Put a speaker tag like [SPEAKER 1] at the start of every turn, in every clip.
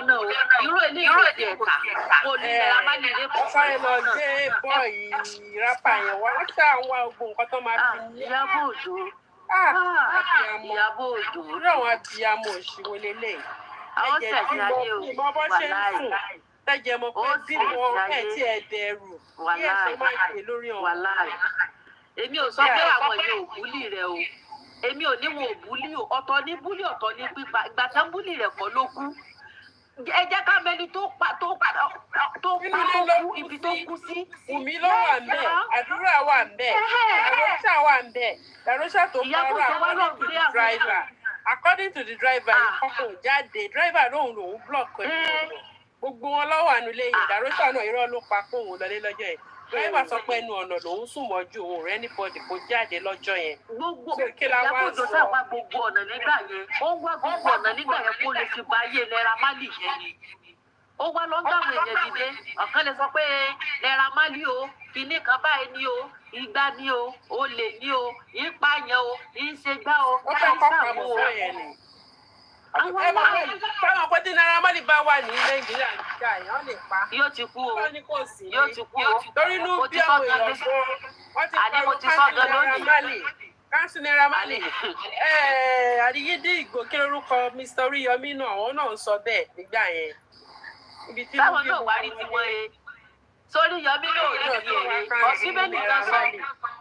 [SPEAKER 1] lọ́nà o irú eléyìí ti ẹ̀ka kò ní Naira Marley lè pọ̀
[SPEAKER 2] sáré lọ gbé bọ́ọ̀yì rápà yẹn wá wọ́n ṣe àwọn ogun nǹkan tó máa fi ní.
[SPEAKER 1] Iyabo Ojo Iyabo Ojo
[SPEAKER 2] irú àwọn abiyamọ òṣìwò lélẹ̀
[SPEAKER 1] àwọn sẹ̀sìn ayé o
[SPEAKER 2] ìmọ̀ bọ́ ṣe ń sùn tẹ́jẹ̀ mọ̀ pé bí wọn ẹ̀ tí ẹ̀ dẹrù kí ẹ̀ ṣe máa ń pè lórí ọ̀hún.
[SPEAKER 1] èmi ò sọ pé àwọn yẹn ò búlì rẹ o èmi ò ní wọn ò búlì o ọ̀tọ̀ ní búlì ọ̀tọ̀ ní pípa ìgbà tán búlì rẹ̀ kọ́ ló kú ẹ jẹ́ ká mẹ́ni tó kú ibi tó kú sí.
[SPEAKER 2] Wùmí ló wà ń bẹ̀ àdúrà wà ń bẹ̀ Darosha wà ń bẹ̀ Darosha tó bára according to the driver ìkọkùn jáde driver lòun block ẹ̀ gbogbo wọn lọ́wọ́ ànulẹ̀ yìí Darosha náà irọ́ ló pa kóun lọlé lọ́jọ́ yẹn driver sọ pé ẹnu ọ̀nà lòun sùn mọ́jú òun rẹ̀ anybody kò jáde lọ́jọ́ yẹn.
[SPEAKER 1] gbogbo Iyabo Ojo sábà gbogbo ọ̀nà nígbà yẹn ó wá gbogbo ọ̀nà nígbà yẹn kó lè fi ba ayé Naira Marley yẹn ni ó wá lọ ń dáhùn èèyàn dìde ọ̀kan lè sọ pé Naira Marley o kìíní kan báyìí ni o ìgbà ni o olè ni o ìpààyàn o ìṣègbà o
[SPEAKER 2] káìsàwọ̀ o. táwọn pẹ́tí Naira Marley bá wà ní Nàìjíríà nígbà yẹn wọ́n lè pa.
[SPEAKER 1] yóò ti kú o yóò ti kú o.
[SPEAKER 2] torí inú bí àwọn èèyàn gbọ́ wọ́n ti kọ́ Naira Marley káńsì Naira Marley àdìyídí ìgbò kí lórúkọ Mr. Oríyọmí náà àwọn náà ń sọ bẹ́ẹ̀ nígbà yẹn.
[SPEAKER 1] táwọn náà wá rí tiwọn e sórí Yọmí náà rí ti èrè ọ̀sibẹ́ nìkan sọ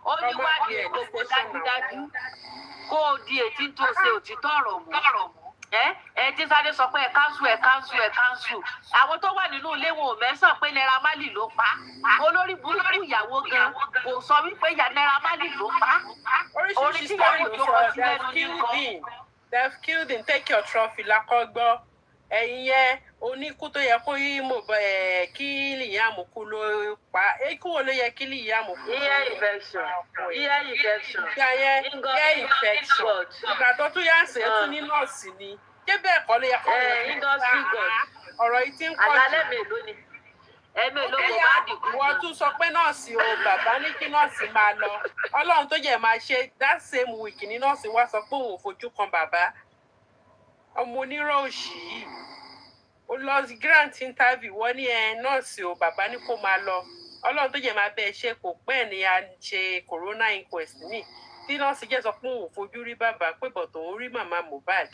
[SPEAKER 1] ó ní wádìí gbogbo dájúdájú kó o di ètí tó ṣe òtítọ́ ọ̀rọ̀ mú ẹ tí sáré sọ pé ẹ káńsù àwọn tó wà nínú ilé wọn ò mẹ́sàn pé Naira Marley ló pa olórí burúkú ìyàwó gan kò sọ wípé Naira Marley ló pa orí tí Iyabo Ojo kọ sí lẹ́nu ní nǹkan.
[SPEAKER 2] They've killed him, take your trophy lákọ́gbọ́ ẹ̀yin yẹn oníkú tó yẹ kó yí mọ̀ kí Liam kú ló pa ikú wo ló yẹ kí Liam kú.
[SPEAKER 1] ear infection.
[SPEAKER 2] ìgbà tó tún yá ṣe tún ní nọ́ọ̀sì ni ṣé bẹ́ẹ̀ kọ́ ló yẹ kó ọ̀rọ̀ yìí ti ń pọ̀ jù.
[SPEAKER 1] àlálẹ́ mélòó ni ló kó bá dìkú.
[SPEAKER 2] wọ́n tún sọ pé nọ́ọ̀sì o bàbá ní kí nọ́ọ̀sì máa lọ Ọlọ́run tó jẹ́ máa ṣe that same week ní nọ́ọ̀sì wá sọ pé òun ò fojú kan bàbá ọmọ onírọ̀ òṣì yìí ó lọ grant interview wọ́n ní nọ́ọ̀sì o bàbá ní kó máa lọ Ọlọ́run tó jẹ́ máa bẹ́ẹ̀ ṣe kò pẹ́ ní a ṣe corona inquest ní tí nọ́ọ̀sì jẹ́ sọ pé òun ò fojú rí bàbá pé bọ̀tò òun rí màmá Mohbad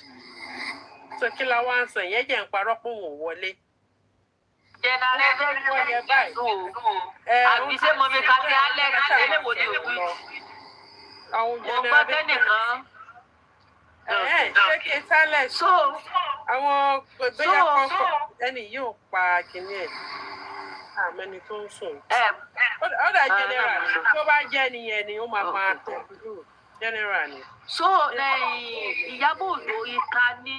[SPEAKER 2] so kí la wá ń sọ ìyẹn jẹ́ ń parọ́ pé òun ò wọlé.
[SPEAKER 1] àbí ṣé mo fi kàkẹ́ alẹ́ eléwo ni òbí mo gbọ́ kẹ́nìkan.
[SPEAKER 2] ṣé kí sálẹ̀ so àwọn bóyá kọ́kọ́ ẹni yóò pa kínní ẹ̀ àmẹ́ni tó ń sùn. ó dà general tó bá jẹ́ nìyẹn ni ó máa tó general ni.
[SPEAKER 1] so Iyabo Ojo ìka ní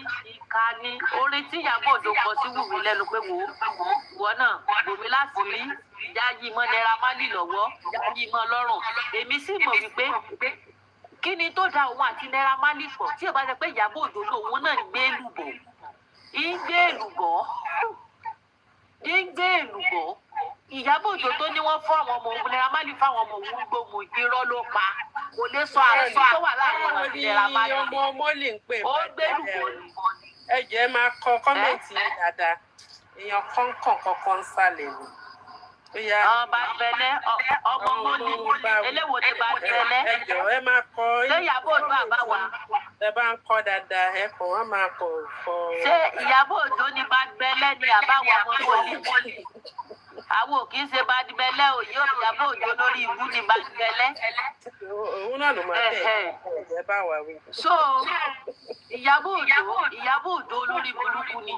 [SPEAKER 1] orin tí Iyabo Ojo kọ sí Wùmí lẹ́nu pé wọ́n náà Wùmí láti rí yáyí mọ́ Naira Marley lọ́wọ́ yáyí mọ́ lọ́rùn èmi sì mọ̀ wípé kí ni tó da òun àti Naira Marley pọ̀ tí ò bá ṣe pé Iyabo Ojo lòun náà ń gbé èlùbọ́ Iyabo Ojo tó ní wọ́n fún àwọn ọmọ òun Naira Marley fáwọn ọmọ òun gbogbo irọ́ ló pa kò lè sọ àrẹsọ tó wà láàrin wọn àti Naira Marley.
[SPEAKER 2] ọmọ lè ń pè
[SPEAKER 1] ó gbélùbọ́ ni.
[SPEAKER 2] ẹ jẹ́ máa kọ kọ́mẹ̀ntì dáadáa èèyàn kọ̀ọ̀kan sálẹ̀ ni.
[SPEAKER 1] ọba bẹlẹ ọmọ mọlì eléwo ni bá bẹlẹ.
[SPEAKER 2] ẹ jọ̀ọ́ ẹ máa kọ.
[SPEAKER 1] ṣé Iyabo Ojo àbá wa.
[SPEAKER 2] ẹ bá ń kọ dáadáa ẹ kọ wọn máa kọ.
[SPEAKER 1] ṣé Iyabo Ojo ni bá bẹlẹ ni àbá wa ọmọ mọlì. àwọn ò kì í ṣe bá bẹlẹ o yóò Iyabo Ojo lórí ibú ni bá bẹlẹ.
[SPEAKER 2] òun náà ló máa tẹ̀ ẹ bá wà wí.
[SPEAKER 1] so Iyabo Ojo olórí burúkú ni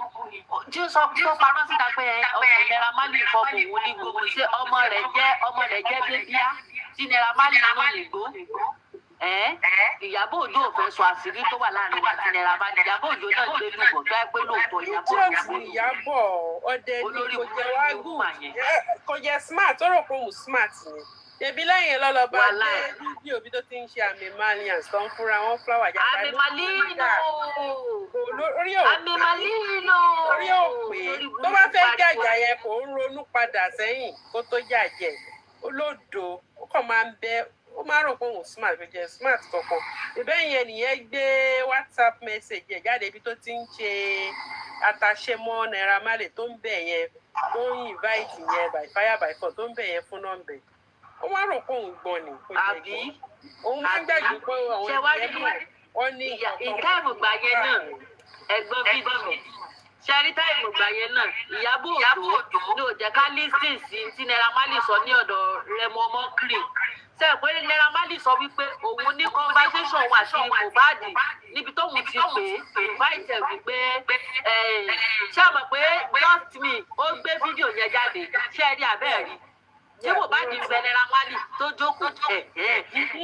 [SPEAKER 1] tí ó sọ tó parọ́ síta pé ọkùnrin Naira Marley fọkùn òun ní gbogbo ṣé ọmọ rẹ̀ jẹ́ bébíá tí Naira Marley náà lè gbó. Iyabo Ojo ò fẹ́ sọ àṣírí tó wà láàrin wa àti Naira Marley. Iyabo Ojo náà gbé lùbọ̀ tó ẹ pé lóòótọ́
[SPEAKER 2] Iyabo ọdẹ ni kò jẹ́ wá gùn kò jẹ́ smart ó rò pé òun smart ni. Ebi lẹ́yìn lọ́lọ́ba dé fídíò bí tó ti ń ṣe àmì malian tó ń fúnra wọn fúláwà jáde.
[SPEAKER 1] Àmì màlíìnà. Àmì màlíìnà.
[SPEAKER 2] Orí òpè tó bá fẹ́ jàjà yẹn kò ń ronú padà sẹ́yìn kó tó jàjẹ́ olódo ó kàn máa ń bẹ ó máa rò pé òun smart fi jẹ smart kankan ìbẹ́ yẹn nìyẹn gbé WhatsApp message ẹ̀ jáde ibi tó ti ń ṣe àtàṣemọ́ Naira Marley tó ń bẹ̀ yẹn tó ń invite yẹn by fire by force tó ń bẹ̀ yẹn fún nọ́mbẹ̀ ó máa rò pé òun gbọ́n ni kò jẹ́ gbọ́n òun máa ń gbàgbé pé àwọn ìyẹn wọ́n ní
[SPEAKER 1] ìka ìmùgbà yẹn náà ẹ̀gbọ́n fídíò ṣẹ́rí táìmù gbà yẹn náà Ìyábọ̀ Òjó ní ò jẹ́ ká lísìn sí tí Naira Marley sọ ní ọ̀dọ̀ Rẹ̀mọ Ọmọkùnrin ṣe pé Naira Marley sọ wípé òun ní conversation wà sí Mohbad níbi tóun ti pè invite wípé ṣé àmọ̀ pé just me ó gbé fídíò yẹn jáde ṣé ẹ rí abẹ́ẹ̀ rí tí Mohbad ń bẹ Naira Marley tó jókòó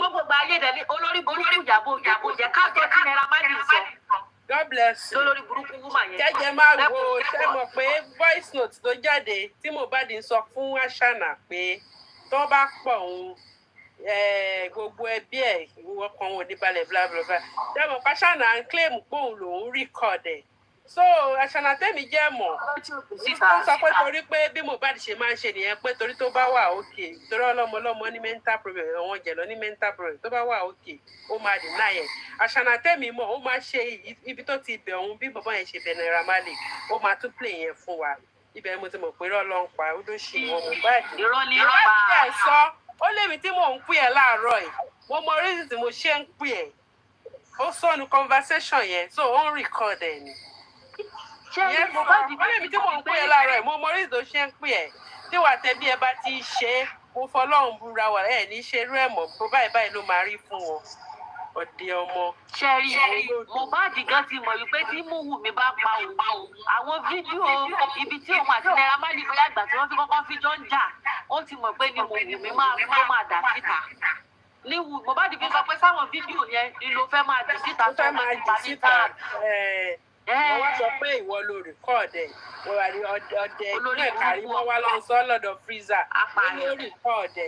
[SPEAKER 1] gbogbo ayé dẹ̀ ní olórí burúkú Ìyábọ̀ Òjó jẹ́ ká gbọ́ tí Naira Marley sọ.
[SPEAKER 2] God bless you.
[SPEAKER 1] lórí burúkú woman yẹn.
[SPEAKER 2] jẹ́jẹ́ máa wo ṣe mọ̀ pé voice note tó jáde tí Mohbad ń sọ fún Ashana pé tó bá pọ̀ òun gbogbo ẹbí ẹ̀ ọkàn wọn ò ní balẹ̀ bla bla bla ṣe mọ̀ pé Ashana ń claim pé òun lòún record ẹ̀ so Ashana tẹ́mi jẹ́ mọ̀ ó sọ pé torí pé bí Mohbad ṣe máa ń ṣe nìyẹn pé torí tó bá wà òkè torí ọlọ́mọ ní mental problem àwọn jẹ̀lọ ní mental problem tó bá wà òkè ó máa deny ẹ̀ Ashana tẹ́mi mọ̀ ó máa ṣe ibi tó ti bẹ̀ òun bí bàbá yẹn ṣe bẹ̀ Naira Marley ó máa tún play yẹn fún wa ibẹ̀ mo ti mọ̀ pé irọ́ ló ń pa ó ló ṣì wọ́n Mohbad
[SPEAKER 1] irọ́ ni ó pa
[SPEAKER 2] sọ ó lémi tí mò ń pè ẹ́ láàárọ̀ ẹ̀ mo mọ reason tí mo ṣe ń pè ẹ́ ó sọnù conversation yẹn so ó ń record ẹ̀ ni yẹn Mohbad ó lémi tí mò ń pè ẹ́ láàárọ̀ ẹ̀ mo mọ reason tó ṣe ń pè ẹ́ tí wàá tẹ bí ẹ bá ti ṣe é mo fọlọ́run búra wà ẹ̀ ní ṣe irú ẹ̀ mọ̀ bó báyìí ló máa rí fún wọn ọdẹ ọmọ.
[SPEAKER 1] ṣẹ́rí Mohbad gan ti mọ̀ wípé tí Omowummi bá pa òun àwọn fídíò ibi tí òun àti Naira Marley bóyá àgbà tí wọ́n fi kọ́kọ́ fi jọ ń jà ó ti mọ̀ pé ni Omowummi máa dà síta ní Mohbad fi sọ pé sáwọn fídíò yẹn ni ló fẹ́ máa dì síta
[SPEAKER 2] tó máa dì síta wọ́n wá sọ pé ìwọ ló rìkọ́ọ̀dù ẹ̀ wọ́n wà ní ọdẹ ìpínlẹ̀ kárí wọ́n wá lọ sọ lọ́dọ̀ freezer wọ́n ló rìkọ́ọ̀dù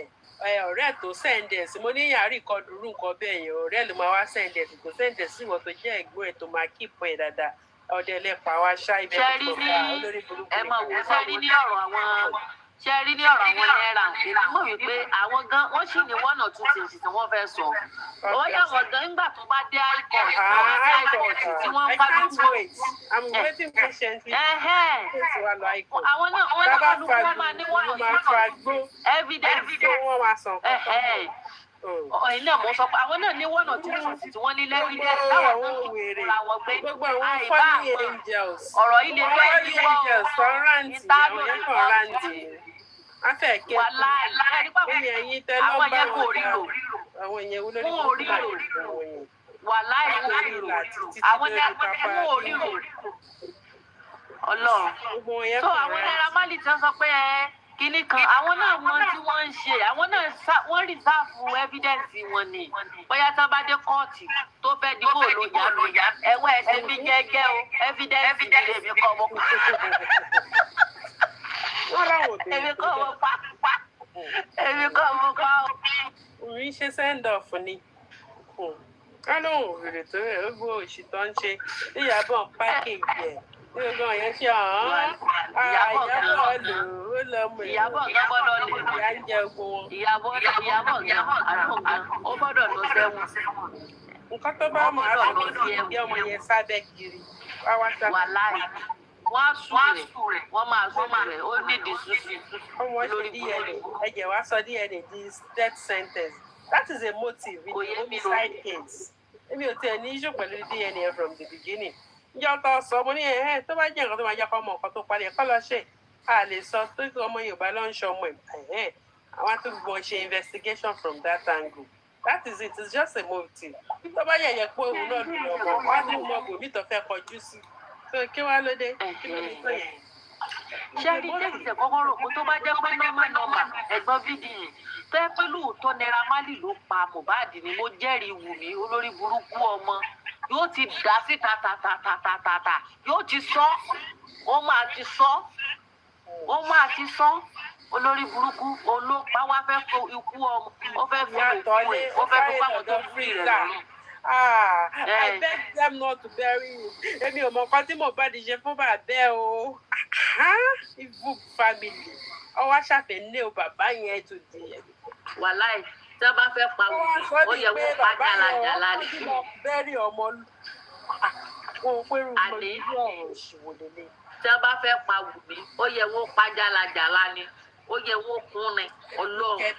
[SPEAKER 2] ẹ̀ ọ̀rẹ́ tó sẹ́ǹdẹ̀sì mo ní yàrá ìkọdù rú nǹkan bẹ́ẹ̀ yẹn ọ̀rẹ́ ló máa wá sẹ́ǹdẹ̀sì kò sẹ́ǹdẹ̀sì ìwọ tó jẹ́ ẹ̀gbọ́n ẹ̀ tó máa kíìpọ̀ ẹ̀ dáadáa ọdẹ ẹlẹ́pàá wá ṣá ibẹ̀ tó kọ̀ọ̀ká olórí burúkú
[SPEAKER 1] ẹ máa wò sẹ́rí ní ọ̀rọ̀ àwọn Naira èmi mọ̀ wípé àwọn gan wọ́n sì ní one or two things tí wọ́n fẹ́ sọ ó yà wọ́n gan nígbà tó bá dé high court tí wọ́n ń bá dúró
[SPEAKER 2] I'm waiting patiently.
[SPEAKER 1] àwọn náà wọ́n máa ní one or two evidence
[SPEAKER 2] wọ́n máa sàn
[SPEAKER 1] ọ̀hìn náà mo sọ pé àwọn náà ní one or two things tí wọ́n ní lẹ́fídẹ́sì táwọn náà kò kúra wọn pé àìbá ọ̀rọ̀ ilé fẹ́ yíwọ́ ìtàlù
[SPEAKER 2] afẹ́kẹ́ ẹ̀yìn tẹ́lọ́ bá àwọn ìyẹn wúlò ní
[SPEAKER 1] wà láì oríro àwọn ẹ̀kọ́ oríro Ọlọ́run so àwọn Naira Marley tí wọ́n sọ pé kinní kan àwọn náà mọ tí wọ́n ń ṣe àwọn náà wọ́n rìsáàfù evidence wọn ni bóyá tí wọ́n bá dé kóòtù tó fẹ́ dìbò lóyà ẹ̀wọ́ ẹ̀sẹ̀ mi gẹ́gẹ́ o evidence lè mi kọ́ ọmọ èmi kọ́ ọmọ pa èmi kọ́ ọmọ pa o.
[SPEAKER 2] Orin ṣe send off ni ká lóun òrèrè tó rẹ̀ ó gbọ́ òṣì tó ń ṣe Ìyábọ̀ package ẹ̀ ní ọgbọ́n yẹn ṣe Ìyábọ̀ lò ó lọ mọ̀
[SPEAKER 1] Ìyábọ̀ gan gbọ́dọ̀ lè
[SPEAKER 2] ìyá ń jẹ ogun wọn.
[SPEAKER 1] Ìyábọ̀ gan ó gbọ́dọ̀ lọ sẹ́wọ̀n.
[SPEAKER 2] Nǹkan tó bá mọ̀ á fi bí ọmọ yẹn sábẹ́ kiri wá sábẹ́.
[SPEAKER 1] Wàláì wọ́n á sùn rẹ̀ wọ́n máa sùn rẹ̀ ó nídìí sísú.
[SPEAKER 2] Ọmọ ṣe DNA ẹ̀jẹ̀ wá sọ DNA di death sentence. That is a motive in the homicide case. Èmi ò tiẹ̀ ní issue pẹ̀lú DNA from the beginning. Ǹjẹ́ ọ̀tọ̀ sọ mo ní tó bá jẹ́ nǹkan tó máa jẹ́ kọ́ ọmọ nǹkan tó parí ẹ̀kọ́ lọ ṣe a lè sọ tó ọmọ Yorùbá ló ń ṣe ọmọ ẹ̀ àwọn àtúgbò ṣe investigation from that angle. That is it. It's just a motive. Tó bá yẹ̀yẹ̀ pé òun náà lù lọ́mọ wá ní ọmọ gòmí tó fẹ́ kọjú sí. Kí wá ló dé?
[SPEAKER 1] Ṣé rí tẹ̀sí kọ́kọ́ rò kó tó bá jẹ́ pé nọ́mà ẹ̀gbọ́n fídíò yẹn tó yẹ pé lóòótọ́ Naira Marley ló pa Mohbad ni mo jẹ́rìí Wùmí olórí burúkú ọmọ yóò ti dá sí tàtàtàtàtàtà yóò ti sọ ó máa ti sọ olórí burúkú olópa wá fẹ́ fo ikú ọmọ ó fẹ́ fo òkú ẹ̀ ó fẹ́ fo fáwọn tó fi rẹ̀ lọ́rùn.
[SPEAKER 2] I beg them not to bury you. Èmi ò mọ̀ nǹkan tí Mohbad ṣe fún bàbá o. Ibu family. Ọwọ́ ṣàfẹ́ ní o bàbá yẹn tó di ẹ̀.
[SPEAKER 1] Wàláì tí wọ́n bá fẹ́ pa Wùmí ó yẹ wọ́n pa jàlàjàlà ni.
[SPEAKER 2] bẹ́ẹ̀rì ọmọ wọn pẹ̀lú
[SPEAKER 1] àní
[SPEAKER 2] ọ̀rọ̀ òṣìwò lélẹ̀.
[SPEAKER 1] tí wọ́n bá fẹ́ pa Wùmí ó yẹ wọ́n pa jàlàjàlà ni ó yẹ wọ́n kún ni Ọlọ́run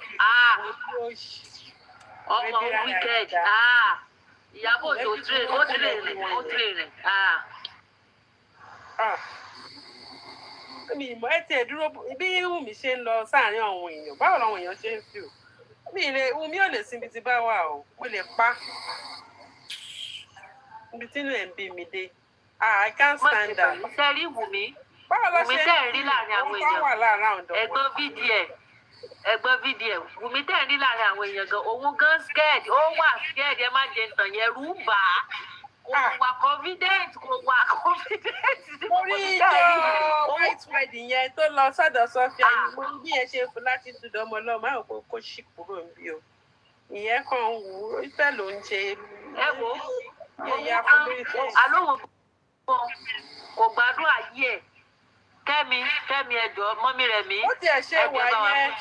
[SPEAKER 1] ọmọ wicked Ìyábọ̀ Òjó ó tìrè rẹ̀
[SPEAKER 2] mi ìmọ̀ ẹ̀ tiẹ̀ dúró bí Wùmí ṣe ń lọ sáàárín àwọn èèyàn báwo làwọn èèyàn ṣe ń fi o Wùmí ò lè sinmi ti bá wà o mo lè pa ibi tínú ẹ̀ ń bí mi dé I can't stand that.
[SPEAKER 1] sẹ́rí Wùmí tẹ̀ ń rí láàrin àwọn èèyàn ẹ̀gbọ́n fídíò Wùmí tẹ̀ ń rí láàrin àwọn èèyàn gan òun gan scared ó wà scared ẹ má jẹ ntàn yẹn rú bà á kò wà confident.
[SPEAKER 2] orí ìjọ white wedding yẹn tó lọ sọ́dọ̀ Sofia ni mo bí ẹ ṣe fún láti dùdọ̀ ọmọ ọlọ́mọ àwọn kò ṣì kúrò níbí o ìyẹn kan wù ú ìfẹ́ ló ń ṣe.
[SPEAKER 1] ẹ wo alóhùn kò gbádùn ayé ẹ kẹ́mi ẹjọ́ mọ́mí rẹ̀ mí.
[SPEAKER 2] ó tiẹ̀ ṣe wà yẹn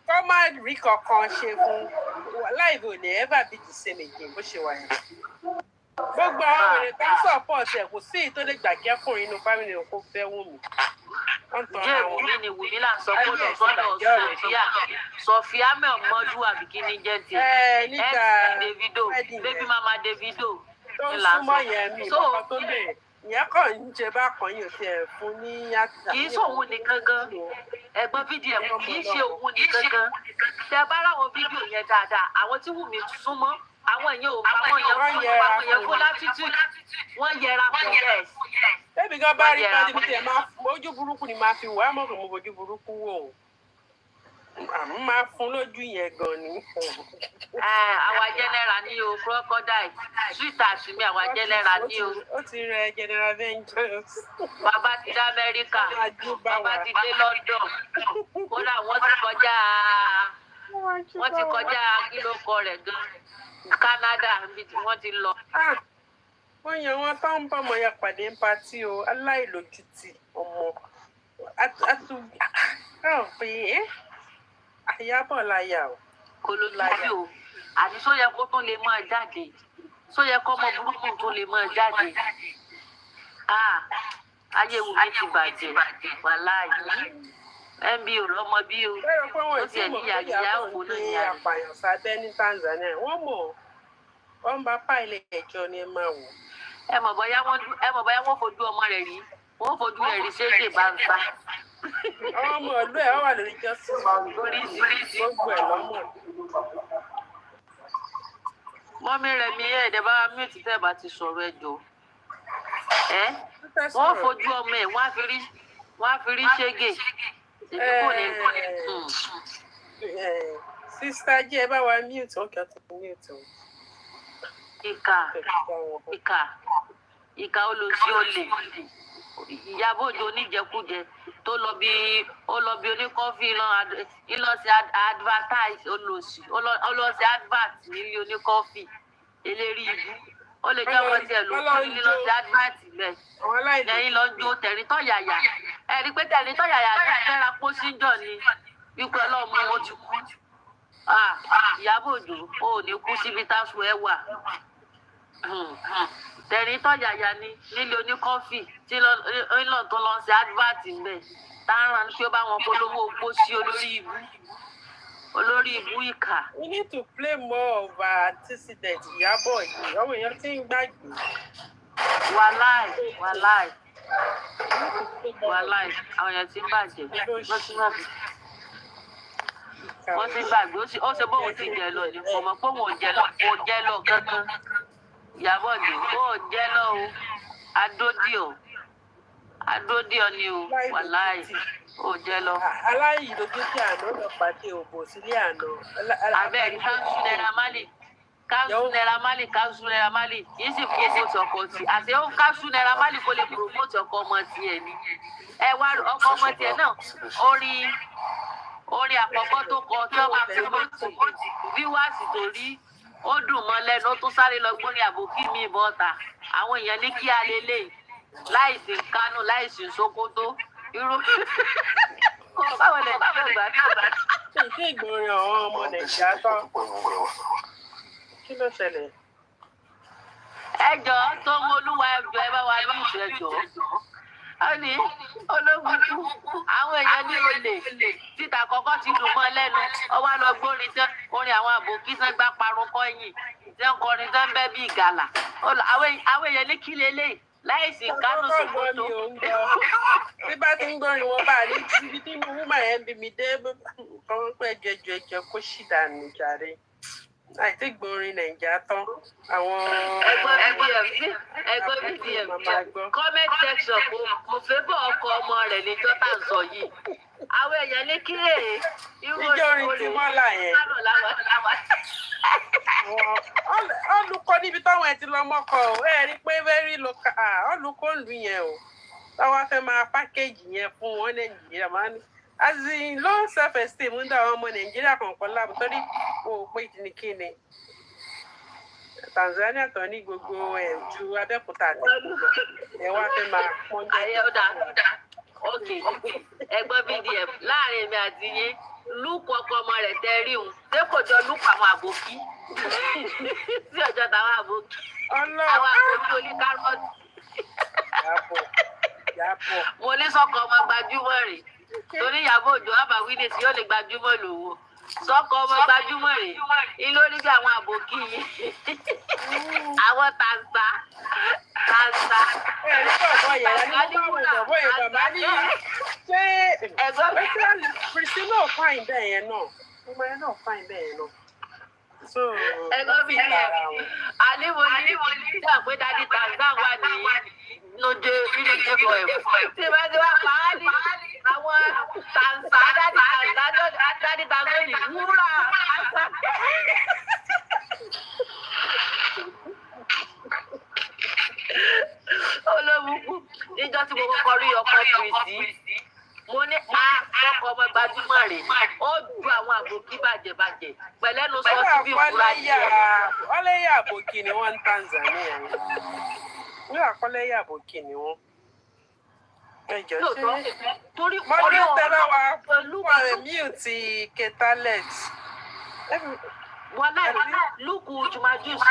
[SPEAKER 2] kọ́ má rí kankan ṣe fún live ò ní ever be the same again bó ṣe wà yẹn. gbogbo àwọn èrè tó ń support ẹ̀ kò sí ìtò lè gbàgbé fún inú family kò fẹ́ Wùmí.
[SPEAKER 1] jẹ́ Wùmí ni Wùmí là ń sọ pé lọ sọ́dọ̀ Sofia mẹ́ọ̀mọ́dú àbí kí ni jẹ́ tiẹ̀ Davido baby mama Davido
[SPEAKER 2] tó ń súnmọ́ yẹn mi kọ́kọ́ tó lè ìyẹn kàn ń jẹ bákan yìí ò tiẹ̀ fún ní yàtọ̀.
[SPEAKER 1] kì í ṣòun nìkan gan ẹ̀gbọ́n fídíò ẹ̀ kì í ṣe òun nìkan gan tẹ bá ráwọn fídíò yẹn dáadáa àwọn tí Wùmí súnmọ́ àwọn èèyàn ò àwọn èèyàn fún latitude wọ́n yẹra fún yẹs.
[SPEAKER 2] bébí gan bá rí bá débi tẹ máa ojú burúkú ni máa fi wò á mọ̀ pé mo fojú burúkú wò ó àmọ́ máa fún lójú yẹn gan ni.
[SPEAKER 1] àwa general ní o crocodile sweet àṣìmí àwa general ní o.
[SPEAKER 2] ó ti rẹ general vengeance.
[SPEAKER 1] bàbá ti dé Amẹ́ríkà bàbá ti dé London kódà wọ́n ti kọjá kílókọ rẹ̀ gan Canada níbi tí wọ́n ti lọ.
[SPEAKER 2] wọ́n yan wọn tó ń bọ̀ ọmọ ya pàdé ń patí o aláìlójútì ọmọ pé Ìyábọ̀ láyà o.
[SPEAKER 1] kò ló láyà o àti sóyẹ kó tó lè máa jáde sóyẹ kó ọmọ burúkú tó lè máa jáde. ayé Wùmí ti bàjẹ́ wàláhì mbo lọmọ bí o ó tiẹ̀ ní ìyàwó náà ní
[SPEAKER 2] àpàyàn sábẹ́ ní Tanzania wọ́n mọ̀ wọ́n bá páìlì ẹjọ́ ni ẹ máa wò.
[SPEAKER 1] ẹ mọ̀ bóyá wọ́n fojú ọmọ rẹ̀ rí wọ́n fojú rẹ̀ rí sédè bá ń bá.
[SPEAKER 2] àwọn ọmọ ìlú ẹ̀ wà lórí justice gbogbo ẹ̀ lọ́mọ.
[SPEAKER 1] mọ́mí rẹ̀ mi ẹ̀ẹ́dẹ̀ bá mí ti tẹ́ bá ti sọ̀rọ̀ ẹjọ́ wọ́n fojú ọmọ ẹ̀ wọ́n á fi rí ṣégè.
[SPEAKER 2] sista jẹ́ ẹ bá wa mute ọkẹ́ tó mute o.
[SPEAKER 1] ìkà olóṣì olè Ìyábọ̀ Òjó oníjẹkújẹ tó lọ bí oníkọ́fì ìlọsí advertise olóṣì olóṣì advert nílé oníkọ́fì eléri ibú ó lè jẹ́ ọmọ tiẹ̀ ló kọ́ nílọsí advert bẹ́ẹ̀ lẹ́yìn lọ jó tẹ̀rìntọ́ yàyà ẹ̀rí pé tẹ̀rìntọ́ yàyà ní àfẹ́ra pósíjọ́ ni wípé ọlọ́mú ó ti kú. Ìyábọ̀ Òjó ó ní kú síbi táṣù ẹ wà tẹ̀rìntọ́ yàyà ni nílé oníkọ́fì tí ńlọ tó lọ sí advert ńbẹ táwọn ní pé ó bá wọn polówó ogbó sí olórí ibú ìkà.
[SPEAKER 2] we need to play more of our antecedent Ìyábọ̀ yìí ọmọ èèyàn tí ń gbàgbé.
[SPEAKER 1] wàláì àwọn èèyàn tí ń bàjẹ́ wọ́n ti gbàgbé ó ṣe bóun ti jẹ lọ ní kò mọ̀ pé òun ò jẹ lọ gángan. Ìyábọ̀ Òjó ó jẹ́ lọ o adódìọ ni o wàláì ó jẹ́ lọ.
[SPEAKER 2] aláìlójútì àná lọ pàdé òbò sílé àná.
[SPEAKER 1] abẹ́rẹ́ káńsù Naira Marley kì í sì promote ọkọ tí àti ó káńsù Naira Marley kò lè promote ọkọ ọmọ tiẹ̀ ni. ẹ wá ọkọ ọmọ tiẹ̀ náà orin àkọ́kọ́ tó kọ tí wọ́n máa promote viewers tó rí ó dùn mọ́ lẹ́nu ó tún sáré lọ gbórin àbòkí mi bọ́ta àwọn èèyàn ní kí a lélẹ̀ láìsí Kánò láìsí Sókótó irú kọ́ báwo lè gbàgbà.
[SPEAKER 2] Ṣé ìgbórin àwọn ọmọ Nàìjíríà tán? Kí ló ṣẹlẹ̀?
[SPEAKER 1] Ẹjọ́ tó ń olúwa ẹjọ́ ẹ bá wa ní ìṣẹ́jọ́. Ó ní ológun kú àwọn èèyàn ní olè títa kọ́kọ́ ti dùn mọ́ lẹ́nu ọwọ́ lọ gbórin tán orin àwọn àbòkí tán gbá parun kọ́yìn tẹ́ ń kọrin tán bẹ́ bí ìgalà àwọn èèyàn ní kí lélẹ̀ láìsí kánú sòkòtò.
[SPEAKER 2] Bí bá ti ń gbórin wọn bá rí ibi tí mo wúmà yẹn bí mi dé kọ́ pé ẹjọ́ kó ṣì dànù jàre. Àìtí gbórin Nàìjíríà tán àwọn
[SPEAKER 1] ẹgbẹ́ BDM comment section kò fẹ́ bọ̀ ọkọ ọmọ rẹ̀ ní jọ́tà ń sọ yìí àwọn èèyàn ní kí èrè irú
[SPEAKER 2] orin tí wọ́n là yẹn olùkọ́ níbi táwọn ẹ̀ ti lọ mọ́kọ̀ ọ̀ ẹ̀ rí pé very local olùkọ́ ìlú yẹn o táwọn fẹ́ máa pákéjì yẹn fún wọn Nàìjíríà máa ní as in low self esteem ń dá àwọn ọmọ Nàìjíríà kọ̀ọ̀kan láàbù torí o pé kíni Tanzania tó ní gbogbo ẹ̀ ju Abẹ́òkúta àti ẹ̀ wá fẹ́ máa pọ́n jẹ́.
[SPEAKER 1] Ayé ọ̀dà ok ẹgbọ́n BDM láàrin mi àti yín lúkọ ọkọ ọmọ rẹ̀ tẹ́ rí òun ṣé kò jọ lúkọ àwọn àbòkí sí ọjọ́ táwọn àbòkí àwọn àbòkí oníkárọ́ọ̀tì. Mo ní sọ́kọ ọmọ gbajúmọ̀ rè torí Iyabo Ojo àbáwí ní tí yóò lè gbajúmọ̀ lòwò sọ́kọ ọmọ gbajúmọ̀ rè ilé orí bí àwọn àbòkí yìí àwọn tàǹtà.
[SPEAKER 2] Bọ̀bọ̀ yẹn bàbá ní ṣé Priscilla fine bẹ́ẹ̀ yẹn náà ọmọ yẹn náà fine bẹ́ẹ̀ yẹn náà. So
[SPEAKER 1] ẹgbẹ́ mi ní àníwò ní ìgbà pé dádì tàǹtà wà ní lóde nínú ìjẹ́fọ̀ ẹ̀ tí bá ti wá pa á ní àwọn tàǹtà dádì tàǹtà ní wúrà àṣà. Olóòwú níjọ́ tí mo kọ́kọ́ rí ọkọ Prissy mo ní ọkọ ọmọ gbajúmọ̀ rẹ̀ ó ju àwọn àbòkí bàjẹ́bàjẹ́ pẹ̀lẹ́nu sọ sí bí ìfúra yìí.
[SPEAKER 2] ọlẹ́yà àbòkí ni wọ́n ń Tanzania ní àkọlẹ́yà àbòkí ni wọ́n. ẹjọ́ ṣe
[SPEAKER 1] torí
[SPEAKER 2] mọ́jú tẹ́lẹ̀ wá pẹ̀lú mute ketalet.
[SPEAKER 1] Wọn náà lùkù Daughter+Jux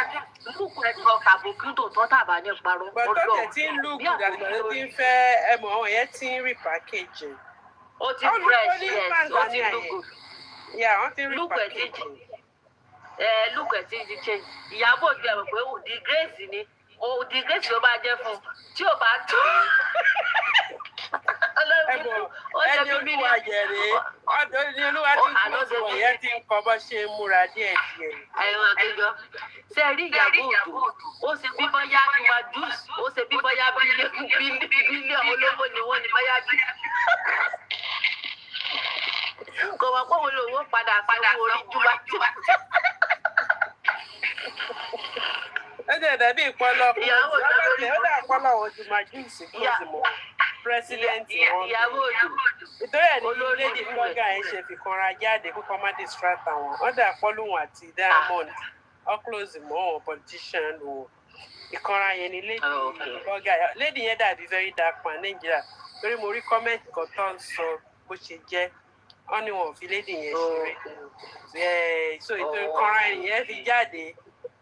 [SPEAKER 1] lùkù ẹ̀kọ́ àbòkí tó tọ́ tàbá ní parọ́.
[SPEAKER 2] Bọ̀dọ̀ tẹ̀ tí ń lùkù dàgbà tí ń fẹ́ ẹ̀mọ́ àwọn yẹn tí ń repackage.
[SPEAKER 1] Ó ti fresh yes ó ti lùkù.
[SPEAKER 2] Wọ́n ti repackage.
[SPEAKER 1] Lùkù ẹ̀ tí ń change. Iyabo Ojo ẹ̀rọ pé òdì grace ni òdì grace ló bá jẹ́ fún tí ò bá tó.
[SPEAKER 2] Ẹni olúwa jẹ̀rẹ̀ ọdún olúwa tí ń kú ìwọ̀n yẹn ti ń kọ́ bọ́ ṣe ń múra díẹ̀ díẹ̀.
[SPEAKER 1] Ẹ̀rọ àgbẹ̀jọ́ ṣe rí Iyabo Ojo ó ṣe bí bọ́yá Daughter+Jux ó ṣe bí bọ́yá bílíọ̀nù olówó ni wọ́n ní bọ́yá bí. Kò wọ́n pọ̀ wọ́n lówó padà sanwó orí jùlọ.
[SPEAKER 2] Ó jẹ́ dàbí ìpọ́nlọ́ ó dà pọ́nlọ́ wọn Daughter+Jux kúrò mọ́ pírẹsidẹ́ǹtì wọn.
[SPEAKER 1] Iyabo Ojo
[SPEAKER 2] ìtòrí ẹ̀ ní lady blogger ẹ̀ ṣe fi kanra jáde kó kọ́ má distract àwọn ọ̀dà pọ́lùwọ̀n àti Diamond close mọ́ wọn politician o ìkanra yẹn ni lady blogger lady yẹn dàbí very dark man Nàìjíríà torí mo rí comment kan tó ń sọ bó ṣe jẹ́ wọ́n ní wọn ò fi lady yẹn ṣeré so ètò ìkanra yẹn fi jáde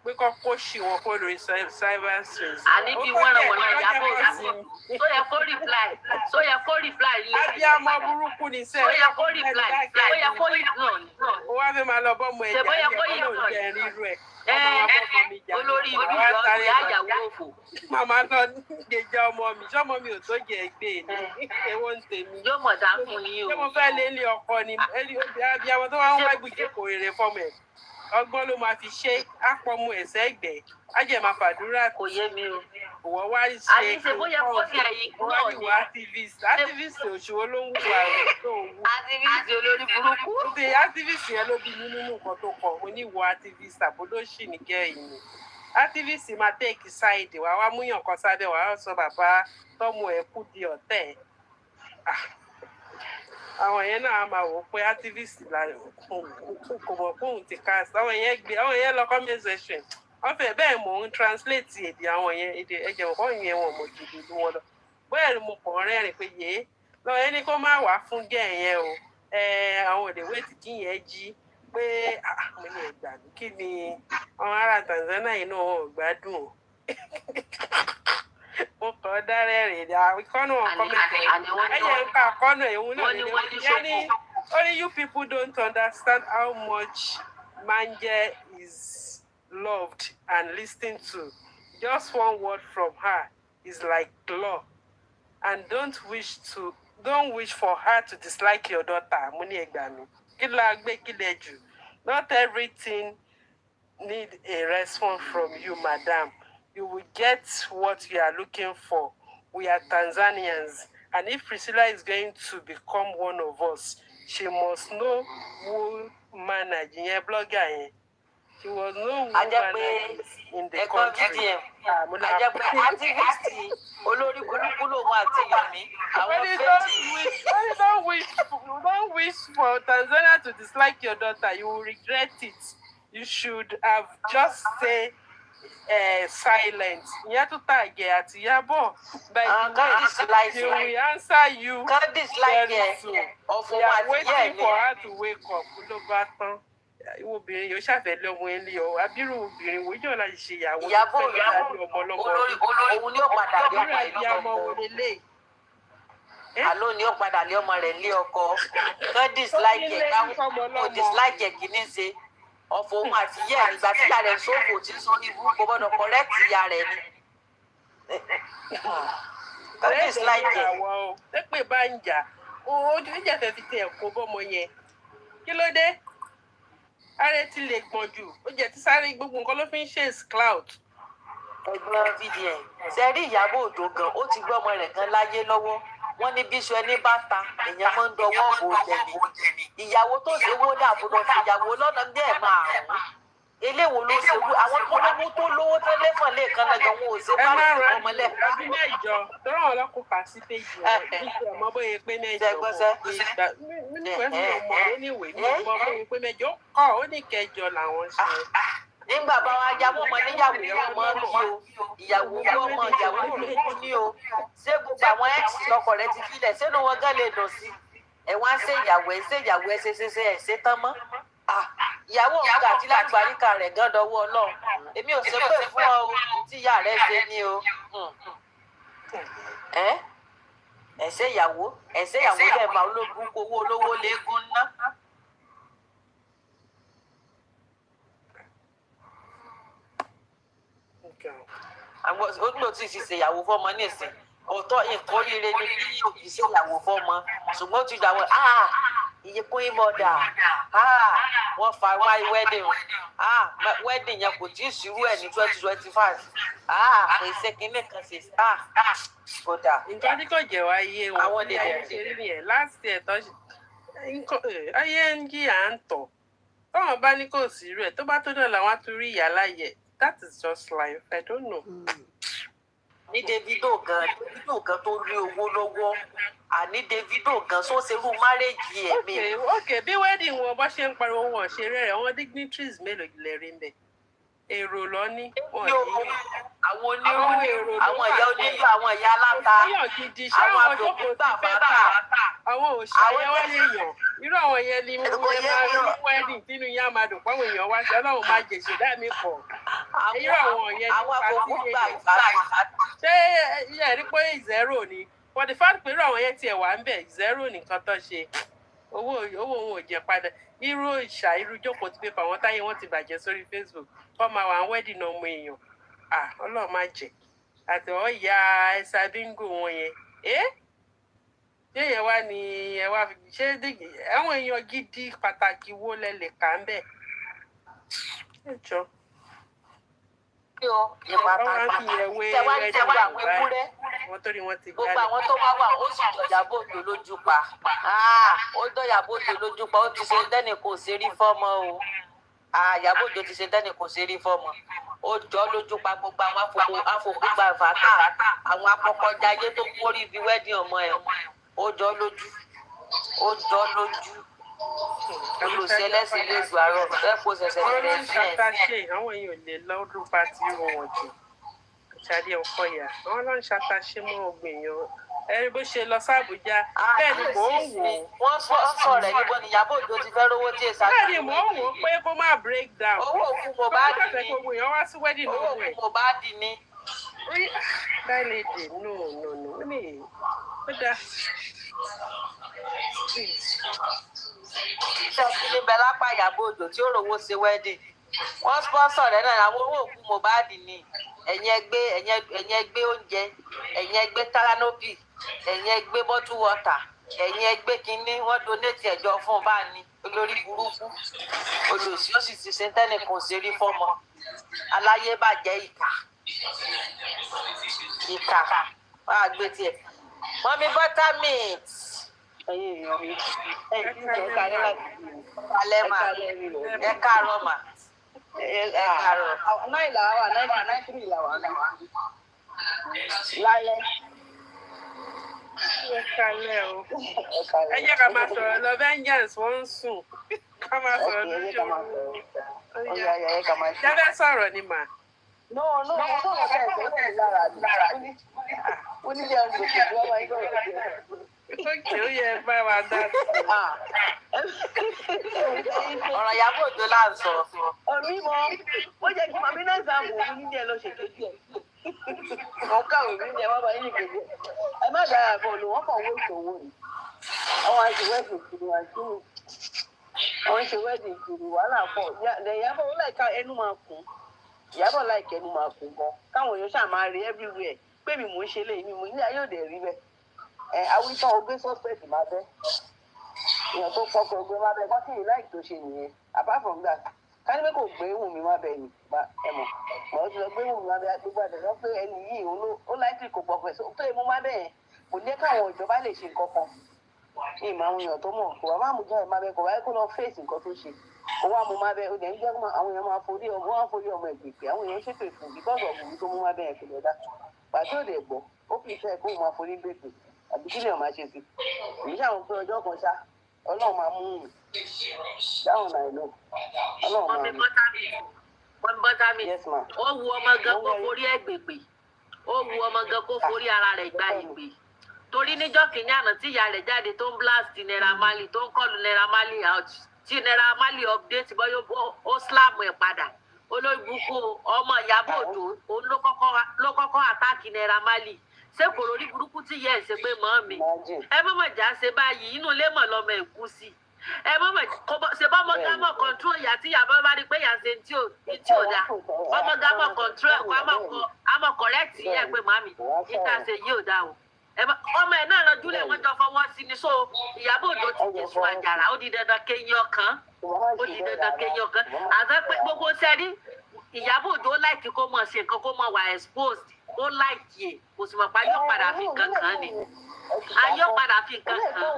[SPEAKER 2] pé kọ́ kó ṣì wọn kó lórí cyber space.
[SPEAKER 1] Àníbi wọ́n rẹ̀ wọ́n náà Iyabo Ojo so yẹ kó reply
[SPEAKER 2] abiyamọ burúkú ni sẹ́ẹ̀.
[SPEAKER 1] so yẹ kó reply so yẹ kó ignore.
[SPEAKER 2] ó wá fẹ́ máa lọ bọ́mọ ẹ̀jẹ̀ ní ẹ̀kọ́ ló ń jẹ́ rírú ẹ̀.
[SPEAKER 1] Olórí ìlú ìyá ìyàwó òfò.
[SPEAKER 2] Màmá lọ gbèjà ọmọ mi sọmọ mi ò tó jẹ ẹgbẹ́ ni ewo ń tèmi.
[SPEAKER 1] Yóò mọ̀ dá fún yín o.
[SPEAKER 2] Ṣé mo fẹ́ lé ilé ọkọ ni abiyamọ tó wá ń wá ibùjókòó rere fọmọ ẹ̀ ọgbọ́n ló máa fi ṣe àpọ̀mù ẹ̀sẹ̀ ẹ̀gbẹ́ ajẹ́ máa fàdúrà
[SPEAKER 1] kò yé mi o.
[SPEAKER 2] Òwò wá ṣe
[SPEAKER 1] àníṣe bóyá kó fi ẹ̀yìn náà ni.
[SPEAKER 2] activist òṣùwò ló ń wù àwọn tó ń wù.
[SPEAKER 1] activist olórí burúkú.
[SPEAKER 2] Ṣé activist yẹn ló bí mi nínú nǹkan tó kọ mo ní ìwọ activist àbólóṣì ní kẹ́yìn ni. Activist máa take side wàá wá múyàn kan sábẹ́ wàá sọ bàbá tọ́mù ẹ̀ kú di ọ̀tẹ̀ àwọn yẹn náà máa wò pé activist kò mọ̀ fóun ti cast àwọn yẹn lọ comment section wọ́n fẹ́ bẹ́ẹ̀ mò ń translate èdè àwọn yẹn èdè ẹ̀jẹ̀ wọ́n yẹn wọ́n mọ̀ jùlọ lú wọn lọ bẹ́ẹ̀ ni mo kàn rẹ́rìn pé yé lọ ẹni kó má wá fún gẹ̀ yẹn o àwọn òde wéètì kí yẹn jí pé mo ní ẹgbàá kí ni àwọn ará Tanzania yìí náà wọn ò gbádùn o mo kàn dárẹ́rìn ní àkọ́nù ọ̀kọ́mẹ̀tẹ̀ ẹ̀yẹ ń ka àkọ́nù ẹ̀hún náà ní only you people don't understand how much Manje is loved and listened to. Just one word from her is like law. And don't wish for her to dislike your daughter. Muni Egbami. Not everything need a response from you, madam. You will get what you are looking for. We are Tanzanians. And if Priscilla is going to become one of us, she must know who manage. Blogger. She was no woman in the country. Don't wish for Tanzania to dislike your daughter. You will regret it. You should have just say silent. Iyabo. By the way, she will answer you very soon. We are waiting for her to wake up. Obìnrin yóò ṣàfẹ́ lọ́mọ ilé ọ abirù obìnrin wo jọ láti ṣe ìyàwó
[SPEAKER 1] Iyabo òun ni ó padà lé ọmọ rẹ̀ lé àló ni ó padà lé ọmọ rẹ̀ lé ọkọ kan dislike ẹ̀ káwọn dislike ẹ̀ kìíní ṣe ọ̀fọ̀ òun àti ìyá ẹ̀ ìgbà tí ìyá rẹ̀ sófò tí sọ ní burúkú gbọ́dọ̀ correct ìyá rẹ̀ ni kan dislike ẹ̀.
[SPEAKER 2] Tẹ́pẹ̀ bá ń jà ojú ìjà fẹ́ fi tẹ ẹ̀kọ́ bọ́mọ yẹn kí ló dé? Ààrẹ ti lè gbọ̀n jù ó jẹ́ ti sáré gbogbo nǹkan ló fi ń ṣe cloud.
[SPEAKER 1] Ẹ̀gbọ́n VDN ṣe rí Ìyábọ̀ Òjó gan ó ti gbé ọmọ rẹ̀ gan láyé lọ́wọ́ wọ́n ní bíṣu ẹni bá ta èèyàn máa ń dọwọ́ bò jẹ̀bi ìyàwó tó ṣe wó dàbọ̀dọ̀ fìyàwó lọ́nà bí ẹ̀ máa rún eléwo ló ṣe wú àwọn tó lówó tó lẹ́fọ̀n lẹ́ẹ̀kan lẹ́jọ́ wọn ò ṣe bá lè ọmọ lẹ́.
[SPEAKER 2] ẹbí mẹ́jọ tó ràn wọ́n lọ́kùn kà sí péjì wọn níbi ọmọ bóyá pé mẹ́jọ pé mẹ́jọ kọ́ ó ní kẹjọ làwọn ṣe.
[SPEAKER 1] nígbà bá wa ya mọ́ ọmọ níyàwó ọmọ kí o ìyàwó ọmọ ìyàwó ló ní o ṣé gbogbo àwọn ẹ́ẹ̀sì ọkọ rẹ ti filẹ̀ sínú wọn gán lè dùn sí ẹ̀ wá ń ṣe ìyàwó ẹ̀ ṣe tán mọ́ ìyàwó ọ̀gá àti lágbàríkà rẹ̀ gan dọwọ́ Ọlọ́run èmi ò ṣe pé fún ọ tí ìyá rẹ̀ ṣe ní o ẹ̀ṣẹ̀ ìyàwó lẹ̀ máa ológun owó olówó léegun ná. àwọn olùlò tí ì ṣe ìyàwó fọmọ nísìn ọ̀tọ̀ nǹkan rire ni bí òbí ṣe ìyàwó fọmọ ṣùgbọ́n ó ti dà wọ́n iye kún ìmọ̀dà wọ́n fa wáyé wedding yẹn kò tí ì ṣírú ẹ̀ ní 2025 pèsè kínní kan ṣe kódà.
[SPEAKER 2] nǹkan tí kò jẹ́ wáyé wọn
[SPEAKER 1] àwọn lè
[SPEAKER 2] ṣe rí nìyẹn last year tó ayé ń jí à ń tọ̀ tọ́wọ́n bá ní kò sí irú ẹ̀ tó bá tó dọ̀ làwọn á tún rí ìyá láyẹ̀ that is just life I don't know.
[SPEAKER 1] ní Davido gan tó rí owó lọ́wọ́ àní Davido gan sọ ṣerú márèjì ẹ̀ mi.
[SPEAKER 2] ok bí wedding wọn bá ṣe ń pariwo wọn ṣe rẹ̀ àwọn dignitaries mélòó lè rí mbẹ̀ èrò lọ ní wọn ní
[SPEAKER 1] àwọn onírúurú àwọn ìyá onílù àwọn ìyá aláta àwọn àdókò gbà fàtà
[SPEAKER 2] àwọn òṣèré wọn lè yàn irú àwọn yẹn ni wọn máa rí wedding tínú yẹn máa dùn páwọn èèyàn wá sí Ọlọ́run máa jèṣe dáàmì pọ̀ irú àwọn yẹn ní pàtí èèyàn ṣé iye rí pé zero ni for the fact pé irú àwọn yẹn tiẹ̀ wà ń bẹ̀ zero nìkan tó ṣe owó wọn ò jẹ padà irú ìṣà irú jókòó ti pépà wọn táyé wọn ti bàjẹ́ sórí Facebook kọ́ máa wà ń wedding ọmọ èèyàn Ọlọ́run má jẹ́ àti ọ̀ya ẹ̀sà bíngò wọn yẹn ṣé yẹn wá ní ẹ wá ṣé àwọn èèyàn gidi pàtàkì wo lẹ lè kà ń bẹ̀ ẹ jọ.
[SPEAKER 1] gbogbo àwọn tó wá wà ó sì dọ̀yàbò tó lójú pa ó dọ̀yàbò tó lójú pa ó ti ṣe dẹ́nì kò ṣe rí fọ́mọ o Ìyábọ̀ Òjó ti ṣe dẹ́nì kò ṣe rí fọ́mọ ó jọ lójú pa gbogbo àwọn afọkúgba ìfàkà àwọn akọkọjáyé tó kórìí bí wẹ́dìn ọmọ ẹ̀ ó jọ lójú olùsẹlẹsìn lè gbà rọ ẹ kó ṣẹ̀ṣẹ̀ bẹ̀rẹ̀ sí ẹ.
[SPEAKER 2] àwọn èèyàn lè lọ́dún pátí wọn jù Ṣadé Ọkọyà àwọn ló ń ṣàtàṣe mọ́ ògbìyàn ẹni bó ṣe lọ sábùjá bẹ́ẹ̀ ni mò ń wò
[SPEAKER 1] wọ́n sọ rẹ̀ níbo ni Ìyábọ̀ Òjó ti fẹ́ rówó tí èsà
[SPEAKER 2] bẹ́ẹ̀ ni mò ń wò pé kó má break down
[SPEAKER 1] owó òkú Mohbad
[SPEAKER 2] ni gbogbo èèyàn wá sí wedding
[SPEAKER 1] owó òkú Mohbad ni.
[SPEAKER 2] that lady no ó ní ó dá.
[SPEAKER 1] iṣẹ́ ìdílé bẹ lápá Ìyábọ̀ Òjó tí ó rówó ṣe wedding wọ́n sponsor rẹ̀ náà àwọn owó òkú Mohbad ni ẹ̀yin ẹgbẹ́ oúnjẹ ẹ̀yin ẹgbẹ́ taranopi ẹ̀yin ẹgbẹ́ bottle water ẹ̀yin ẹgbẹ́ kínní wọ́n donate ẹ̀jọ́ fún bá ní olórí burúkú olùsí ó sì ti ṣe tẹ́nìkan ṣe rí fọ́mọ aláyé bàjẹ́ ìkà wàá gbé tiẹ̀ mọ́mí buttermint ẹ káàárọ̀ mà.
[SPEAKER 3] Náà ìlà wà, 93 ìlà wà. Lálẹ́.
[SPEAKER 2] Ẹ kálẹ́ o. Ẹ jẹ́ ká máa sọ̀rọ̀ lọ vengeance wọ́n ń sùn. Ká máa sọ̀rọ̀ lójú oorun. Ṣé fẹ́ sọ̀rọ̀ ni mà?
[SPEAKER 3] No, mo sọ̀rọ̀ fẹ́ lára ni. Ó ní jẹun gbèsè bí wọ́n máa ń gbọ́
[SPEAKER 2] Ókè ó yẹ bá wa dá sí.
[SPEAKER 1] Ọ̀rọ̀ Ìyábọ̀ Òjó là ń sọ.
[SPEAKER 3] Ọ̀mí mọ́, ó jẹ́ kí màmí náà sáà mọ̀ ní jẹ́ lọ ṣèkejì ẹ̀. Wọ́n kàwé mí ní ẹ má bàa yín ìkejì ẹ̀. Ẹ má dára bọ̀ lò wọ́n kàn wó ìṣòwò ni. Àwọn àṣewẹ́dì kiri wà sí mi. Àwọn àṣewẹ́dì kiri wàhálà pọ̀. Ìyábọ̀ ó láìka ẹnu máa kún. Ìyábọ̀ láìka ẹnu máa kún gan. Káwọn èèyàn ṣáà máa rí everywhere. Pé mi mò ń ṣe léyìí mi mò ní ayé òde rí bẹ́ẹ̀. Awítọ́ ogbé suspect máa bẹ́ èèyàn tó pọ̀ pé ogbé máa bẹ́ wọ́n sì ní láì tó ṣe nìyẹn apart from that ká ní pé kò gbé Wùnmí máa bẹ̀ ní ẹ̀mọ̀ mọ̀ ó ti lọ gbé Wùnmí máa bẹ́ gbogbo àdàlọ́ pé ẹni yìí ó láìpẹ́ kò pọ̀ pẹ̀ so pé mo máa bẹ̀ yẹn kò jẹ́ káwọn ìjọba lè ṣe nǹkan kan ní ìmọ̀ àwọn èèyàn tó mọ̀ kò wá má mú jẹ́ máa bẹ́ kò wáyé kó lọ fèsì nǹkan tó ṣe kó wá mo máa bẹ́ ó dẹ̀ ń jẹ́ àwọn èèyàn máa forí ọmọ ẹ̀gbẹ̀gbẹ̀ àwọn èèyàn ṣépè fún because of Wùnmí tó mú máa bẹ́ yẹn kò lọ dá pàtó òde ẹ̀gbọ́ ó fi fẹ́ kó máa forí gbègbè àbí kí ni ọ̀ma ṣe sí èyí ṣàwọn pé ọjọ́ kan ṣá ọlọ́run máa mú un dáhùn náà lọ ọlọ́run máa mú
[SPEAKER 1] wọ́n bọ́tà mi ó wu ọmọ gan kó forí ẹ̀ gbègbè ó wu ọmọ gan kó forí ara rẹ̀ gba ìgbè torí níjọ́ kìíní àná tí ìyá rẹ̀ jáde tó ń blast Naira Marley tó ń kọlu Naira Marley out tí Naira Marley update bọ́yọ̀ ó slam ẹ̀ padà olóògbúkú ọmọ Ìyábọ̀ Òjó òun ló kọ́kọ́ àtàkì Naira Marley ṣé kò lórí burúkú tí yẹ ẹ ṣe pé mọ́ mi ẹ mọ̀ jà ṣe báyìí inú ilé mọ̀ lọ́mọ ẹ̀kú sí ẹ mọ̀ ṣe bá ọmọ gámọ̀ kọ̀ǹtró ìyá tí ìyá bá rí pé ìyá ṣe tí ò dá ọmọ gámọ̀ kọ̀ǹtró ẹ̀kọ́ àmọ̀ kọ̀rẹ́tì yẹ pé màmí ìta ṣe yìí ò dá o ọmọ ẹ̀ náà lọ́jú lẹ̀ wọ́n jọ fọwọ́ sí ni so Ìyábọ̀ Òjó ti jésù àjàrà ó di dandan kéyìn ọkàn àti pé gbogbo sẹ́rí Ìyábọ̀ Òjó láìkí kó mọ̀ ṣe nǹkan kó mọ̀ wà exposed ó láìkí ẹ̀ kò sì mọ̀ pé ayọ́ padà fi nǹkan kan ni ayọ́ padà fi nǹkan kan.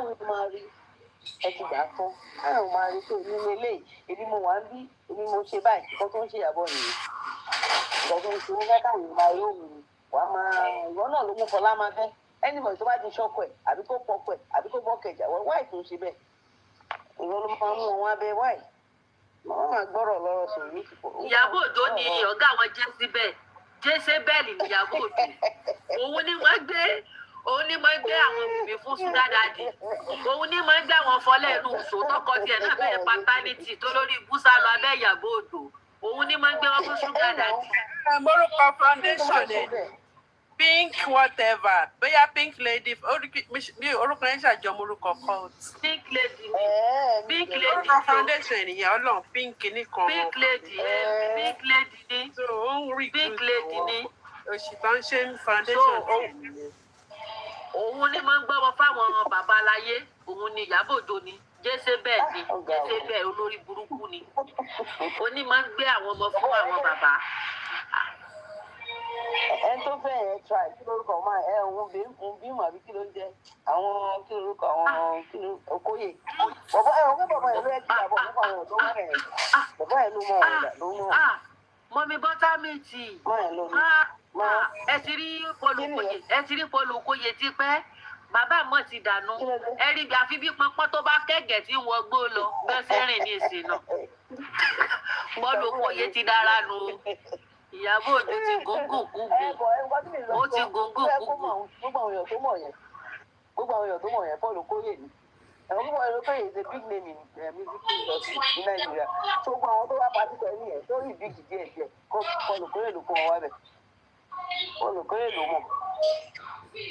[SPEAKER 3] ẹ ti gbà fún àwọn máa rí pé èmi ní eléyìí èmi mo wà ń bí èmi mo ṣe báyìí nǹkan tó ń ṣe Ìyábọ̀ nìyẹn nǹkan tó ń ṣe wọ́n fẹ́ káwọn máa rí òun wàá máa ìwọ náà ló mú Fọlá máa fẹ́ ẹnìbọ̀ tó bá di ṣọ́kọ̀ ẹ̀ àbí kó pọ̀pọ̀ ẹ̀ àbí kó bọ́kẹ̀jà wáì tó ń ṣe bẹ́ẹ̀ ìwọ ló máa mú wọn abẹ wáì wọn máa gbọ́rọ̀ lọ́rọ̀ sọ̀rọ̀ ní ìsìnkú.
[SPEAKER 1] Ìyábọ̀ Òjó ni ọ̀gá àwọn jésébẹ́ẹ̀lì ní Ìyábọ̀ Òjó òun ni wọ́n gbé àwọn òbí fún ṣúgà dáàdì òun ni máa ń gbé àwọn fọlẹ́ẹ̀nù ṣò tọkọ tiẹ̀ náà bẹ̀rẹ̀ pátánítì tó lórí ibùsà lọ abẹ́ Ìyábọ̀ Òjó òun ni máa ń gbé wọn fún ṣúgà dáàdì.
[SPEAKER 2] Morúkọ foundation ẹ̀ pink whatever bóyá pink lady orúkọ yẹn ṣàjọmọ orúkọ cult.
[SPEAKER 1] pink lady ni
[SPEAKER 2] orúkọ foundation ènìyàn Ọlọ́run pink nìkan.
[SPEAKER 1] pink lady ni
[SPEAKER 2] so ó ń rí
[SPEAKER 1] pink lady ni
[SPEAKER 2] òṣì tó ń ṣe foundation.
[SPEAKER 1] òun ni máa ń gbọ́ wọn fáwọn bàbá aláyé òun ni Ìyábọ̀ Òjó ni jésébẹ́ẹ̀ olórí burúkú ni ó ní máa ń gbé àwọn ọmọ fún àwọn bàbá.
[SPEAKER 3] ẹ tó fẹ́ yẹn try kí lórúkọ máa ẹ òun bí màbí kí ló ń jẹ àwọn kí lórúkọ àwọn kí ló Okóyè bàbá ẹ òun bàbá yẹn ló yẹ kí Ìyábọ̀ nípa àwọn ọ̀dọ́ wọn yẹn bàbá yẹn ló mọ ọ̀rọ̀ ló mọ.
[SPEAKER 1] mọ̀mí bọ́tà méjì ẹ ti rí Pọ́ọ̀lù Okóyè ti pẹ́ bàbá mọ̀ ti dànù ẹ rí bí àfi bí pọnpọ́n tó bá kẹ́gẹ̀ẹ́ tí wọ́n gbó lọ bẹ́ẹ̀ sí rìn ní ìsìn náà Pọ́ọ̀lù Okóyè ti dára nù Iyabo Ojo ti gógó kúgùn. Ó ti gógó kúgùn.
[SPEAKER 3] Gbogbo àwọn èèyàn tó mọ̀ yẹn. Gbogbo àwọn èèyàn tó mọ̀ yẹn Paul Okoye ni. Ẹ̀wọ̀n gbogbo àwọn Okoye is a big name in music industry ní Nàìjíríà. So gbogbo àwọn tó wá pàtí pẹ̀lú yẹn tó rí big díẹ̀ díẹ̀ Paul Okoye ló kó wọn wá bẹ̀. Paul Okoye ló mọ̀.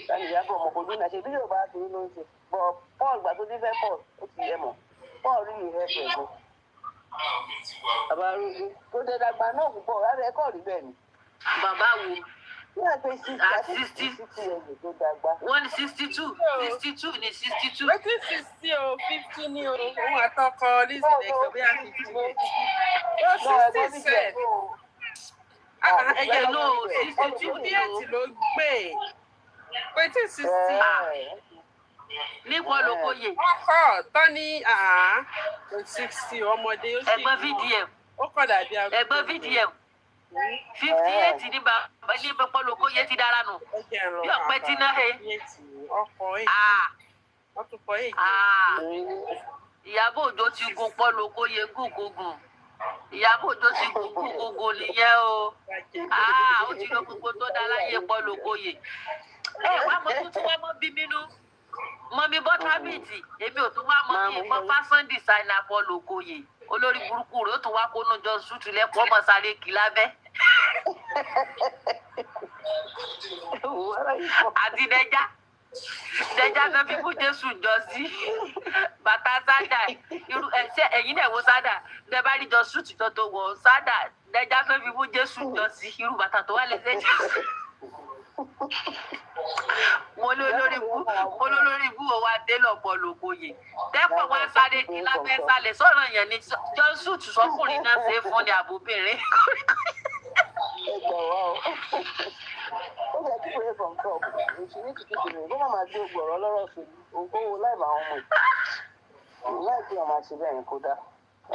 [SPEAKER 3] Láti Iyabo ọmọ kò dúnà ṣe bí yóò bá ṣe ló ń ṣe. But Paul gbà tó dé fẹ́ Paul ó ti yẹ mọ̀. Paul rí ìhẹ́ pẹ̀lú. Bàbá Arúgbó tó dé dàgbà náà púpọ̀ rárá ẹ̀kọ́ rí bẹ́ẹ̀ ni.
[SPEAKER 1] Bàbá wo?
[SPEAKER 3] At 60.
[SPEAKER 1] Wọ́n ní 62. 62 ní 62.
[SPEAKER 2] Wetin 60 o 50 ni o. Òun àtọkọ Lizzy Lexo bí a ti ti yé. Ó 60 sẹ̀.
[SPEAKER 1] Ẹ̀jẹ̀ ló 62 ní o.
[SPEAKER 2] 58 ló gbé. Wetin 60.
[SPEAKER 1] Ní Paul Okoye.
[SPEAKER 2] Ọkọ̀ tán ní 60 ọmọdé ó sì.
[SPEAKER 1] Ẹ̀gbọ́n VDM.
[SPEAKER 2] Ó kọ̀ dàbí agogo.
[SPEAKER 1] Ẹ̀gbọ́n VDM. 58 ní Paul Okoye ti dára nù. Bí ọ̀pẹ tí náà he.
[SPEAKER 2] Ọkọ̀ èyí. Wọ́n tún kọ èyí.
[SPEAKER 1] Iyabo Ojo ti gun Paul Okoye gúgùgùn. Iyabo Ojo ti gun gúgùgùn nìyẹn o. Ó ti lọ gbogbo tó dá láyé Paul Okoye. Wá mo tún wá mọ́ bí mínú. Mọ́mí bọ́tábìtì èmi ò tún wá mọ́ kí n mọ́ fashion designer Paul Okoye. Olórí burúkú rẹ̀ ó tún wá kónú jọ sùtù lẹ́kọ̀ọ́ ọmọ sáré kì lábẹ́. Àti Dẹja fẹ́ fi fún Jésù jọ sí bàtà sádà irú ẹ̀ṣẹ́ ẹ̀yìn náà wo sádà bẹ́ẹ̀ bá rí jọ sùtù tó wọ̀ sádà Dẹja fẹ́ fi fún Jésù jọ sí irú bàtà tó wà lẹ́sẹ̀ jẹ́. Mo lólórí ibú o wa dé lọ Paul Okoye dẹ́pọ̀ wá sáré kí lábẹ́ sálẹ̀ sọ̀rọ̀ yẹn ni jọ́sù tù sọ́kùnrin náà ṣe é fún ní àbóbìnrin.
[SPEAKER 3] Ó jẹ́ kí wèrè from top ìṣúní ti kíkì rẹ̀ kó má máa gbé ògbọ̀rọ̀ lọ́rọ̀ sí owó láìpẹ́ àwọn ọmọ yìí láìpẹ́ ọmọ àti bẹ́ẹ̀ ni kò dá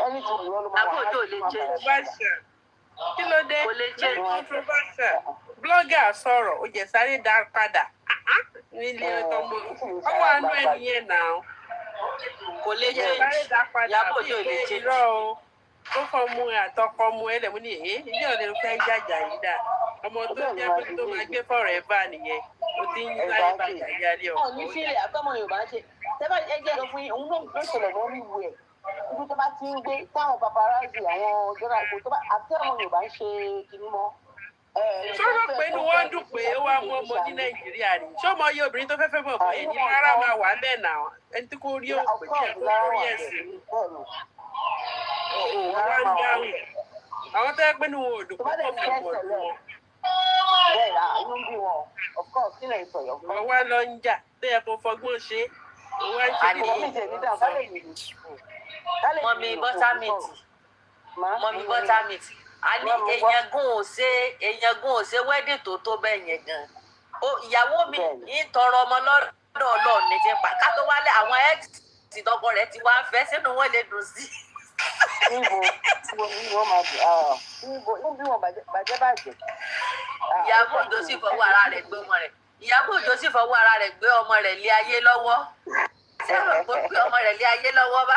[SPEAKER 3] ẹni tí ìwọ ló máa wà láti máa
[SPEAKER 2] bẹ̀rẹ̀. Kí ló dé? Controversial. Blogger sọ̀rọ̀ ó jẹ́ sáré dá padà nílé ọmọ àánú ẹni yẹn náà.
[SPEAKER 1] Kò lè jẹ́
[SPEAKER 2] sáré dá padà
[SPEAKER 1] Iyabo Ojo lè jẹ́
[SPEAKER 2] irọ́ o. Ó fọmú àtọkọ mu ẹlẹ́mú ní ilé ọ̀lẹ́ ló fẹ́ jàjà yìí dà. Ọmọ tó jẹ́ pé tó máa gbé forever nìyẹn. Ó ti ń sáré bàjá yálé ọkọ.
[SPEAKER 3] ní sílẹ̀ àtọ́mọ Yorùbá ṣe tẹ́bá ẹgbẹ́ lọ fún yín òun náà ló ṣẹlẹ̀ lọ́ ní ìwé ẹ̀ ibi tó bá ti ń gbé táwọn paparazzi àwọn jọra ìpò tó bá àti ọmọ Yorùbá ń ṣe kinní mọ́.
[SPEAKER 2] Sọ̀rọ̀ pé inú wọn dùn pé ó wá mú ọmọ ní Nàìjíríà rí. Ṣé ọmọ yìí obìnrin tó fẹ́ fẹ́ bọ̀ bọ̀ yẹn ní rárá máa wà bẹ́ẹ̀ náà ẹni tí kò rí òpè jẹ́ kó rí ẹ̀sìn. Wọ́n ń dáhùn. Àwọn tó yẹ pé ní wọn ò dùn púpọ̀ fún ọmọ wọn.
[SPEAKER 3] Bẹ́ẹ̀ la inú bí wọn of course sílẹ̀ ìsọ̀yọ̀.
[SPEAKER 2] Wọ́n wá lọ ń jà tó yẹ kó fọgbọ́n ṣe. Wọ́n ń ṣe kí
[SPEAKER 1] Mọ́mí bọ́támìtì. A ní èèyàn gún ò ṣe wedding tó bẹ́ẹ̀ yẹn gan. Ìyàwó mi ń tọrọ ọmọ lọ́dọ̀ Ọlọ́run ní tipa ká tó wálé àwọn ex tọkọ rẹ̀ ti wá fẹ́ sínú wọn lè dùn sí.
[SPEAKER 3] Níbo wọn bàjẹ́.
[SPEAKER 1] Iyabo Ojo sì fọwọ́ ara rẹ̀ gbé ọmọ rẹ̀. Iyabo Ojo sì fọwọ́ ara rẹ̀ gbé ọmọ rẹ̀ lé ayé lọ́wọ́. Ṣé o kò gbé ọmọ rẹ̀ lé ayé lọ́wọ́ bá?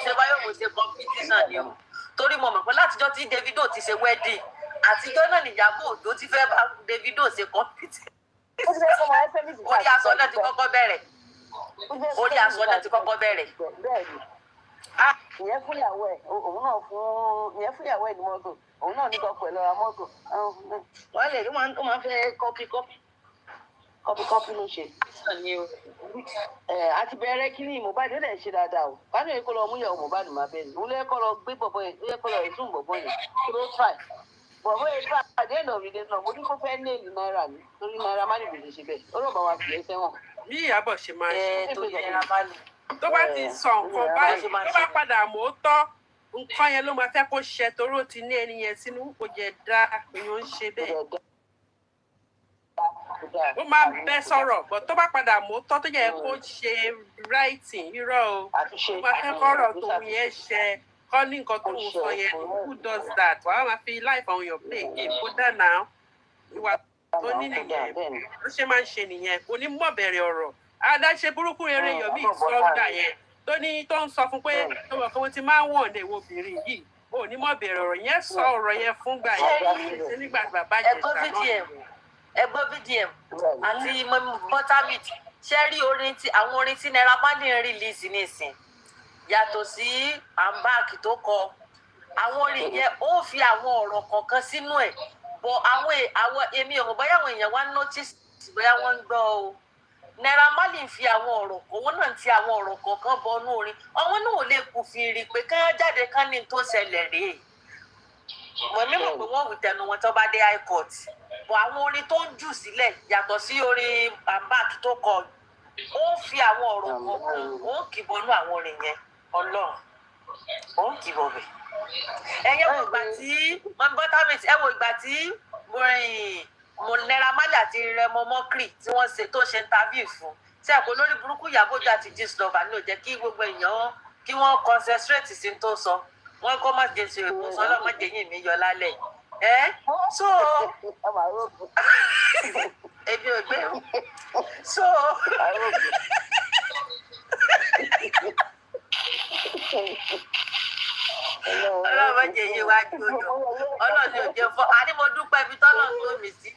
[SPEAKER 1] Ṣé báyọ̀ mo ṣe competition ni o? Torí mo mọ̀ pé látijọ́ tí Davido ti ṣe wedding àtijọ́ náà ni Iyabo Ojo ti fẹ́ bá Davido ṣe competition. Orí aṣọ náà ti kọ́kọ́ bẹ̀rẹ̀.
[SPEAKER 3] Ìyẹn fún ìyàwó ẹ̀ òun náà ìyẹn fún ìyàwó ẹ̀ ní mọ́tò òun náà ní kọ́kọ́ ẹ̀ lọ́ra mọ́tò wọ́n lè ó máa ń fẹ́ kọ́pì ló ṣe. Àti bẹ̀rẹ̀ kí ni Mohbad ó lè ṣe dáadáa o wọ́n ní kó lọ mú ìyàwó Mohbad máa bẹ́ẹ̀ ni òun lè kọ́ lọ gbé bọ̀bọ̀ yẹn ó yẹ kọ́ lọ ẹ̀sùn bọ̀bọ̀ yẹn kí ló try bọ̀bọ̀ yẹn try àdé ẹ̀nà òrìlé náà mo ní kó fẹ́ ní èlì náírà ni torí náírà má nìbò lè ṣe bẹ́ẹ̀ ó lọ́ọ̀ bá wa fìyẹ́ sẹ́wọ̀n.
[SPEAKER 2] bí Ìyábọ̀ ṣe máa ṣe
[SPEAKER 1] Torí náírà má nì.
[SPEAKER 2] tó bá ti sọ nǹkan báyìí tó bá padà mọ́ tọ́ nǹkan yẹn ló máa fẹ́ kó ṣe torí ó ti ní ẹni yẹn sínú kò jẹ́ dá èèyàn ń ṣe bẹ́ẹ̀. ó máa ń bẹ́ sọ̀rọ̀ bọ̀ tó bá padà mọ́ tọ́ tó yẹ kó ṣe writing irọ́ o ó máa fẹ́ kọ́rọ̀ tó yẹn ṣe kọ́ ní nǹkan tó ń sọ yẹn who does that wàá máa fi life on your play game kó dáná ìwà tó ní nìyẹn ó ṣe máa ń ṣe nìyẹn kò ní mọ̀ bẹ̀rẹ̀ ọ̀rọ̀ adáṣe burúkú eré yomi sọ́gbà yẹn tó ń sọ fún pé tó mọ̀ fún ti máa ń wọ̀n ní ewu obìnrin yìí ò ní mọ̀ bẹ̀rẹ̀ ọ̀rọ̀ yẹn sọ ọ̀rọ̀ yẹn fúngbà yẹn nígbà tí bàbá Ìjẹ̀ṣà náà.
[SPEAKER 1] ẹgbọ́n VDM àti buttermilk ṣe rí àwọn orin tí Naira Marley ń release nísìn yàtọ̀ sí ambak tó kọ àwọn orin yẹn ó fi àwọn ọ̀rọ̀ kọ̀ọ̀kan sínú ẹ̀ bọ̀ àwọn èmi ò mọ̀ bóyá àwọn èèyàn wá notice bóyá wọ́n ń gbọ́ o Naira Marley fi àwọn ọ̀rọ̀ òun náà ti àwọn ọ̀rọ̀ kọ̀ọ̀kan bọnú orin àwọn náà ò lè kù fìrí pé káyọ̀ jáde kán ní tó ṣẹlẹ̀ rèé mo mímọ̀ pé wọ́n wù tẹnu wọn tó bá dé high court bọ̀ àwọn orin tó ń jù sílẹ̀ yàtọ̀ sí orin ambak tó kọ ó fi àwọn ọ̀rọ̀ kọ̀ọ̀kan ó ń kìbọnú àwọn orin yẹn Ọlọ́run ó ń kìbọ̀ bẹ̀. ẹ̀yẹ́ wo ìgbà tí buttermilk ẹ wo ìgbà tí mo Naira Marley àti Remo Mokri tí wọ́n ṣe tó ṣe interview fún tí àpò lórí burúkú Iyabo àti Gistlover ní ò jẹ́ kí gbogbo èèyàn kí wọ́n concentrate sí tó sọ wọ́n kọ́ má jẹ́ ṣe èkó sọ ọlọ́mọ jẹ́yìn mi yọ lálẹ́ so ebi ò gbé so ọlọ́mọ jẹ́yìn wá jòjò ọlọ́ọ̀ni ò jẹ́ fọ́ àní mo dúpẹ́ ibi tọ́lọ̀ tó mi sí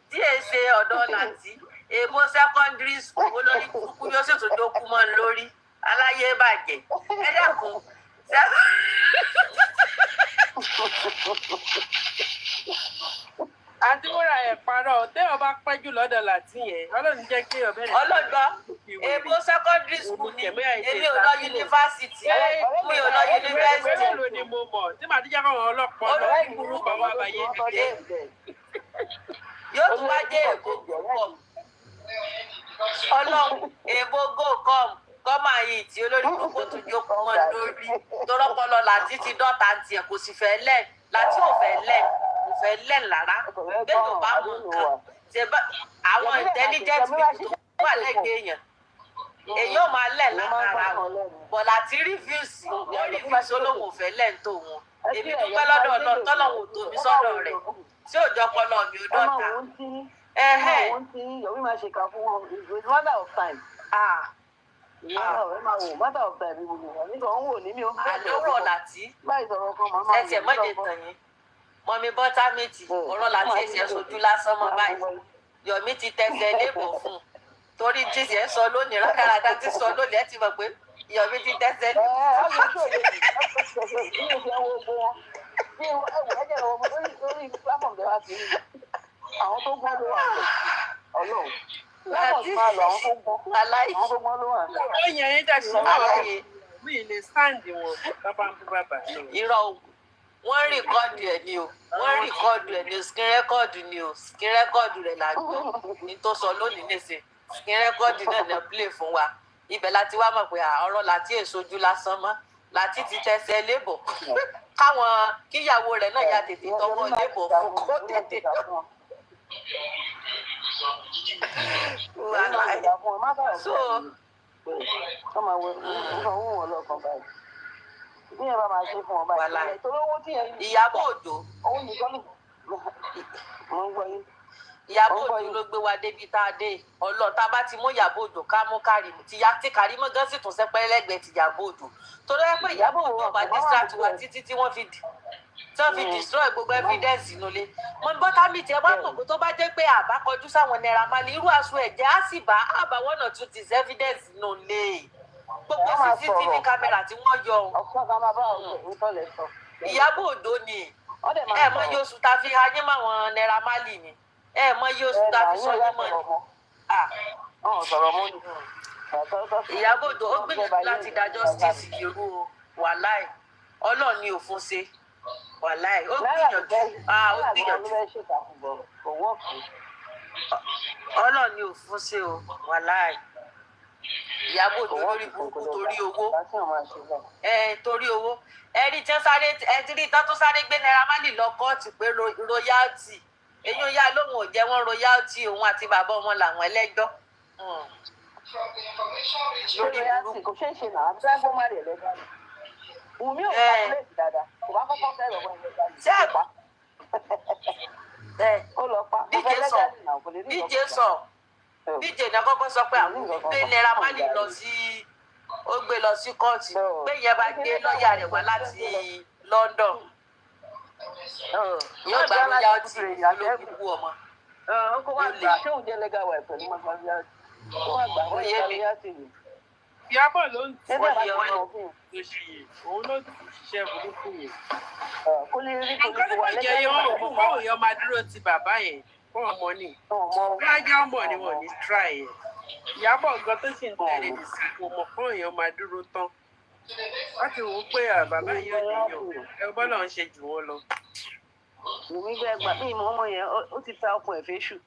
[SPEAKER 1] tí è ṣe ọ̀dọ́ láti èèmọ̀ secondary school olórí kúkú yóò sì tún dókú mọ́ lórí aláyé bàjẹ́ ẹ dákun
[SPEAKER 2] àti múra ẹ̀ parọ́ téèyàn bá pẹ́ jù lọ́dọ̀ láti yẹn Ọlọ́run jẹ́ kí èèyàn bẹ̀rẹ̀.
[SPEAKER 1] ọlọ́gbọ́ èèbó secondary school ni èmi ò lọ yunifásitì mi ò lọ yunifásitì.
[SPEAKER 2] mélòó ni mo mọ̀ tí màá díjà káwọn ọlọ́pàá lọ kí burúkú wà báyé mi dé.
[SPEAKER 1] yóò tún wá jẹ́ èèbó com Ọlọ́run èèbó go com kọ́mà yìí tí olórí gbogbo tó jókòó mọ́ lórí tọ́lọ́pọlọ láti ti dọ́ta tiẹ̀ kò sì fẹ́ lẹ̀ láti ò fẹ́ lẹ̀ kò fẹ́ lẹ̀ lára bẹ́ẹ̀ ló bá mú nǹkan ṣe bá àwọn intelligent people tó wà lẹ́gbẹ̀ẹ́ èèyàn ò máa lẹ̀ lára bọ̀ láti reviews ó reviews olóhùn ò fẹ́ lẹ̀ ń tó wọn èmi dúpẹ́ lọ́dọ̀ Ọlọ́run tọ́lọ́hùn ò tóbi sọ́dọ̀ rẹ̀ tí ò jọ ọpọlọ mi ò dọ́ta.
[SPEAKER 3] àwọn tí Yomi máa ṣe kà fún wọn is matter of time. Matter of time gbogbo wọn nígbà wọn wò ní mi ò bẹ́ẹ̀
[SPEAKER 1] àdéhùn láti ẹsẹ̀ mọ́jẹ̀ tàn yín mọ́mí buttermilk ọ̀rọ̀ láti ẹsẹ̀ sojú lásán mọ́ báyìí Yomi ti tẹsẹ̀ lébò fún un torí jíjẹ ẹ sọ lónìí rákàràdá ti sọ lónìí ẹ ti mọ̀ pé Yomi ti tẹsẹ̀ lébò.
[SPEAKER 3] àwọn tó gbọ́ ló wà Ọlọ́run láti máa lọ àwọn tó gbọ́ ló wà.
[SPEAKER 2] ó yẹn yín dàsí náà mi ì lè sáǹdì wọn bàbá ń bú bàbá sọ.
[SPEAKER 1] irọ́ o wọ́n rìkọ́ọ̀dù ẹ̀ ni o wọ́n rìkọ́ọ̀dù ẹ̀ ni o skin rẹ́kọ́ọ̀dù ni o skin rẹ́kọ́ọ̀dù rẹ̀ là ń gbọ́ ní tó sọ lónìí nìsín skin rẹ́kọ́ọ̀dù náà náà play fún wa ibẹ̀ láti wá mọ̀ pé ọ̀rọ̀ láti èsojú lásán mọ́ láti ti tẹsẹ̀ lébò káwọn kíyàwó rẹ̀ náà yà tètè tọwọ́ lébò fún kó tètè Iyabo Ojo Iyabo Ojo ló gbé wa débi tá a dé Ọlọ́run tá a bá ti mú Iyabo Ojo ká mú Kàrímù tí Kàrímù gan sì tún sẹpẹ lẹ́gbẹ̀ẹ́ ti Iyabo Ojo torí ẹ pé Iyabo Ojo ọba distract wa títí tí wọ́n fi destroy gbogbo evidence nulẹ̀ mo ní buttermilk ẹ bá mọ̀ pé tó bá jẹ́ pé àbá kọjú sáwọn Naira Marley irú aṣọ ẹ̀jẹ̀ á sì bá àbá one or two things evidence nulẹ̀ gbogbo CCTV camera tí wọ́n yọ Iyabo Ojo ni ẹ mọ iye oṣù tá a fi ayé mọ àwọn Naira Marley ni ẹ mọ iye oṣù tá a fi sọ yín mọ ni Iyabo Ojo ó gbìyànjú láti dá justice irú wàláì Ọlọ́run ni òfin ṣe wàláì ó gbìyànjú ó gbìyànjú Ọlọ́run ni òfin ṣe o wàláì Iyabo Ojo lórí burúkú torí owó torí owó ẹni tí ẹtìrí tán tó sáré gbé Naira Marley lọ kóòtù pé royalty èyí ó yá lóhùn ò jẹ́ wọ́n royalty òun àti bàbá ọmọ làwọn ẹlẹ́jọ́ lórí burúkú.
[SPEAKER 3] kò ṣeé ṣe náà tí wọ́n má rè lẹ́jọ́ ni Wùmí ò bá kúlẹ̀ sí dáadáa kò bá kọ́kọ́ fẹ́ lọ́wọ́ ẹ̀jẹ̀ ó lọ pa
[SPEAKER 1] díje sọ díje náà kọ́kọ́ sọ pé àwọn gbé Naira Marley lọ sí kóòtù pé yẹn bá gbé lọ́ọ̀yà rẹ̀ wá London. Yóò gba royalty olókùnkù ọmọ.
[SPEAKER 3] Ọkọ̀ wa gbà ṣé òun jẹ́ legal wife pẹ̀lú mọ́tò royalty. Ó wà gbà wọ́n yẹ royalty ni.
[SPEAKER 2] Iyabo ló ń tì
[SPEAKER 3] Ẹgbẹ́ àti
[SPEAKER 2] wọ́n
[SPEAKER 3] ọ̀hún.
[SPEAKER 2] tó ṣe yìí. Òun ló ti ṣiṣẹ́ burúkú yìí.
[SPEAKER 3] Kó lè rí kó
[SPEAKER 2] Nǹkan
[SPEAKER 3] lè
[SPEAKER 2] tó
[SPEAKER 3] wà
[SPEAKER 2] jẹ́ yẹn wọ́n mọ̀ kó èèyàn máa dúró ti bàbá yẹn fún ọmọ ni. Bí ajá ọmọ ni wọ́n ní try yẹn. Iyabo nǹkan tó sì ń tẹ̀lé ní sí kò mọ̀ kó èèyàn máa dúró tán. Wọ́n ti wò ó pé bàbá yìí ò níyàn. Ẹ bọ́lọ̀ ń ṣe jù wọ́n lọ.
[SPEAKER 3] Èmi bẹ́ẹ̀ gbà mí ìmọ̀ ọmọ yẹn ó ti ta ọkùn ẹ̀ fẹ́ṣù.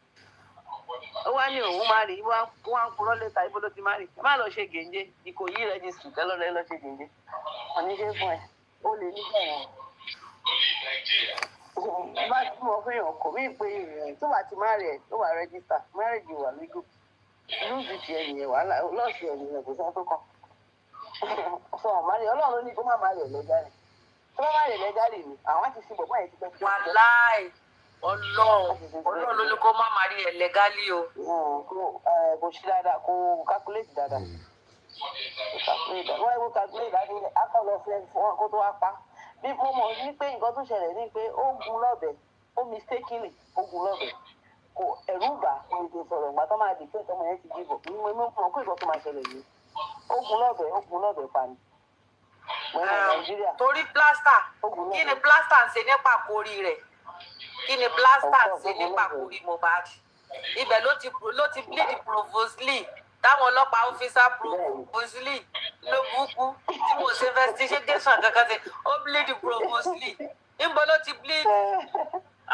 [SPEAKER 3] Ó wá ní òun máa rí wá ń purọ́ létà ibo ló ti máa rí. Ẹ má lọ ṣe gèǹjé Ìkòyí rẹ́gísítì tẹ́lọ́rẹ́ lọ ṣe gèǹjé. Àní ṣe fún ẹ ó lè ní bẹ̀rẹ̀. Bá tí mo fi hàn kò mí pé tó bá ti máa rẹ̀ tó wà rẹ́gísítà márèjì wà lẹ́gò. Lúùsì ti ẹ̀yìn wà lọ́ọ̀sì ẹ̀yìn ẹ̀ kò sẹ́ tó kàn. Sọ ọ̀márì Ọlọ́run ló ní kó má máa rẹ̀ lẹ́jà rẹ̀. Tó bá máa rẹ̀ lẹ́jà rẹ̀ ni àwọn ti fi bọ̀bọ̀ yẹn ti pẹ́ fún ọ.
[SPEAKER 1] Wàláì Ọlọ́run ló ní kó má máa rí ẹ̀ lẹ́gálí o.
[SPEAKER 3] Kò ṣe dáadáa kò calculate dáadáa. Wọ́n ẹ̀wọ̀n calculate dáadáa akọ̀lọ̀ fẹ́ fún wọn kó tó wá pa. Bí mo mọ̀ ní pé nǹkan tó ṣẹlẹ̀ ní pé ó gun lọ́bẹ̀ ó mistakenly ó gun lọ́bẹ̀ kò ẹ̀rú bà kò lè sọ̀rọ̀ ìgbà tó máa dì pé ìtọ́mọ yẹn ti dìbò mo mọ̀ pé nǹkan tó máa ṣẹlẹ̀ yìí ó gun lọ́bẹ̀ pa ni.
[SPEAKER 1] Torí plaster kí ni plaster ń ṣe nípa àkórí rẹ̀ kí ni plaster ń ṣe nípa àkórí Mohbad ibẹ̀ ló ti bleed profusely táwọn ọlọ́pàá ọ́fíìsà profusely ló búkú tí mo ṣe investigation kankan ṣe ó bleed profusely níbo ló ti bleed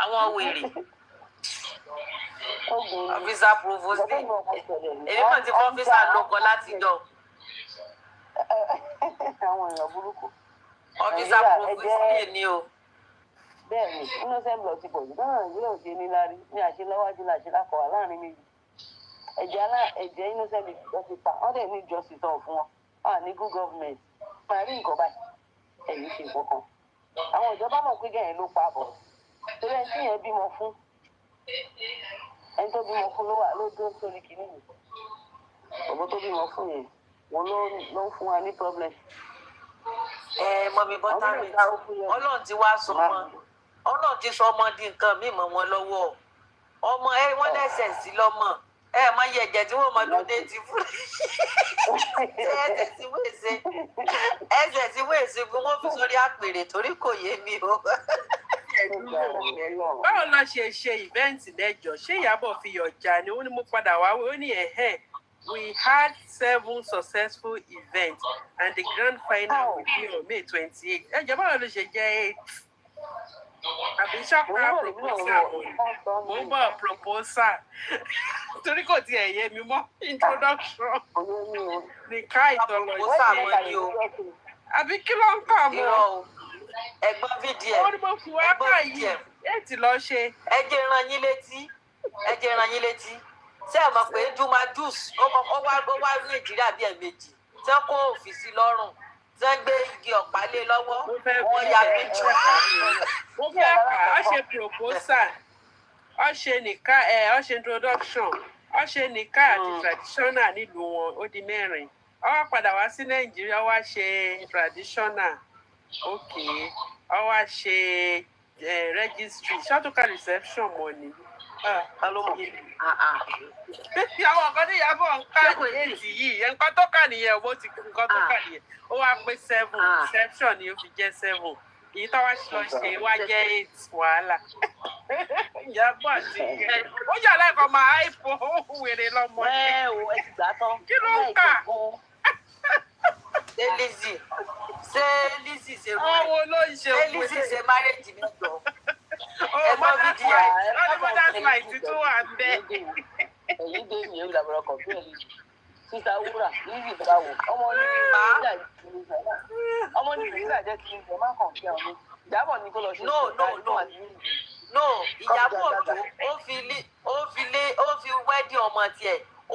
[SPEAKER 1] àwọn wèrè ọ́fíìsà profusely èmi mọ̀ tí ọ́fíìsà lóko láti jọ.
[SPEAKER 3] Àwọn èèyàn burúkú.
[SPEAKER 1] Ọ́fíìsà profusely ni o.
[SPEAKER 3] Bẹ́ẹ̀ni innocent blood ti pọ̀ jù náà Nàìjíríà ò ṣe ní lárí ní àṣeláwájú làṣelákọ̀wá láàrin méjì. Ẹ̀jẹ̀ innocent blood ti pa wọ́n dẹ̀ ní justice tán fún wọn. Wọ́n ní good government máa rí nǹkan báyìí ẹ̀yìn ṣe kankan. Àwọn ìjọba mọ̀ pé gẹ̀yìn ló pa àbọ̀. Torí ẹni tí yẹn bímọ fún ẹni tó bímọ fún ló dúró sórí kìíní yìí. Ọ̀bọ tó bímọ fún yẹn wọn ló ń fún wa ní problem.
[SPEAKER 1] Mọ̀mí bọ́tà mi Ọlọ́run ti wá sọ wọn Ọlọ́run ti sọ ọmọ di nǹkan míì mọ́ wọn lọ́wọ́ ọmọ wọn lẹ́sẹ̀ sí lọ́mọ má yẹ ẹ̀jẹ̀ tí wọ́n mọ lóde ti fún ẹsẹ̀ sí wéèsì fún wọn fi sórí àpèrè torí kò yé mi o.
[SPEAKER 2] Báwo la ṣe ìvẹ́ǹtì lẹ́jọ́ ṣé Iyabo fi yọ̀jà ni ó ní mo padà wá ó ní we had 7 successful events and the grand final will be on May 28. Ẹjọ́ báwo ló ṣe jẹ́ 8? Àbí ṣọ́kà proposal mo ń bọ̀ proposal torí kò tiẹ̀ yé mi mọ́ introduction nìka ìtọ́lọ̀ yìí. Àbí kí ló ń kà mọ́?
[SPEAKER 1] Ẹ̀gbọ́n fídíẹ̀.
[SPEAKER 2] Ó ní mo fi wá kà yìí ètì lọ ṣe.
[SPEAKER 1] Ẹ jẹ́ rán yín létí. Ṣé ẹ mọ̀ pé Daughter+Jux ó wá Nàìjíríà bí ẹ̀ẹ̀mejì tí wọ́n kó òfìsí lọ́rùn tí wọ́n gbé igi ọ̀pá lé lọ́wọ́ wọ́n ya méjì.
[SPEAKER 2] Mo fẹ́ kà á ṣe proposal ó ṣe nìka ó ṣe introduction ó ṣe nìka àti traditional nílùú wọn ó di 4. Ó wá padà wá sí Nàìjíríà ó wá ṣe traditional ó wá ṣe registry ṣọ́tùkà reception mọ̀ ni. Àwọn nǹkan tí Iyabo ń ká èjì yìí nǹkan tó kà nìyẹn owó ti nǹkan tó kà nìyẹn ó wá pé 7 reception ni ó fi jẹ́ 7 èyí tó wá lọ ṣe wá jẹ́ 8 wàhálà. Iyabo àti ó jà lẹ́kọ̀ọ́ máa àìpọ̀ wèrè lọ́mọ yẹn. Kí ló ń kà?
[SPEAKER 1] Ṣé Lizzy ṣe marriage níjọ?
[SPEAKER 2] Mother's night tó wà bẹ́ẹ̀.
[SPEAKER 3] Èyí dé mi ò làbọ̀rọ̀ kọ̀ bí ẹ̀rí. Sísá wúrà Lizzy bravo ọmọ ní Nàìjíríà jẹ́ kí n jẹ má kàn kí ọmọ Iyabo ní kó lọ ṣe.
[SPEAKER 1] No Iyabo ó fi wedding ọmọ tiẹ̀ ó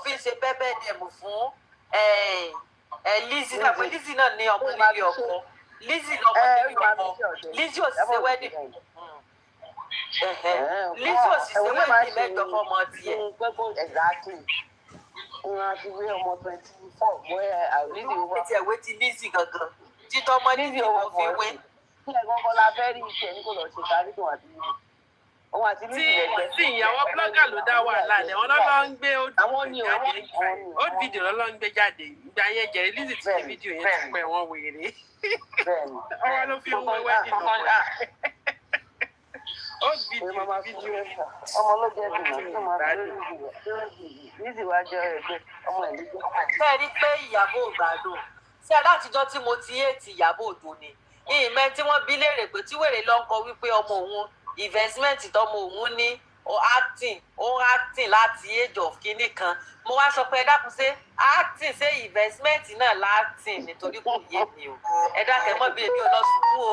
[SPEAKER 1] fi ṣe pẹ́pẹ́ dẹ̀mù fún Lizzy náà pé Lizzy náà ní ọmọ nílé ọkọ Lizzy lọmọ nílé ọkọ Lizzy ò sì ṣe wedding Lizzy ò sì ṣe wedding mẹ́jọ fọmọ tiẹ̀.
[SPEAKER 3] Exactly. Wọ́n ti wé ọmọ 24 bóyá Lizzy owó.
[SPEAKER 1] Ti ẹ̀wé ti Lizzy gangan títọ́ ọmọ Lizzy owó fi wé
[SPEAKER 3] kí ẹ̀gbọ́n kan la fẹ́ rí iṣẹ́ ní kò lọ ṣe kárí tó wà sí ibi òun àti ní ìrẹ̀gbẹ́.
[SPEAKER 2] tí ìyàwó blọ́gà ló dá wàhálà lẹ̀ wọ́n lọ́lọ́ ń gbé old video lọ́lọ́ ń gbé jáde ìgbà yẹn jẹ̀rẹ̀ Lizzy ti ṣe fídíò yẹn ti pẹ́ wọ́n wèrè ọwọ́ ló fi ń wẹ́wẹ́ dìnnà old video
[SPEAKER 3] ọmọ ló jẹ́ bìnnà tó máa fi Lizzy wá jẹ́ ẹgbẹ́ ọmọ ẹ̀ lójú.
[SPEAKER 1] bẹ́ẹ̀ ni pé Ìyábọ̀ gbádùn sí alátijọ́ tí mo ti èètì Ìyábọ̀ Òjó ni ìmẹ́ tí wọ́n bí léèrè pé tí wèrè lọ ń kọ wípé ọmọ òun investment tọmọ òun ní acting láti age of kinní kan mo wá sọ pé ẹ dákun ṣe acting ṣe investment náà l'acting nítorí kò yé mi o ẹ dákẹ́ mọ́ bí èmi ò lọ ṣubú o.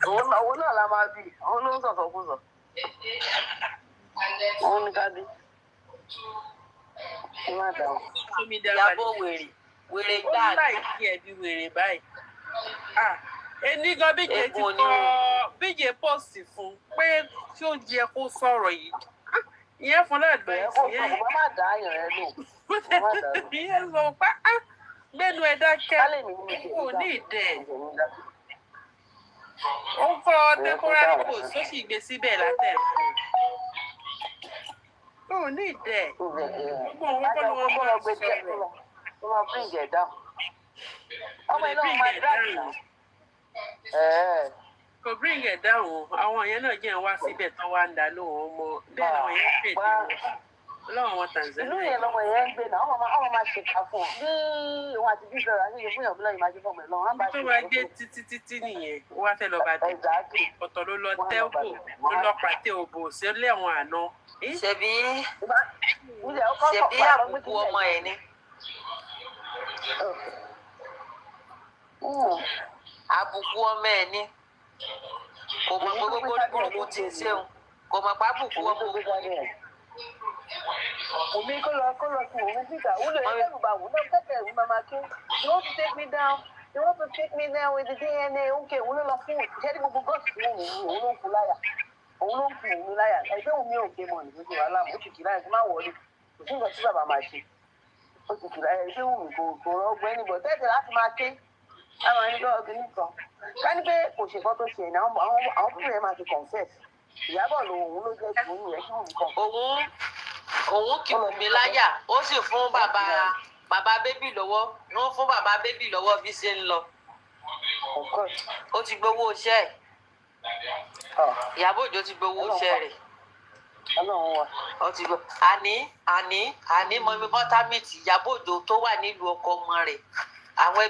[SPEAKER 3] òun náà la máa bí òun ló ń sọ̀tọ̀ kú sọ òun ní ká bí
[SPEAKER 1] Ìyábọ̀ wèrè gbáà
[SPEAKER 2] ó láì kí ẹ bí wèrè báyìí. Ẹni gan bíjẹ pọ́ọ̀sì fún pé tí ó jẹ kó sọ̀rọ̀ yìí ìyẹn fún lẹ́gbẹ̀ẹ́ ìyẹn ìyẹn sọ pé gbẹ́nu ẹ̀ dákẹ́ kò ní ìdẹ́ ó ń kọ́ temporary post tó sì gbé síbẹ̀ látẹ̀ kò ní ìdẹ́ gbogbo òun kọ́ ló wọ́n bọ́ sọ̀rọ̀ kò bring it down àwọn yẹn náà jẹ́ wá síbẹ̀ tán wá ń dá lóhùn ọmọ bẹ́ẹ̀ làwọn yẹn ń pè é lọ́wọ́ wọn Tanzania.
[SPEAKER 3] ìlú yẹn lọmọ yẹn ń gbé náà ọmọ máa ṣèkà fún ọ bí òun àti bí sọ̀rọ̀ àti ìyẹn fún ìyàwó lẹ́yìn máa ṣe fọmọ ẹ lọ wọn bá ṣe.
[SPEAKER 2] tó máa gbé títí nìyẹn ó wá fẹ́ lọ bá dé ọ̀tọ̀ ló lọ tẹ́ òbò ló lọ pàtẹ òbò sílẹ̀ wọn àná.
[SPEAKER 1] ṣebí àbùkù ọmọ ẹ ni. àbùkù ọmọ ẹ ní kò mọ̀ pé gbogbo burúkú ti ń ṣeun kò mọ̀ pé àbùkù ọmọ
[SPEAKER 3] omi kó lọ sí òun síta wúlò ẹgbẹ́ ìgbà wò náà tẹ́tẹ̀ ìwé mama kí you want to take me down you want to take me down with the DNA okay òun ló lọ fún ìṣẹ́ ní gbogbo gọ́ọ̀sì fún òun ló ń fún láyà òun ló ń fún òun láyà ẹgbẹ́ òun mi ò ké mọ̀ nígbà tí wàhálà ó ti kì láyà kí má wọlé kò sí nǹkan tí bàbá máa ṣe ó ti kì láyà ẹgbẹ́ òun kò rọgbọ ẹni bọ̀ tẹ́tẹ̀ láti máa ké àwọn ẹnìkan nìkan ká ní pé kò ṣe fọ́tò ṣe ní àwọn fúnra ẹ̀ máa ti confess Ìyábọ̀ lòun ló jẹ́ kí òun yẹ kí òun kàn.
[SPEAKER 1] òun kì í mi láyà ó sì fún bàbá bébì lọ́wọ́ wọ́n fún bàbá bébì lọ́wọ́ bí ṣe ń lọ ó ti gbowó iṣẹ́ ẹ̀ Ìyábọ̀ Òjó ti gbowó iṣẹ́ rẹ̀ ó ti gbọ́ àní mọ̀mí bọ́támìtì Ìyábọ̀ Òjó tó wà nílùú ọkọ ọmọ rẹ̀ àwọn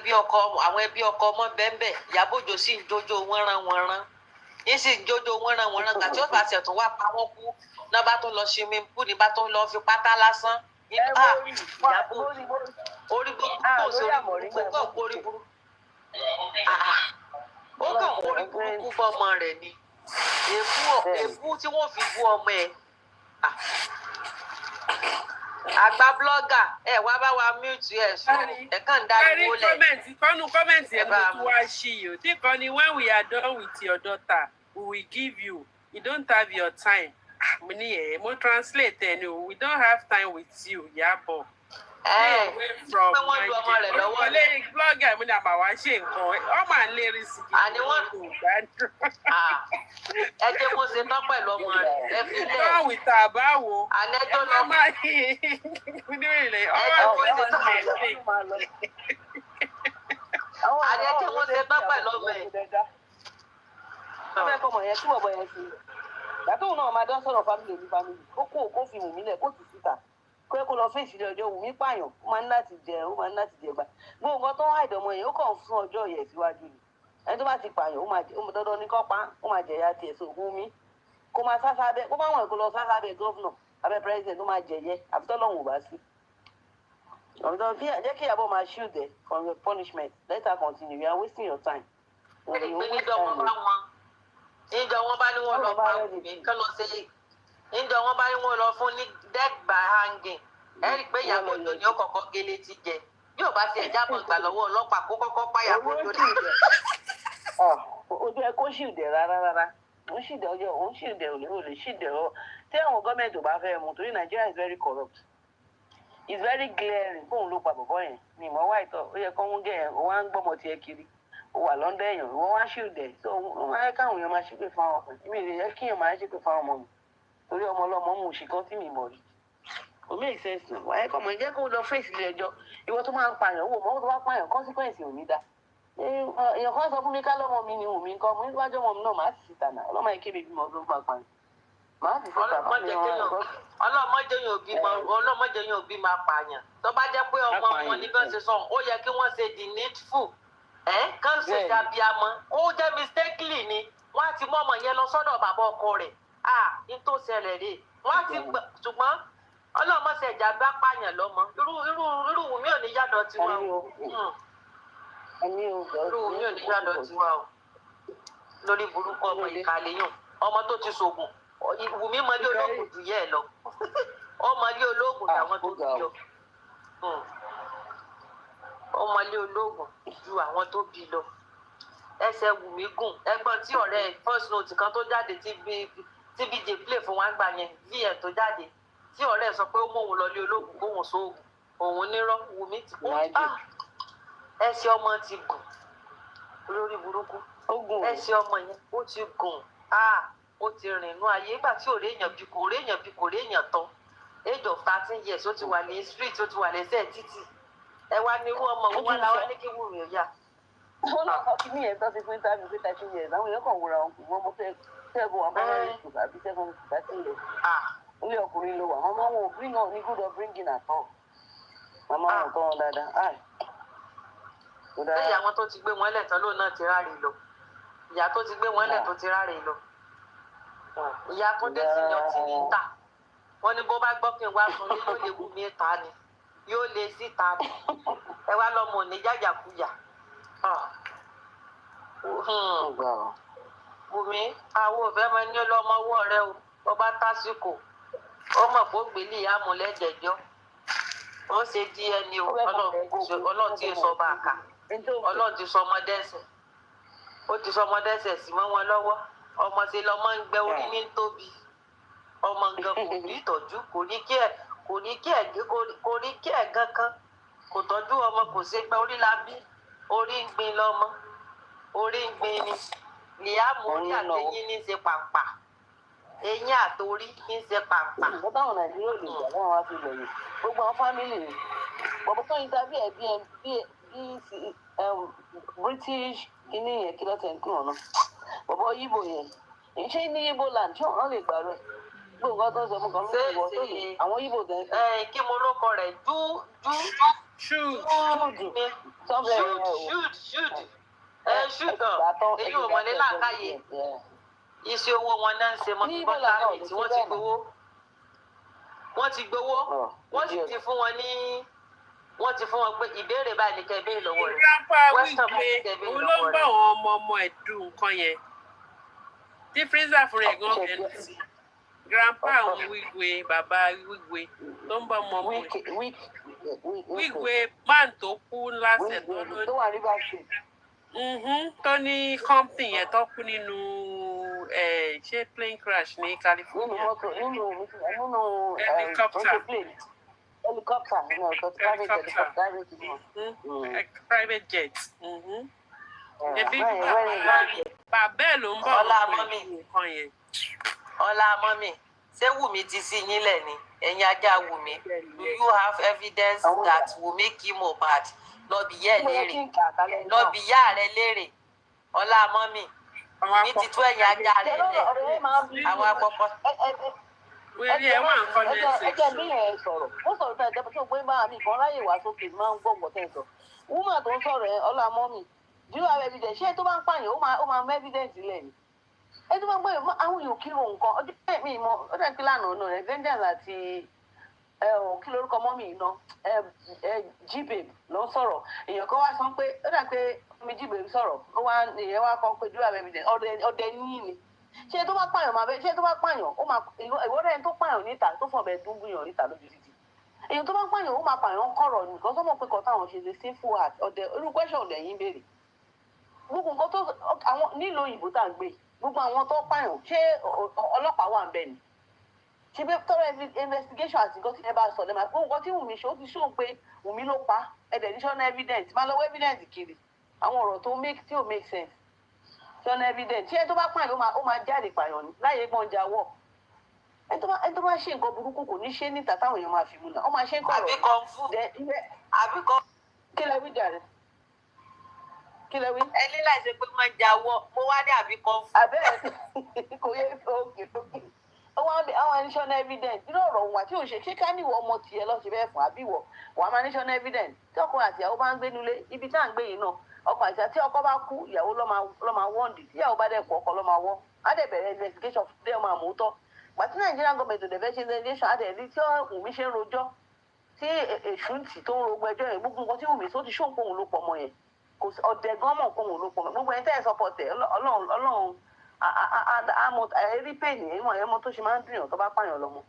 [SPEAKER 1] ẹbí ọkọ ọmọ bẹ́ẹ̀ Ìyábọ̀ Òjó sì ń jójó wọ́nranwọ́nran yín sì ń jójó wọ́nranwọ́nran kàtí ó bá ṣẹ̀ tún wá pa wọ́n kú náà bá tó lọ swimming pool ní bá tó lọ fi pátá lásán Ìyábọ̀ orí gbogbo tó ṣe orí gbogbo orí burúkú ó kàn orí burúkú fọmọ rẹ̀ ni èébú tí wọ́n fi bú ọmọ ẹ̀ àgbà blọ́gà ẹ wá bá wa mute ẹ sùn ẹ kàn ń dariwo lẹ.
[SPEAKER 2] kọ́mẹ̀ntì ẹ̀ ló tún wá sí i o tí kan ni when we are done with your daughter we will give you you don't have your time mo ní ẹ̀ mo translate ẹ̀ ni o we don't have time with you Ìyábọ̀.
[SPEAKER 1] pé wọ́n lu ọmọ rẹ̀ lọ́wọ́
[SPEAKER 2] ni. ọ̀lẹ́ blọ́gà mi ni àmà wá ṣe nǹkan ọmọ à ń lérí sí i.
[SPEAKER 1] àní wọ́n ẹ jẹ́ kó ṣe tán pẹ̀lú ọmọ rẹ̀ ẹ fi lẹ̀.
[SPEAKER 2] báwo ìta àbáwo.
[SPEAKER 1] àlejò lọ.
[SPEAKER 2] ọmọ yìí ní ìrìnlẹ̀ ọmọ ìwé ṣe tán pẹ̀lú
[SPEAKER 1] àlejò wọn ṣe tán pẹ̀lú ọmọ ẹ̀.
[SPEAKER 3] ọmọ ẹ̀kọ́ mọ̀ yẹn kí bọ̀bọ̀ yẹn ṣe yàtọ̀ náà máa dán sọ̀rọ̀ family ní family kó fi wù mí lẹ̀ kó tù síta kó yẹ kó lọ fèsì ilé ọjọ́ wù mí pààyàn ó máa ń láti jẹ gbà gbogbo nǹkan tó ń hàìdọ̀ ọmọ yẹn ó kàn fún ọjọ́ yẹ̀ síwájú ni ẹni tó bá ti pààyàn ó máa dandan ní kọ́ pa ó máa jẹ̀yà tiẹ̀ so wù mí kó máa sáfá bẹ́ẹ̀ kó bá wọn kó lọ sáfá bẹ́ẹ̀ gọ́vnà abẹ́ president ó máa jẹ̀yẹ àfitọ́lọ́hùn ò bá sí. jẹ́ kí Ìyábọ̀ máa shield ẹ̀ from your punishment let her continue you are wasting your time.
[SPEAKER 1] níjọ wọn bá ní wọn lọ bá mi kán lọ sí níjọ wọn bá ní wọn lọ fún ní death by hanging ẹ rí i pé Ìyábọ̀ Òjó ni ó kọ́kọ́ gélé ti jẹ yóò bá tiẹ̀ jábọ̀ gbà lọ́wọ́ ọlọ́pàá kó kọ́kọ́ pa Ìyábọ̀ Òjó dé.
[SPEAKER 3] ojú ẹ kó ṣìdẹ̀ rárá òun ṣìdẹ̀ ọjọ́ òun ṣìdẹ̀ olè ṣìdẹ̀ ọ tí àwọn gọ́ọ̀mẹ̀ntì ò bá fẹ́ mu torí Nigeria is very corrupt it's very glaring fóun ló pa bọ̀bọ̀ yẹn ní ìmọ̀ wá ìtọ̀ ó yẹ kó ń gẹ̀ ẹ̀ òun á ń gbọ́mọ tiẹ̀ kiri ó wà lọ́ndọ̀ èèyàn wọ́n wá ṣùdẹ̀ tó wọ́n máa káwọn èèyàn máa ṣépè fáwọn ọkùnrin mi lè yẹ kí èèyàn máa ṣépè fáwọn ọmọ mi torí ọmọ ọlọ́mọ mú ṣìkan tí mi mọ̀ rí kò make sense náà wáyé kọ́ mọ̀ jẹ́ kó lọ fèsì ilé ẹjọ́ ìwọ tó máa ń pààyàn wò mọ́ tó bá pààyàn consequence ò ní dá èèyàn kan sọ fún mi ká lọ́mọ mi ni Wùmí nǹkan mo níwájú ọmọ mi náà máa sì síta náà ọlọ́mọ yẹn kébé bímọ tó bá pààyàn máa sì síta
[SPEAKER 1] ọlọ́mọdé yóò bí máa pààyàn tó bá jẹ́ pé ọmọ wọn ní bẹ́ẹ̀ ṣe sọ ó yẹ kí wọ́n ṣe the needful kán ṣe dàbí amọ́ ó jẹ́ mistakenly ni wọ́n á ti mú ọmọ yẹn lọ sọ́dọ̀ bàbá ọkọ rẹ̀ ní tó ṣẹlẹ̀ rè wọ́n á ti ṣùgbọ́n ọlọ́mọṣẹ́ ìjà bá pààyàn lọ́mọ irú Wùmí ò ní yàdọ̀ tiwa o irú Wùmí ò ní yàdọ̀ tiwa o lórí burúkú ọmọ ìkàlẹ́yìn ọmọ tó ti ṣògùn Wùmí mọlé ológun jù yẹ ẹ lọ ọmọlé ológun làwọn tó bí lọ ọmọlé ológun ju àwọn tó bí lọ ẹsẹ̀ Wùmí gùn ẹ̀gbọ́n tí ọ̀rẹ́ first note kan tó jáde tí BJ play fún wa gbà yẹn vn tó jáde tí ọ̀rẹ́ sọ pé ó mú òun lọlé ológun kóhun sóògùn òun nírọ́ Wùmí ti kú ẹsẹ̀ ọmọ ti gùn lórí burúkú ẹsẹ̀ ọmọ yẹn ó ti gùn ó ti rìn inú ayé nígbà tí ò réèyàn bí kò réèyàn tán age of 13 years ó ti wà ní street ó ti wà lẹ́sẹ̀ títì ẹ wá ní irú ọmọ wọn wá láwọn ní kí Wùmí ó yá.
[SPEAKER 3] wọ́n lọ kọ́ kí ní ẹ̀ tó ti fún ìtàbí pé 13 years àwọn èèyàn kàn wúra wọn kò wọ́n mọ́ sẹ́gun wọn primary school àbí sẹ́gun 13 years ilé ọkùnrin ló wà wọn máa wọn òbí náà ní good upbringing àtọ́ màmá wọn tọ́ wọn dáadáa.
[SPEAKER 1] lẹ́yìn àwọn tó ti gbé wọn lẹ̀ tán lóun náà ti ráre lọ ìyá tó ti gbé wọn lẹ̀ tó ti ráre lọ ìyá tó dé sí yan tí ní ta wọn ní bó bá gbọ́ kí n wá fún mi yóò lè wù mí ta ni yóò lè síta ni ẹ wá lọ́mọ òní jàjàkújà Wùmí àwọn òfẹ́ máa ní ọlọ́mọ ọwọ́ rẹ o ọba tásìkò ó mọ̀ pé ó gbélé àmúlẹ́jẹ̀jọ́ ó ṣe DNA o ọlọ́run tí sọ bá a kà ọlọ́run ti sọ ọmọdé ẹsẹ̀ ó ti sọ ọmọdé ẹsẹ̀ sí mọ́ wọn lọ́wọ́ ọmọ ṣe lọmọ ń gbẹ orí ní tóbi ọmọ nǹkan kò rí ìtọ́jú kò ní kí ẹ̀ gan kan kò tọ́jú ọmọ kò ṣe gbẹ orí la bí orí ń gbin lọ́mọ orí ń gbin ni Liamu orí àtẹ̀yìn ní ṣe pàǹpà eyín àtòrí ní ṣe pàǹpà.
[SPEAKER 3] ìgbà táwọn Nàìjíríà lè gbà wọn wá fi lẹ́yìn gbogbo àwọn fámìlì rẹ̀ bọ̀bọ̀ tó yin tàbí ẹ̀ bí British kìíní yẹn kí lọ́tẹ̀ ń kúrò náà bọ̀bọ̀ Yíbò yẹn ṣé ní Yíbò land ṣé wọn lè gbà rẹ̀ gbogbo nǹkan tó ń sọ fún kan ló ń wọ tó lè àwọn Yíbò dẹ̀.
[SPEAKER 1] kí mo lóko rẹ̀ ṣùd èyí ò mọ̀lé làákàyè iṣẹ́ owó wọn náà ń ṣe mọ́tòbọ́tàmì tí wọ́n ti gbowó wọ́n sì ti fún wọn ní wọ́n ti fún wọn pé ìbéèrè báyìí ní kẹ́ ìbéèrè lọ́wọ́ rẹ̀ western mọ́ ní kẹ́ ìbéèrè lọ́wọ́ rẹ̀.
[SPEAKER 2] olóńgbò àwọn ọmọ ẹ̀ dùn nǹkan yẹn tí freezer fún rẹ̀ gan bẹ̀rù sí grandpa àwọn wíwé bàbá wíwé tó ń bá ọmọ ọmọ ẹ̀ wíwé man tó kú lásẹ̀ tó lónìí.
[SPEAKER 3] tó wà ní báṣu.
[SPEAKER 2] tó ní company yẹn tó kú nínú ṣé plane crash ní California.
[SPEAKER 3] nínú
[SPEAKER 2] helicopter. Private jet. Ebi bàbá ẹ̀ ló ń bọ̀
[SPEAKER 1] ọlá mọ́mì ọlá mọ́mì ṣé Wùmí ti sí yín lẹ̀ ni ẹ̀yin ajá Wùmí do you have evidence that Wùmí kí Mohbad lọ bí yá rẹ léèrè ọlá mọ́mì Wùmí ti tú ẹ̀yin ajá rẹ lẹ̀ àwọn akọ́kọ́.
[SPEAKER 3] ẹjẹ bí yẹn sọ̀rọ̀ ó sọ̀rọ̀ tẹ ẹjẹ tó gbé bá mi kan ráyè wá sókè máa ń gbọgbọ tẹ sọ wúmà tó ń sọ̀rọ̀ ẹ ọlá mọ́mì do you have evidence ṣé tó bá ń pààyàn ó máa mú evidence lẹ̀ ni ẹ tó bá ń gbọ́ àwọn èèyàn kí ló nǹkan ọjọ́ mi mọ ó dẹ̀ ń pín lánàá náà rẹ̀ vengeance àti kí lórúkọ mọ́mì iná G-Babe ló ń sọ̀rọ̀ èèyàn kan wá sọ pé ó dà pé mi G-Babe sọ̀rọ̀ ó wá èèyàn wá kọ́ pé do you have evidence ọdẹ ní ni ṣé tó bá pààyàn máa bẹ ṣé tó bá pààyàn ó máa ìwọ́dẹ̀ tó pààyàn níta tó fọ̀ bẹ́ẹ̀ tó ń gbìyànjú níta lójú títì èèyàn tó bá pààyàn ó máa pààyàn kọ̀rọ̀ nìkan tó mọ̀ pé kọ́ táwọn ṣe lè sinful act ọdẹ irú question ọdẹ yín béèrè gbogbo nǹkan tó àwọn nílò òyìnbó tá à ń gbé gbogbo àwọn tó pààyàn ṣé ọlọ́pàá wà ń bẹ̀ ni ṣe bí tọrọ investigation àti nǹkan tí ẹ bá sọ lẹ́mọ̀ pé nǹkan tí Wùmí ṣe ó ti ṣóun pé Wùmí ló pa ẹ̀dẹ̀ ní sọ́nà evidence máa lọ́wọ́ evidence kiri àwọn ọ̀rọ̀ tó tí ò make sense ṣọ́nà evidence ṣé tó bá pààyàn ó máa jáde pààyàn ní láyé gbọ́njà wọ̀ ẹni tó bá ṣe nǹkan burúkú kò ní ṣe níta táwọn èèyàn máa fi mú náà ó máa ṣe ń kọ̀rọ̀
[SPEAKER 1] àbí kan fún àbí kan.
[SPEAKER 3] kí lẹ wí jàre kí lẹ wí.
[SPEAKER 1] ẹni láìsí pé máa ń jáwọ́ mo wá ní àbí kan fún.
[SPEAKER 3] àbẹ́rẹ́ kò yẹ òkè àwọn ẹni ṣọ́nà evidence nínú ọ̀rọ̀ òun àti òṣè ṣé ká níwọ̀ ọmọ tiẹ̀ lọ́ọ́ ṣe bẹ́ẹ̀ fún àbíwọ̀ wàá máa ní ṣọ́nà evidence tí ọkọ àti ìyàwó bá ń gbé nílé ibi tá à ń gbé yìí náà ọkọ àti tí ọkọ bá kú ìyàwó lọ́ máa wọ́ǹdì tí ìyàwó bá dẹ̀ kú ọkọ lọ́ máa wọ́ á dẹ̀ bẹ̀rẹ̀ investigation fún dẹ́ máa mú tọ́ gbàtí Nigerian government ò dẹ̀ fẹ́ ṣe investigation á dẹ̀ rí tí Wùmí ṣe ń rojọ́ tí èṣù tó ń rogbo ẹjọ́ yẹn gbogbo nǹkan tí Wùmí tó ti ṣóǹpọ̀ òun ló pọ̀ mọ́ yẹn kò ọ̀dẹ̀ gan mọ̀ pọ̀ òun ló pọ̀ mọ́ gbogbo ẹni tẹ́ ẹ̀ sọpọ̀tẹ̀ Ọlọ́run ẹrí pèèní ẹmọ tó ṣe máa ń dùnyàn tó bá pààyàn lọ́mọ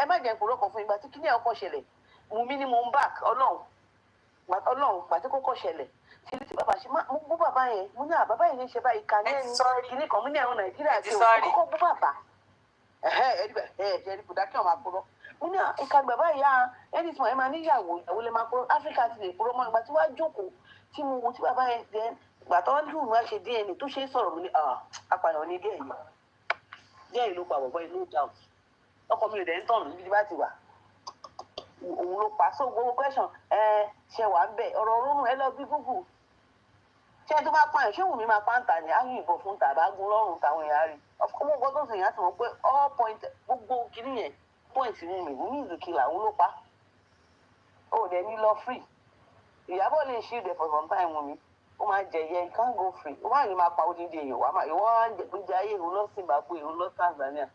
[SPEAKER 3] ẹ má jẹ́ ìpòrọ̀ kan fún ìgbà tí kíní ẹ̀ ọkọ̀ ṣẹlẹ̀ Wùmí ni mo ń back Ọlọ́run pàtí kókó ṣẹlẹ̀ tí bàbá ṣe mo bú bàbá yẹn mo ní àbábá yẹn ní ṣe báyìí ká ní ẹni kíní kan mo ní ẹ̀rọ Nàìjíríà tí o kókó bú bàbá ẹ̀ẹ́dì kò dákẹ́ ọ̀ma kúrọ́ mo ní ìka bàbá yà ẹni tí mo ẹ máa níyàwó ìyàwó lè máa kúrọ́ Áfíríkà ti lè kúrọ́ mọ́ ìgbà tí wàá jókòó tí mo wo tí bàbá yẹn dẹ́ ìgbà tó ń dùn wá ṣe DNA tó ṣe é sọ̀rọ̀ mi ní apààyàn ní díẹ̀ yìí ló pa bọ̀bọ̀ inú doubt ọkọ mi ò dẹ̀ ń tọ̀nù níbi bá ti wà òun ló pa so gbogbo question ṣe wà ń bẹ̀ ọ̀rọ̀ ọ̀run ẹ lọ bí Google ṣé tó bá pààyàn ṣé Wùmí máa pàǹtà ní áyùn ìbọn fún tàbá gún lọ́rùn táwọn èèyàn rí ọkọ nǹkan tó sì yàn ti mọ̀ pé all point gbogbo kìíní yẹn point Wùmí ìzùkìlà òun ló pa ó dẹ̀ ní lọ free Ìyábọ̀ lè ṣí ìdẹ̀ for some time Wùmí ó máa jẹyẹ you can't go free ó máa ní máa pa odidi èèyàn wá máa ìwọ máa ń jẹ ayé ìhun lọ Zimbabwe ìhun lọ Tanzania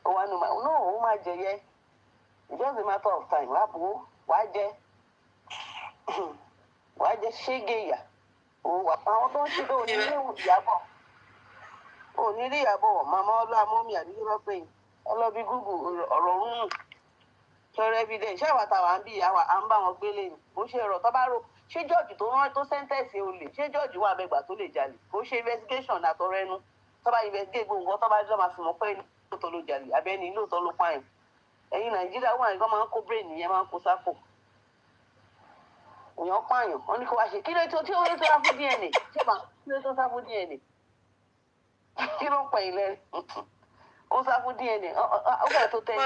[SPEAKER 3] ó wá ní ó máa jẹyẹ it's just a matter of time wàá bò ó wàá jẹ ṣégeyà àwọn tó ń ṣe tó ní ilé Ìyábọ̀ ò ní rí Ìyábọ̀ màmá ọlọ́àmọ́mí àdúgbò bá pè é ọlọ́bí Google ọ̀rọ̀ rúnù sọ̀rọ̀ evidence ṣé àwọn àtàwọn àbí à ń bá wọn gbélé ni bó ṣe rọ̀ tó bá rò ṣé jọ́ọ̀jì tó rán tó sẹ́ńtẹ̀sì olè ṣé jọ́ọ̀jì wà bẹ́gbà tó lè jalè kó ṣe investigation àtọ̀rẹ́nu tó bá investigate gbogbo nǹkan tó bá jọ máa fi mọ̀ pé lóòótọ́ ló jalè abẹ́ni lóòótọ́ ló pààyàn ẹ̀yin Nàìjíríà wà nǹkan máa ń kó brain yẹn máa ń kó sápò èèyàn pààyàn wọn ní kó wá ṣe kí ló tó tí ó tó sá fún DNA ṣé bá kí ló tó sá fún DNA kí ló ń pẹ̀ ilẹ̀ ó sá fún DNA ó fẹ́ tó tẹ́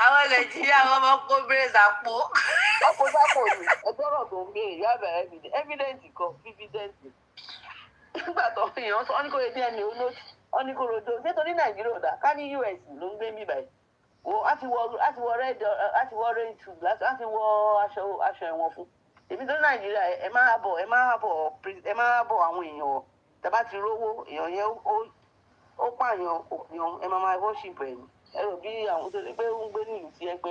[SPEAKER 1] àwọn Nàìjíríà wọn máa kó bẹ́ẹ̀ sàpò.
[SPEAKER 3] ọkọ̀ sápò ni ẹgbẹ́rọ̀ tó ń béèrè yá bẹ̀rẹ̀ evidence kan evidence nígbà tó èèyàn sọ ọ́ ní kó lè DNA ó ní kó rodo nítorí Nàìjíríà ò dá ká ní US ló ń gbé mí báyìí wo á ti wọ red tube á ti wọ aṣọ ẹ̀wọ̀n fún èmi tó Nàìjíríà ẹ máa bọ̀ àwọn èèyàn tàbá ti rówó èèyàn yẹn ó pààyàn òpin ẹ máa worship ẹ̀ ní ẹrù bí àwọn tó lè pé ó ń gbé nílùú tí ẹ pé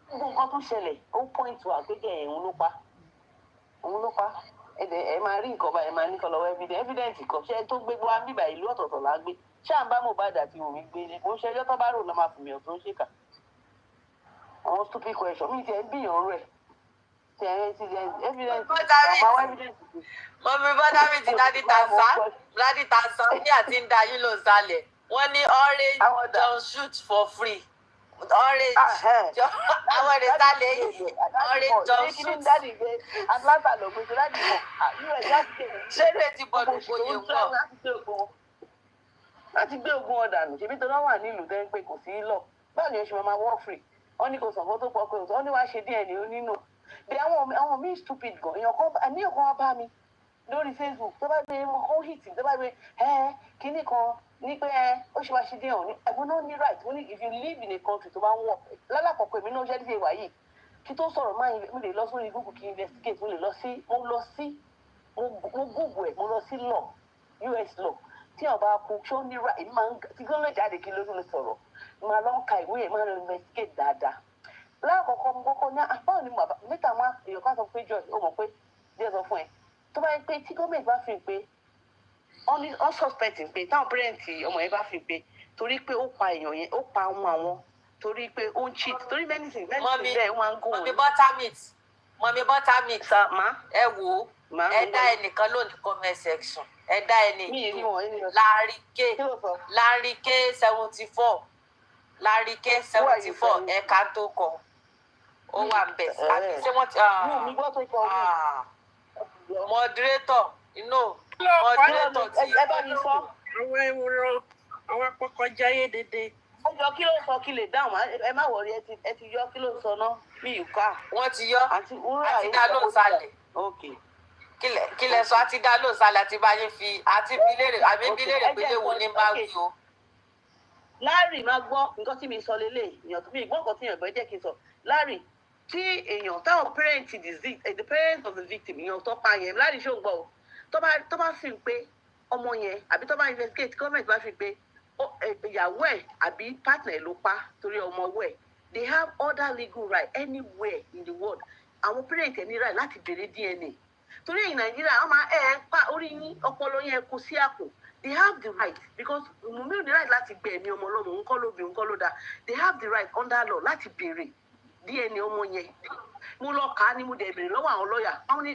[SPEAKER 3] gbogbo nǹkan tó ṣẹlẹ̀ ó point wà pé jẹ́ òun ló pa ẹ máa rí nǹkan báyìí máa ní kọ́ lọ́wọ́ evidence kan ṣé tó gbé wá bíbá ìlú ọ̀tọ̀ọ̀tọ̀ là ń gbé ṣáà ń bá Mohbad àti Wùmí gbé ni kò ń ṣẹjọ́ tó bá rò lọ́ máa fìmí ọ̀tún ṣèkà àwọn stupid question mi ti ẹ̀ ń bìyàn rẹ̀ ti ẹ̀ ti evidence àwọn evidence.
[SPEAKER 1] mọ̀mí bọ́dá mi ti láti Tanzania ti ń da yín ló sálẹ̀ wọ́n ní orange don shoot for free orange àwọn èdè sálẹ̀ yìí orange don shoot.
[SPEAKER 3] Atlanta ló gbé tó láti mọ̀ US láti
[SPEAKER 1] ṣé lè ti bọ̀ lóko yẹn wọ̀.
[SPEAKER 3] láti gbé ogun ọ̀dà nù ṣèbí tó náà wà nílùú tẹ́ ń pé kò sí lọ báwo ni oṣù máa work free wọ́n ní kò sọ̀kọ́ tó pọ̀ pé wọ́n ní wàá ṣe DNA ó nínú bí àwọn míì stupid gan èèyàn kan wá bá mi lórí Facebook tó bá gbé ó hìtì tó bá gbé kinní kan ní pé ó ṣe wá ṣe dé ọ̀hún ẹ̀gbọ́n náà ní right wọ́n ní if you live in a country tó bá ń wọ̀ lálàkọ̀kọ̀ èmi náà ṣẹ́ni ṣe wà yìí kí tó sọ̀rọ̀ máa mo lè lọ sórí Google kí investigate mo Google ẹ̀ mo lọ sí law US law tí ọba kú ṣó ní right máa ń tí gbọ́n lè jáde kí ló lè sọ̀rọ̀ máa lọ ń ka ìwé ẹ̀ máa lọ investigate dáadáa láàkọ́kọ́ mo kọ́kọ́ ní àbáwọ̀ ni bàbá mẹ́ta wọn èèyàn kan sọ pé George ó mọ̀ pé díẹ̀ sọ fún ẹ tó bá yẹ pé tí gómìnà bá fi pé on suspecting pé táwọn pẹ́rẹ́ǹtì ọmọ yẹn bá fi pé torí pé ó pa èèyàn yẹn ó pa ọmọ àwọn torí pé ó ń cheat torí medicine bẹ́ẹ̀ ó máa ń gùn.
[SPEAKER 1] mọ̀mí buttermint ẹ wò ó ẹ dá ẹnìkan lónìí comment section ẹ dá ẹni Larry K 74 ẹ̀ka tó kọ ó wà ń bẹ̀ àbí ṣé wọ́n ti
[SPEAKER 3] mi gbọ́ tó kọ
[SPEAKER 1] moderator moderator ti
[SPEAKER 3] ẹ bá mi sọ.
[SPEAKER 2] àwọn ewúro àwọn apọkọjáyé dédé.
[SPEAKER 3] ó yọ kí ló sọ kí lè dáhùn ẹ má wọrí ẹ ti yọ kí ló sọ náà mi ì ká.
[SPEAKER 1] wọ́n ti yọ
[SPEAKER 3] àti
[SPEAKER 1] dá lóhùn sálẹ̀.
[SPEAKER 3] okay.
[SPEAKER 1] kílẹ̀ sọ àti dá lóhùn sálẹ̀ àti báyé fi àti bilérè àbí bilérè pé léwu ní bá wí o.
[SPEAKER 3] Larry máa gbọ́ nǹkan tí mi sọ lélẹ̀ èèyàn tó mi gbọ́ nǹkan tí èèyàn gbọ́ jẹ́ kí n sọ Larry tí èèyàn táwọn parent the parent of the victim èèyàn tó pa yẹn Larry ṣó ń gbọ́ o tó bá fi pé ọmọ yẹn àbí tó bá investigate government bá fi pé ìyàwó ẹ̀ àbí partner ló pa torí ọmọ ọwọ́ ẹ̀ they have other legal right anywhere in the world àwọn parent ẹ̀ ní right láti béèrè DNA torí ẹ̀yìn Nàìjíríà wọ́n máa pa orí yín ọpọlọ yẹn kó sí àpò they have the right because Wùnmí ò ní right láti gbé ẹ̀mí ọmọ ọlọ́mọ òun kọ́ ló bí òun kọ́ ló dá they have the right under law láti béèrè DNA ọmọ yẹn mo lọ kà á ní mo dẹ̀ béèrè lọ́wọ́ àwọn lọ́ọ̀yà àwọn ní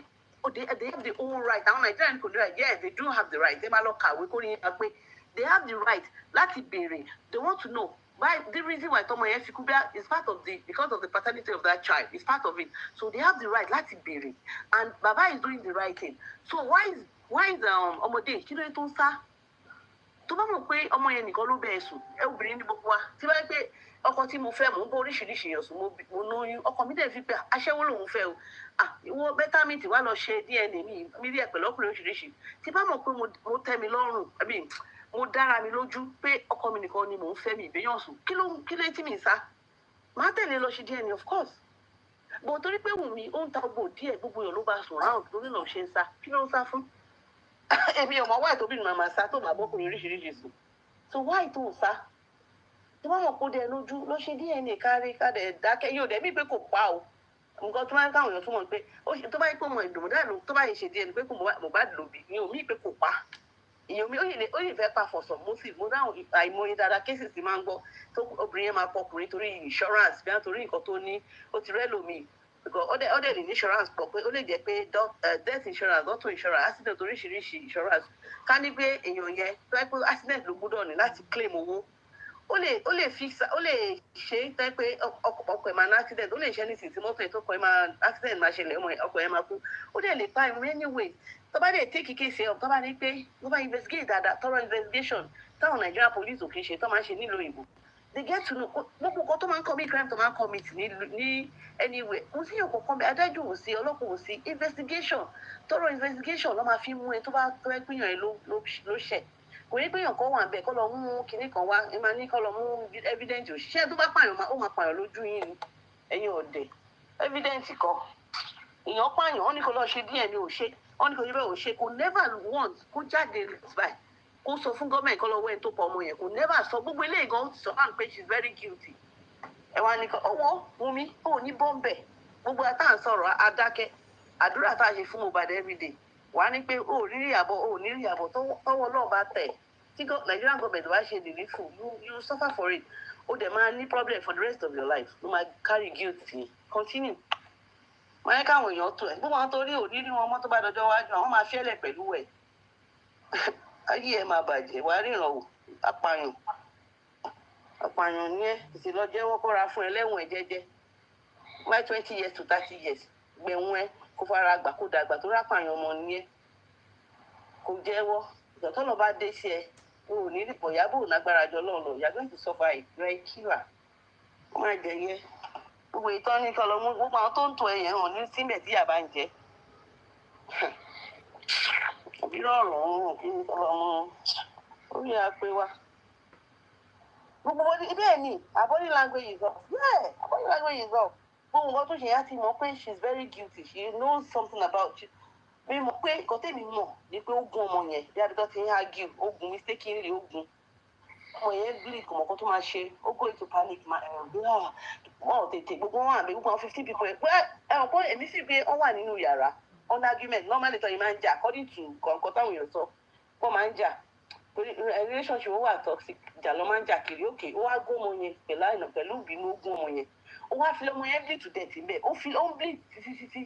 [SPEAKER 3] they have the whole right àwọn Nigerian kò ní right yes they do have the right they máa lọ kàwé kó ní yẹn pé they have the right láti béèrè they want to know why the reason why tọmọ yẹn fi kú bíá is part of the because of the paternity of that child is part of it so they have the right láti béèrè and baba is doing the right thing so why is ọmọdé kí ló yẹ tó ń sá tó bá mọ̀ pé ọmọ yẹn nìkan ló bẹ ẹ̀sùn ẹ obìnrin ní gbogbo wa tí wọ́n pé ọkọ tí mo fẹ́ mò ń bọ́ oríṣiríṣi èèyàn sùn mo lóyún ọkọ mi dẹ̀ fi pé aṣẹ́wó lòun fẹ́ o ìwọ bẹ́tàmìtì wá lọ ṣe DNA mi rí ẹ̀ pẹ̀lú ọkùnrin oríṣiríṣi tí bá mọ̀ pé mo tẹ́ mi lọ́rùn mo dára mi lójú pé ọkọ mi nìkan ni mò ń fẹ́ mi ìbéyàn sùn kí ló tí mi ń sá máa tẹ̀lé lọ ṣe DNA of course bọ̀ torí pé Wùnmí ó ń ta gbò díẹ̀ gbogbo èèyàn ló bá sùn ráhùn lórí náà ṣe ń sá kí ló ń sá fún èmi ọmọ wáì tóbi ni màmá sá tó máa bọ́kùnrin oríṣiríṣi sùn so wáì tó ń sá tí wọ́n mọ̀ kó dẹ lójú ló ṣe DNA kárí kádẹ dákẹ́ yóò dẹ̀ mí pé kò pa o nǹkan tó máa ń káwọn èèyàn tó mọ̀ pé tó bá yẹ pé ọmọ ìdùnnúdà ló tó bá yẹ ṣe DNA pé kò Mohbad ló bí mi ò mí pé kò pa èèyàn mi ó yìí fẹ́ pa fọ̀sọ̀ mọ́sì mo dáhùn àìmọye dáadáa cases ti máa ń gbọ́ tó obìnrin yẹn máa pọ̀ ọkùnrin torí insurance bí wọ́n torí nǹkan tó ní ó ti rẹ́ lómi because ó dẹ̀ lè ní insurance pọ̀ pé ó lè jẹ́ pé death insurance auto insurance accident oríṣiríṣi insurance ká ní pé èèyàn yẹn tó yẹ pé accident ló gbọ́dọ̀ ní láti claim owó ó lè ṣe tẹ́ pé ọkọ̀ ẹ̀ máa ní accident ó lè ṣe anything tí mọ́tò ẹ̀ tó kọ̀ ẹ̀ máa accident máa ṣẹlẹ̀ ọkọ̀ ẹ̀ máa kú ó dẹ̀ lè pa in any way tó bá dẹ̀ take case ẹ̀ tó bá ní pé wọ́n bá investigate dáadáa thorough investigation táwọn Nigerian police ò kì í ṣe tó máa ń ṣe nílùú òyìnbó they get to know gbogbo nǹkan tó máa ń commit crime tó máa ń commit ní anywhere kò sí ọkọ̀ kan bẹ́ẹ̀ adájọ́ ò sí ọlọ́pàá ò sí investigation thorough investigation ló máa fi mú ẹ tó bá tó ẹ pínyàn ẹ ló ṣẹ̀ kò ní pínyàn kan wà bẹ́ẹ̀ kọ́ lọ mú kinní kan wá ẹ máa ní kọ́ lọ mú evidence òṣìṣẹ́ tó bá pààyàn ó máa pààyàn lójú yín ni ẹ̀yin ọ̀dẹ̀ evidence kan èèyàn pààyàn wọ́n ní kó lọ ṣe DNA ò ṣe wọ́n ní kó yẹ ò ṣe kò never once kó jáde báyìí kó sọ fún gọ́ọ̀mẹ̀ntì kọ́ lọ wẹ́n tó pa ọmọ yẹn kò never sọ gbogbo eléyìí gan sọ hàn pé she is very guilty ẹ wá ní kọ́ ọwọ́ Wùnmí ó ní bọ́m̀bẹ̀ gbogbo àtà ń sọ̀rọ̀ adákẹ́ àdúrà tá a ṣe fún Mohbad everyday wà á ní pé ó rí ìyàbọ̀ tọ́wọ́ náà bá tẹ̀ tí Nigerian government wá ṣe delivery you suffer for it ó dẹ̀ máa ní problem for the rest of your life ló máa carry guilt yẹn continue wọ́n yẹ káwọn èèyàn tó ẹ̀ gbogbo àwọn tó rí òní rí wọn mọ́ tó bá dọjọ́ wájú àwọn máa fẹ́lẹ̀ pẹ̀lú ẹ̀ ayé ẹ máa bàjẹ́ wàá ríran o apààyàn ní ẹ sì lọ jẹ́wọ́ kóra fún ẹ lẹ́wọ̀n ẹ jẹ́jẹ́ wáyé 20 years to 30 years gbẹ̀wọ̀n ẹ kó fara gbà kó dàgbà tó rápààyàn ọmọ ní ẹ kó jẹ́wọ́ ìgbàtọ́ lọ bá dé sí ẹ o ò ní ìpọ̀ Iyabo lágbára jọ lọ́ọ̀ lọ ìyá gbẹ́ǹtì sọ́fà ìgbẹ́ kíra ó máa jẹ yẹ gbogbo ìtọ́ ní kọ́ lọ mú gbogbo àwọn tó ń tọ ẹ̀yẹ̀ hàn ní síbẹ̀ tí yàrá ń jẹ àbí rọrùn ọ̀hún kí n sọ̀rọ̀ ọmọ orí apẹ wa gbogbo bẹ́ẹ̀ ni body language is off body language is off gbogbo nǹkan tó ṣe yá ti mọ̀ pé she is very guilty she knows something about you mi mọ̀ pé nǹkan tèmi mọ̀ ni pé ó gun ọmọ yẹn bí abidjan ti ń argue ó gun mistakenly ó gun ọmọ yẹn bleed kò mọ̀ kó tó máa ṣe ó go into panic wọn ò tètè gbogbo wọn àbí gbogbo àwọn 50 people ẹ̀wọ̀n pé èmi sì pé wọ́n wà nínú yàrá on argument normally tọ́ yìí máa ń jà according to nǹkan táwọn èèyàn sọ wọ́n máa ń jà relationship ó wà toxic ìjà ló máa ń jà kiri òkè ó wá gún ọmọ yẹn pẹ̀lú ìbínú ó gún ọmọ yẹn ó wá fi ọmọ yẹn bleed to death bẹ́ẹ̀ ó ń bleed títí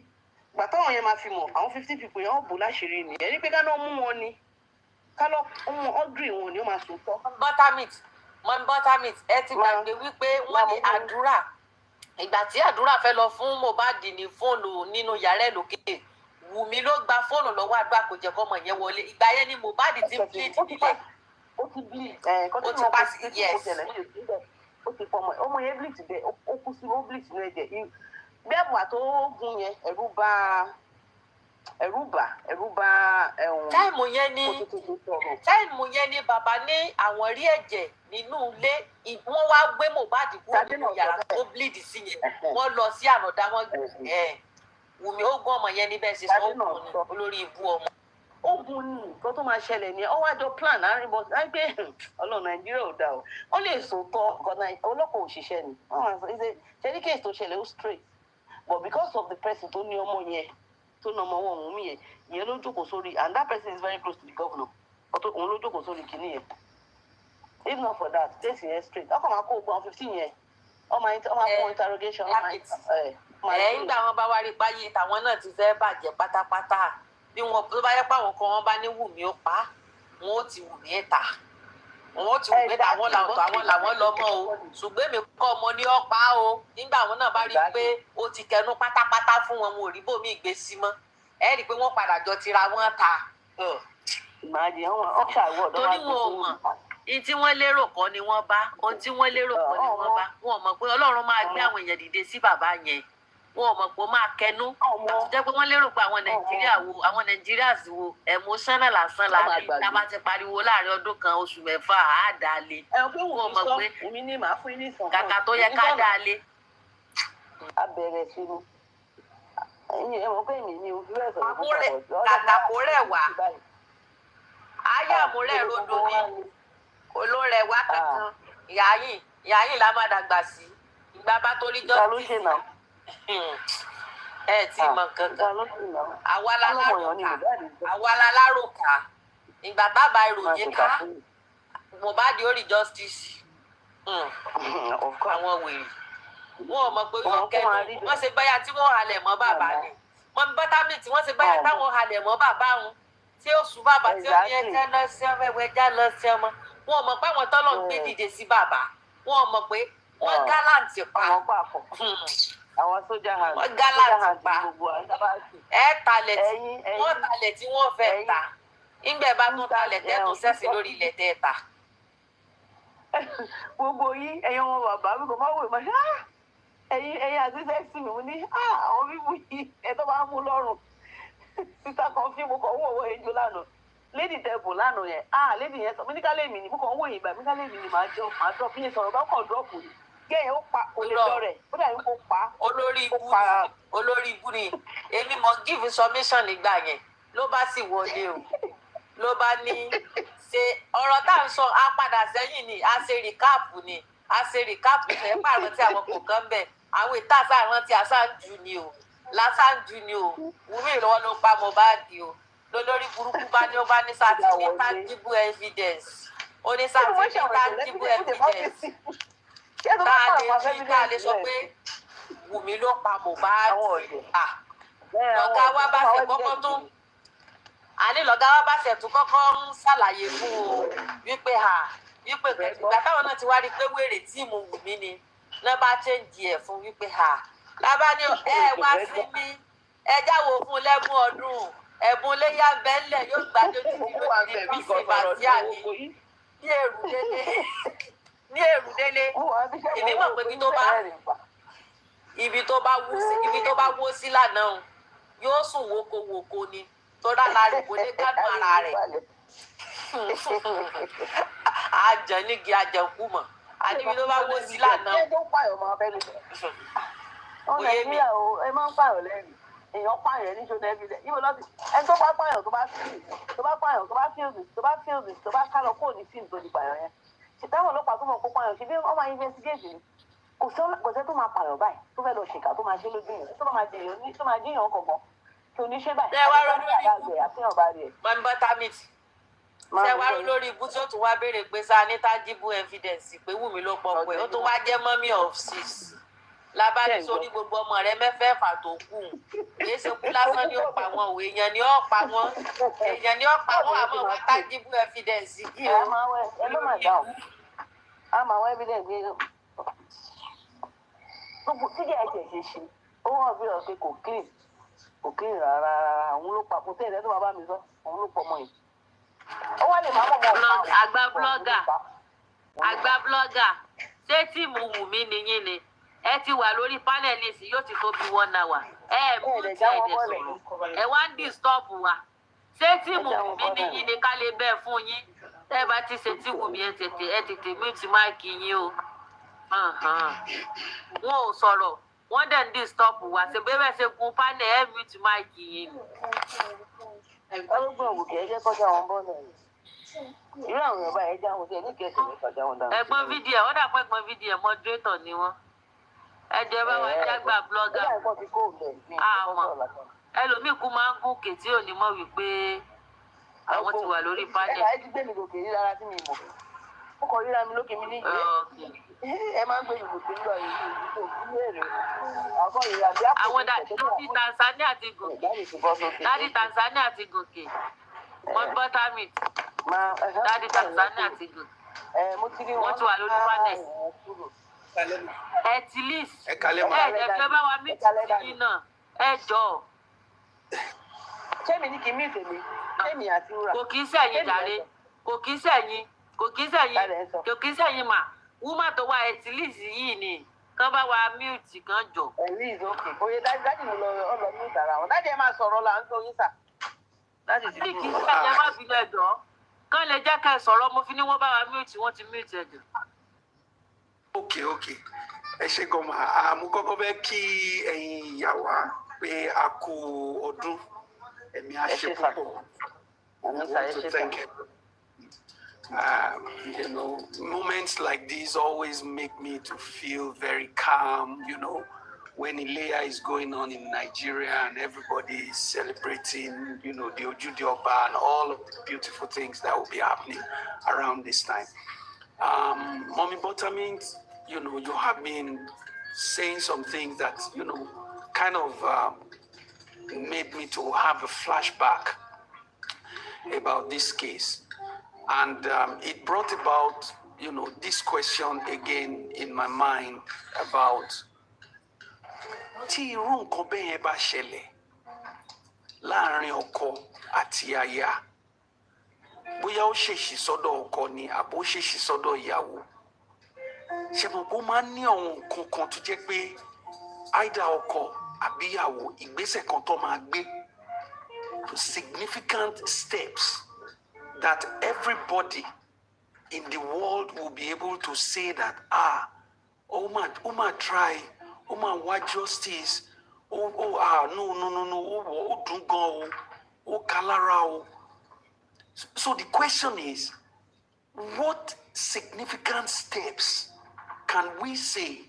[SPEAKER 3] gbà táwọn yẹn máa fi mọ̀ àwọn 50 people yẹn ó bò láṣìírí ni ẹni pé ká lọ mú wọn ni ká lọ mú ọdún wọn ni ó máa sòótọ́.
[SPEAKER 1] buttermint ẹ ti gbàgbé wípé wọ́n ní àdúrà ìgbà tí àdúrà fẹ́ lọ fún Mohbad ní fóònù nínú yàrá ẹ̀ lókè Wùmí ló gba fóònù lọ́wọ́ àdúrà kò jẹ́ kọ́mọ yẹn wọlé ìgbà yẹn ni Mohbad ti bleed nílẹ̀
[SPEAKER 3] ó ti bleed
[SPEAKER 1] ó ti pass yes
[SPEAKER 3] ó ti fọmọ ọmọ yẹn bleed bẹ́ẹ̀ ó kú sí ó bleed nínú ẹ̀jẹ̀ bí àbùwà tó gún yẹn ẹ̀rù bà
[SPEAKER 1] táìmù yẹn ni bàbá ní àwọn rí ẹ̀jẹ̀ nínú ilé wọ́n wá gbé Mohbad kúrò nínú yàrá tó bleed sí yẹn wọ́n lọ sí ànàdá wọn Wùmí ó gún ọmọ yẹn níbẹ̀ ṣe sọ ògùn olórí ibú ọmọ.
[SPEAKER 3] Ogun ni nǹkan tó máa ṣẹlẹ̀ ni ọwọ́ àjọ plan láàrin bọ́ láìpẹ́ ọlọ́run Nàìjíríà ò dá o ó lè sòótọ́ ọlọ́pàá òṣìṣẹ́ ni ṣe ní kéèsì tó ṣẹlẹ̀ ó straight but because of the person tó ní ọmọ yẹn tó ní ọmọ Omowummi yẹn ìyẹn ló jókòó sórí and that person is very close to the governor òun ló jókòó sórí kìíní yẹn if not for that kéèsì yẹn straight ọkọ̀ máa kó ogun 15 yẹn ọmọ fún interrogation
[SPEAKER 1] nígbà wọn bá wá rí páyé tàwọn náà ti fẹ́ bàjẹ́ pátápátá bí wọn tó bá yẹ pé àwọn kan wọn bá ní Wùmí ó pa wọn ó ti Wùmí ẹ̀ta wọn ó ti Wùmí ẹ̀ta àwọn làwọn lọ́mọ o ṣùgbọ́n èmi kọ́ ọmọ ní ọ̀pá o nígbà àwọn náà bá rí i pé ó ti kẹnu pátápátá fún wọn wọn ò rí bòmí ìgbésí mọ́ ẹ rí i pé wọ́n padà jọ tira wọn ta. torí wọn ò mọ̀ ohun tí wọ́n lérò kọ́ ni wọ́n bá ohun tí wọ́n lérò kọ́ ni wọ́n bá wọn ò mọ̀ pé Ọlọ́run máa gbé àwọn èèyàn dìde sí bàbá yẹn wọn ò mọ̀ pé ó máa kẹnu jẹ́ pé wọ́n lérò pé àwọn Nàìjíríà wo emotional lásán la ní tá a bá ti pariwo láàrin ọdún kan oṣù mẹ́fà á dà lé wọn mọ̀ pé kàkà tó yẹ ká dà lé.
[SPEAKER 3] a bẹ̀rẹ̀ sí ni ẹ̀yin ẹ̀ mọ̀ pé èmi ni òfin rẹ̀ sọ̀rọ̀ fún ọ̀dọ́
[SPEAKER 1] kàkà kó rẹ̀ wá ayé àmúrẹ̀ rodo ni olórẹ̀ wá kankan ìyáyìn la má dàgbà sí ìgbà bá torí justice ẹ tí mọ kankan àwa la láròkà ìgbà bàbá ìròyìn ká Mohbad ó rí justice àwọn wèrè wọn ò mọ̀ pé wọn kẹnu wọn ṣe báyà tí wọn halẹ̀ mọ́ bàbá ni wọn bátàmì tí wọn ṣe báyà táwọn halẹ̀ mọ́ bàbá wọn tí ó sùn bàbá tí ó ní ẹjẹ lọ sí ọmọ ẹwẹ já lọ sí ọmọ wọn ò mọ̀ pé àwọn tọ́lọ̀ ń gbé dìde sí bàbá wọn ò mọ̀ pé wọn gálàǹtì pa
[SPEAKER 3] àwọn sójà hàn
[SPEAKER 1] wọn gálàǹtì pa ẹ talẹ̀ tí wọ́n fẹ́ ta ìgbẹ́ bá tún talẹ̀ tẹ́tù sẹ́sì lórí ilẹ̀ tẹ́ta.
[SPEAKER 3] gbogbo yín ẹ̀yin ọmọ bàbá mi kò má wò má ẹ̀yin àti sẹ́ẹ̀sì mi mo ní àwọn bíbù yìí ẹ̀ tó bá mú lọ́rùn sísá kan fí mo kàn ń wò wọ́ ejò lánàá lady tẹ̀bù lánàá yẹn lady yẹn sọ míníkálẹ̀ mi ni mo kàn ń wò yìí gbà míníkálẹ̀ mi ni màá drop yín sọ̀rọ̀ bá kàn drop ni gẹ́yìn ó pa kò lè lọ rẹ̀ ó dàbí kó pa
[SPEAKER 1] olórí ibú ni èmi mọ give information nígbà yẹn ló bá sì wọlé o ló bá ní ṣe ọ̀rọ̀ tá à ń sọ á padà sẹ́yìn ni a ṣe rìkáàpù ẹ̀ pààrọ̀ tí àwọn kò kán bẹ̀ àwọn ìta àṣàrántí àṣàǹjù ni o lásàǹjù ni o Wùmí lọ́wọ́ ló pa Mohbad o lólórí burúkú bá ní ó bá ní sátìmí tangible evidence ó ní sátìmí tangible evidence tá a lè sọ pé Wùmí ló pa Mohbad lọ́gá wa bá ṣe kọ́kọ́ tó lọ́gá wa bá ṣe tún kọ́kọ́ ń ṣàlàyé fún o wípé ìgbà táwọn náà ti wá rí pé wèrè tíìmù Wùmí ni náà bá chẹ́ǹjì ẹ̀ fún wípé lábá ní ẹ wá sí mi ẹ jáwọ́ fún lẹ́bùn ọdún ẹ̀bùn léyà bẹ́ẹ̀lẹ̀ yóò gbàdé lórí ní bísí bàtíà ní èrú délé èmi mọ̀ pé ibi tó bá wó sí lánàá yóò sùn wókòwòkò ni tó dára rẹ̀ kò lè gbádùn ara rẹ̀ àjẹ́ nígi àjẹkù mọ̀ àníbi tó bá wó sí lánàá.
[SPEAKER 3] Oyè mi ẹ máa ń pààyàn lẹ́rìí èèyàn pààyàn ní ṣọdẹ ẹbí rẹ yíbo lọ́sí ẹni tó bá pààyàn tó bá fíìlì tó bá kálọ kó ní fíìlì tó di pààyàn yẹn ṣètàwọn ọlọ́pàá tó mọ̀ kó pààyàn ṣe bí wọ́n máa investigate ni kò sẹ́ tó máa pààyàn báyìí tó fẹ́ lọ ṣèkà tó máa ṣe lójú yẹn tó máa jẹyàn kọ̀ọ̀kan tó ní ṣe báyìí.
[SPEAKER 1] ṣé wàá rí lórí ibú tí ó tún wá béèrè pé sáà ní tangible evidence pé Wùmí ló pọ̀ pé ó tún wá jẹ́ mummy of 6 lábàdí sórí gbogbo ọmọ rẹ mẹ́fẹ̀ẹ̀fà tó kù kìí ṣe kú lásán ní ọ̀pá wọn o èèyàn ní ọ̀pá wọn àmọ́ wọn tangible evidence kí o.
[SPEAKER 3] àmọ́ àwọn evidence gbé gbogbo tíjà ẹ̀jẹ̀ ṣe ó wọ́n fi hàn pé kò clean rárá òun ló pa kò tẹ̀lé tó bàbá mi sọ òun ló pọ̀ mọ́ yìí. ó wá lè má mọ̀ mọ́
[SPEAKER 1] àgbà blọ́gà ṣé tíìmù Wùmí nìyí ni ẹ ti wà lórí panelist yóò ti tó bí 1 hour ẹ bú tí ẹ dẹ sọ̀rọ̀ ẹ wá ń disturb wa ṣé tíìmù Wùmí nìyí ni ká lè bẹ́ẹ̀ fún yín tẹ́ bá ti ṣe tí Wùmí ẹ tètè mute máìkì yín o wọn ò sọ̀rọ̀ wọ́n dẹ̀ ń disturb wa ṣe bẹ́ẹ̀ ṣe gun panel ẹ mute máìkì yín.
[SPEAKER 3] ọlọ́gbọ̀n òkè ẹ̀jẹ̀ kọjá wọn bọ́ náà irú àwọn ọba ẹ̀jẹ̀ àwọn tí ẹ̀ ní kẹsì ní kọjá wọn dáhùn.
[SPEAKER 1] ẹ̀gbọ́n fídíò ó dà pé ẹ̀gbọ́n fídíò moderator ni wọ́n ẹ̀jẹ̀ bá wa jágbà blogger àmọ́ ẹlòmíì kú máa ń gòkè tí ò ní mọ̀ wípé àwọn ti wà lórí panel.
[SPEAKER 3] ẹ ti gbé mi gòkè rí rárá tí mi mọ̀ ó kọ ríra mi lókè mi ní ìgbẹ́ ẹ máa ń gbé mi gòkè lọ yìí tó kí èrè àkọ́ ìrìn àbí àpò
[SPEAKER 1] àwọn dáàdì Tanzania ti gòkè dáàdì Tanzania ti gòkè wọ́n gbọ́ támì dáàdì Tanzania ti gòkè wọ́n ti wà lórí panel. At least ẹ jẹ́ bá wa mí tìyín náà ẹ jọ.
[SPEAKER 3] ṣé mi ní kí n mí tèmi ṣé mi àti wúrà.
[SPEAKER 1] kò kí ń sẹ̀yìn jàre kò kí ń sẹ̀yìn mà wúmà tó wà at least yìí ni kán bá wa mute kan jọ.
[SPEAKER 3] Please, okay. Oye, dájú mi lọ mute ara wọn. Dájú ẹ máa sọ̀rọ̀ là ń tó yín sà.
[SPEAKER 1] Dájú ti kí n sẹ̀yìn má fi lọ ẹ̀jọ́ kán lè jẹ́ ká ẹ sọ̀rọ̀ mo fi ní wọ́n bá wa mute wọ́n ti mute ẹ̀jọ̀.
[SPEAKER 4] Okay. Ẹ ṣe gọmọ àmú kọ́kọ́ bẹ kí ẹ̀yin ìyá wa pé a kú ọdún ẹ̀mí á ṣe púpọ̀. I want to thank you. Moments like these always make me to feel very calm, when Ileya is going on in Nigeria and everybody is celebrating, the Ojude Oba and all of the beautiful things that will be happening around this time. Mommy Buttermint, you have been saying some things that, kind of made me to have a flashback about this case. And it brought about, this question again in my mind about tí irú nǹkan bẹ́ẹ̀ yẹn bá ṣẹlẹ̀ láàrin ọkọ àti aya bóyá ó ṣèṣì sọ́dọ̀ ọkọ ni àbó ṣèṣì sọ́dọ̀ ìyàwó ṣe mọ̀ pé ó máa ń ní àwọn nǹkan kan tó jẹ́ pé àìdá ọkọ àbí ìyàwó ìgbésẹ̀ kan tó máa gbé significant steps that everybody in the world will be able to say that Oma try, Oma want justice, no, dungo, kalara. So the question is, what significant steps can we say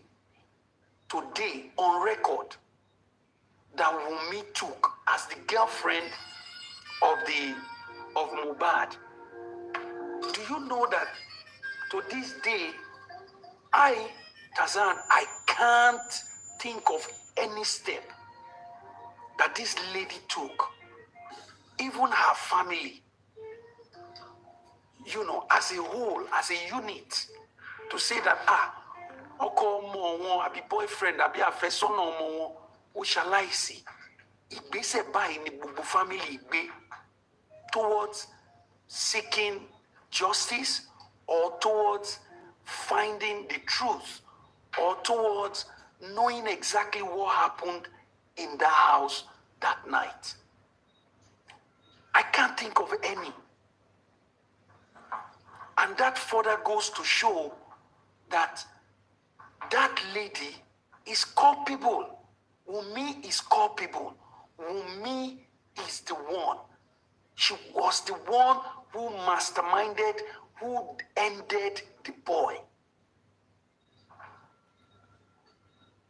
[SPEAKER 4] today on record that Wunmi took as the girlfriend of Mohbad? Do you know that to this day, Tazan, I can't think of any step that this lady took, even her family, as a whole, as a unit, to say that, ọkọ ọmọ wọn àbí boyfriend àbí àfẹ́sọ́nà ọmọ wọn ó ṣaláìsí ìgbésẹ̀ báyìí ni gbogbo family gbé towards seeking justice or towards finding the truth or towards knowing exactly what happened in that house that night. I can't think of any. And that further goes to show that that lady is culpable. Wunmi is culpable. Wunmi is the one. She was the one who masterminded, who ended the boy.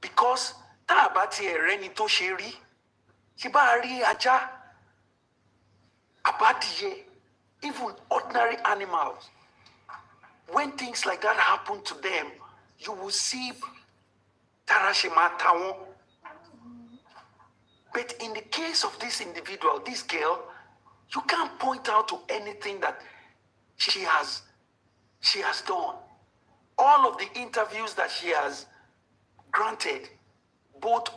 [SPEAKER 4] Because tá a bá tiẹ̀ rẹ́ni tó ṣe rí, ṣe bá rí ajá, àbádìyẹ, even ordinary animals. When things like that happen to them, you will see Tarashima Tawon. But in the case of this individual, this girl, you can't point out to anything that she has done. All of the interviews that she has granted, both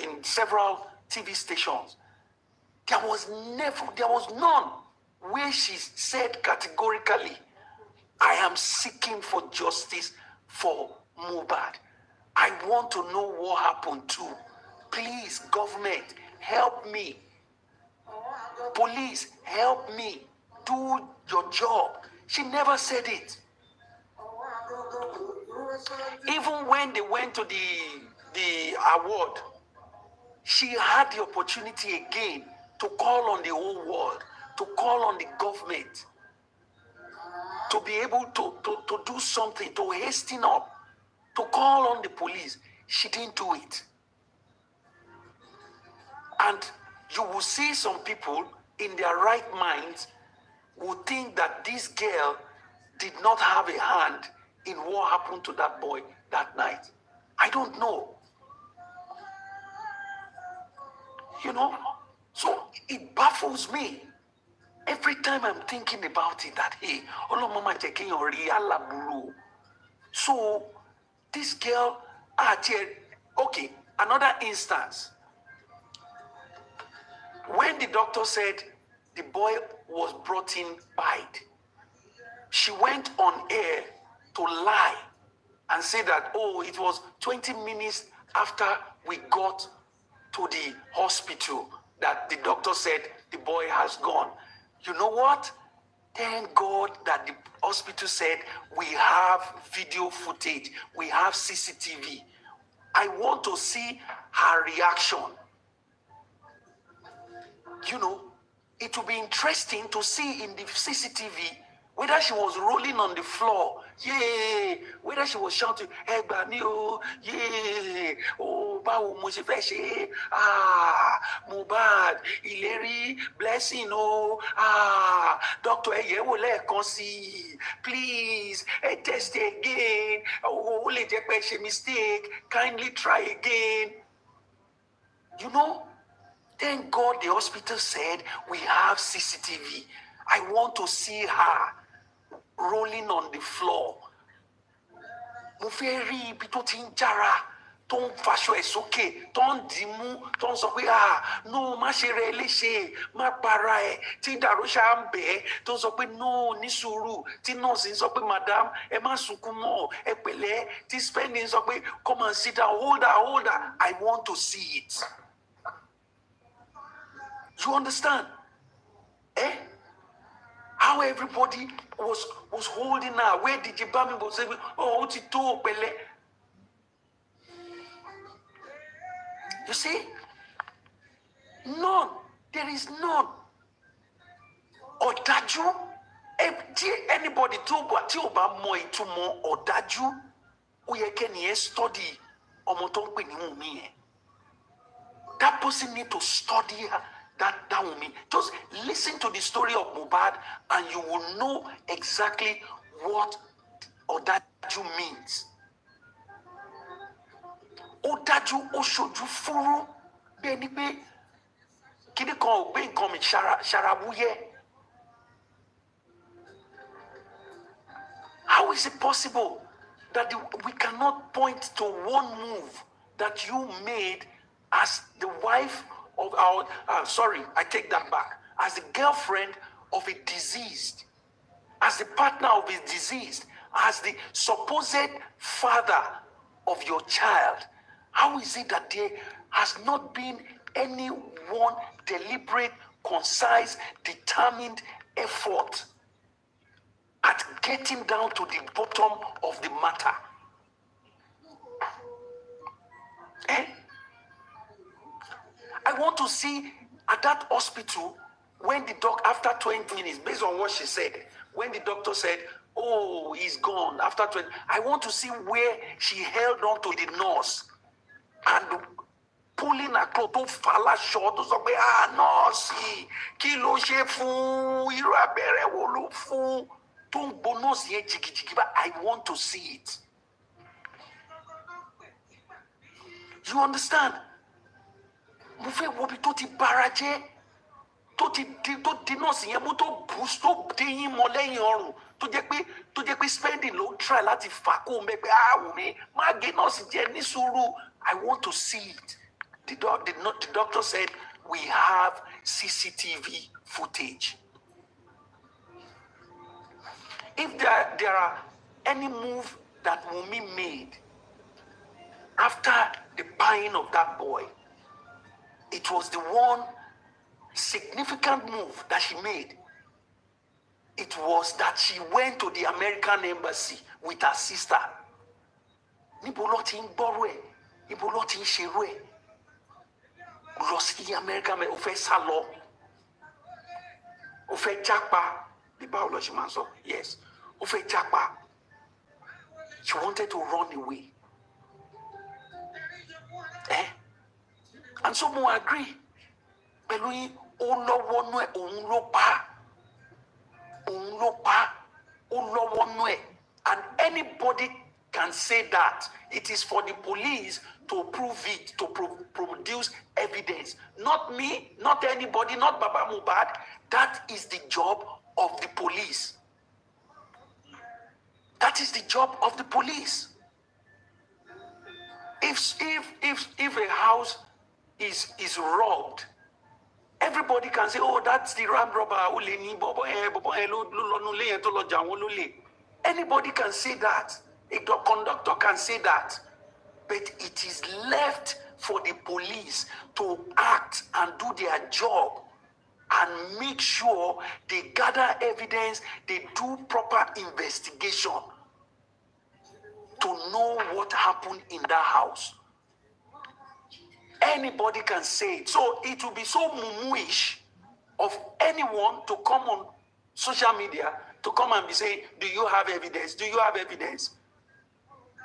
[SPEAKER 4] in several TV stations. There was none where she said categorically, I am seeking for justice for Mohbad. I want to know what happened too. Please, government, help me. Police, help me. Do your job. She never said it. Even when they went to the award, she had the opportunity again to call on the whole world, to call on the government, to be able to do something, to hasten up, to call on the police. She didn't do it. And you will see some people in their right minds who think that this girl did not have a hand in what happened to that boy that night. I don't know. You know? So it baffles me. Every time I'm thinking about it, that, hey, Mama taking your real. So this girl, okay, another instance. When the doctor said the boy was brought in bite, she went on air to lie and say that, oh, it was 20 minutes after we got to the hospital that the doctor said the boy has gone. You know what? Thank God that the hospital said we have video footage, we have CCTV. I want to see her reaction. You know, it will be interesting to see in the CCTV whether she was rolling on the floor, yeah, whether she was shouting, hey, Banio, yeah, oh, Bawo Musifeshe, Mohbad, Ileri, blessing, oh, Dr. Eyewole Konsi, please, test again, oh, let mistake, kindly try again. You know? Thank God the hospital said we have CCTV. I want to see her rolling on the floor. Mo fẹ́ rí ibi tó ti ń jára, tó ń faṣọ ẹ̀ sókè, tó ń dìímú, tó ń sọ pé no, má ṣe rẹ léṣe, má para ẹ̀, tí Darosha ń bẹ̀ ẹ́, tó ń sọ pé no, ní sùúrù, tí nọ́ọ̀sì ń sọ pé madam, ẹ má sunkún mọ́, ẹ pẹ̀lẹ́, tí spending sọ pé come and sit down, hold her. I want to see it. You understand? How everybody was holding her. Where did Jibami was saying, oh, Tito Pele. You see? None. There is none. Ọ̀dájú. Anybody tí ó bá mọ ìtumọ̀ ọ̀dájú, ó yẹ kẹ́niyẹn study ọmọ tó ń pè ní Wùnmí yẹn. That person need to study her. That Wunmi. Just listen to the story of Mohbad and you will know exactly what Ọ̀dájú means. Ọ̀dájú ó ṣojú fúrú bí ẹni pé kíni kan ò gbé nǹkan mi ṣarabúyẹ́. How is it possible that we cannot point to one move that you made as the wife of our, I take that back, as the girlfriend of a deceased, as the partner of a deceased, as the supposed father of your child? How is it that there has not been any one deliberate, concise, determined effort at getting down to the bottom of the matter? I want to see at that hospital when the doctor, after 20 minutes, based on what she said, when the doctor said, oh, he's gone after 20, I want to see where she held on to the nurse and pulling her clothes to fall short to say, nurse, kí ló ṣe fún, irú abẹ́rẹ́ wo ló fún, tó ń bo nurse yẹn jìgìjìgì bá. I want to see it. You understand? Mo fẹ́ wo bí tó ti bara jẹ́. tó di nọ́ọ̀sì yẹn mú tó boost tó dé yín mọ́ lẹ́yìn ọrùn tó jẹ́ pé spending ló try láti fà kó mẹ́ pé Wùmí má gé nọ́ọ̀sì jẹ ní sùúrù. I want to see it. The doctor said we have CCTV footage. If there are any move that Wunmi made after the buying of that boy, it was the one significant move that she made. It was that she went to the American embassy with her sister. Níbo ló ti ń gbọ́rọ̀ ẹ̀? Níbo ló ti ń ṣerú ẹ̀? Lọ sí American ó fẹ́ sá lọ. Ó fẹ́ jápa. Bí báwo ló ṣe máa ń sọ? Yes. Ó fẹ́ jápa. She wanted to run away. And so mo agree. Pẹ̀lú yín, ó lọ́wọ́ nú ẹ̀, òun ló pa. Òun ló pa. Ó lọ́wọ́ nú ẹ̀. And anybody can say that. It is for the police to prove it, to produce evidence. Not me, not anybody, not Baba Mohbad. That is the job of the police. That is the job of the police. If a house is robbed, everybody can say, oh, that's the armed robber. Anybody can say that. A conductor can say that. But it is left for the police to act and do their job and make sure they gather evidence, they do proper investigation to know what happened in that house. Anybody can say it. So it will be so mumu-ish of anyone to come on social media to come and be saying, do you have evidence? Do you have evidence?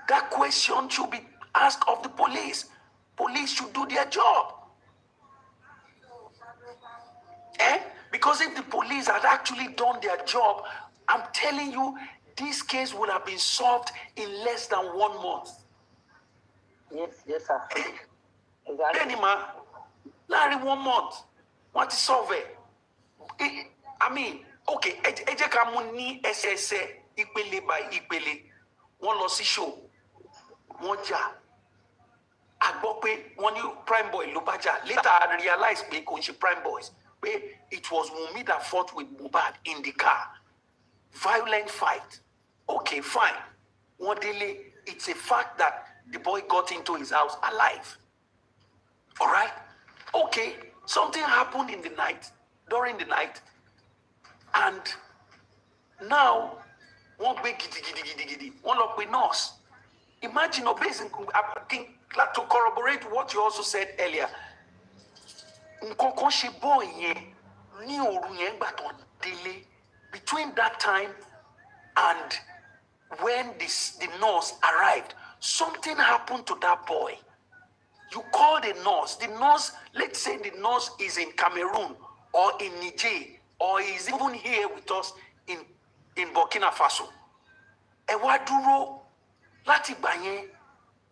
[SPEAKER 4] That question should be asked of the police. Police should do their job. Because if the police had actually done their job, I'm telling you, this case would have been solved in less than 1 month.
[SPEAKER 3] Yes, sir. Exactly.
[SPEAKER 4] Larry, 1 month. What is solved? I mean, okay, ẹ jẹ́ ká mú ní ẹsẹẹsẹ ìpele by ìpele. Wọ́n lọ sí show. Wọ́n jà. A gbọ́ pé wọ́n ní prime boy ló bá jà. Later I realized pé kò ń ṣe prime boys. Pé it was Wunmi that fought with Mohbad in the car. Violent fight. Okay, fine. One day, it's a fact that the boy got into his house alive. All right? Okay, something happened in the night, during the night, and now, one gbé gidi, one lọ pe nurse. Imagine, to corroborate what you also said earlier, nǹkan kan ṣe boy yẹn ní òru yẹn gbà tó délé. Between that time and when the nurse arrived, something happened to that boy. You call the nurse. The nurse, let's say the nurse is in Cameroon or in Niger or is even here with us in Burkina Faso. Ẹ wá dúró láti gbà yẹn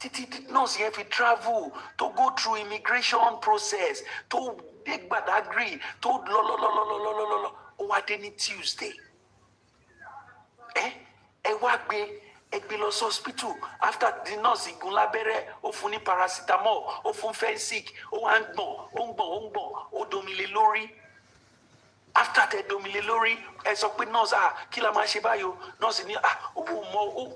[SPEAKER 4] títí nurse yẹn fi travel to go through immigration process to take Badagry to lọ ó wá dé ní Tuesday. Ẹ wá gbé lọ sí hospital after the nurse gún lábẹ́rẹ́ ó fún ní paracetamol ó fún Fensic ó wá ń gbọ̀n ó domi lé lórí. After tẹ domi lé lórí ẹ sọ pé nurse kí la máa ṣe báyìí nurse ní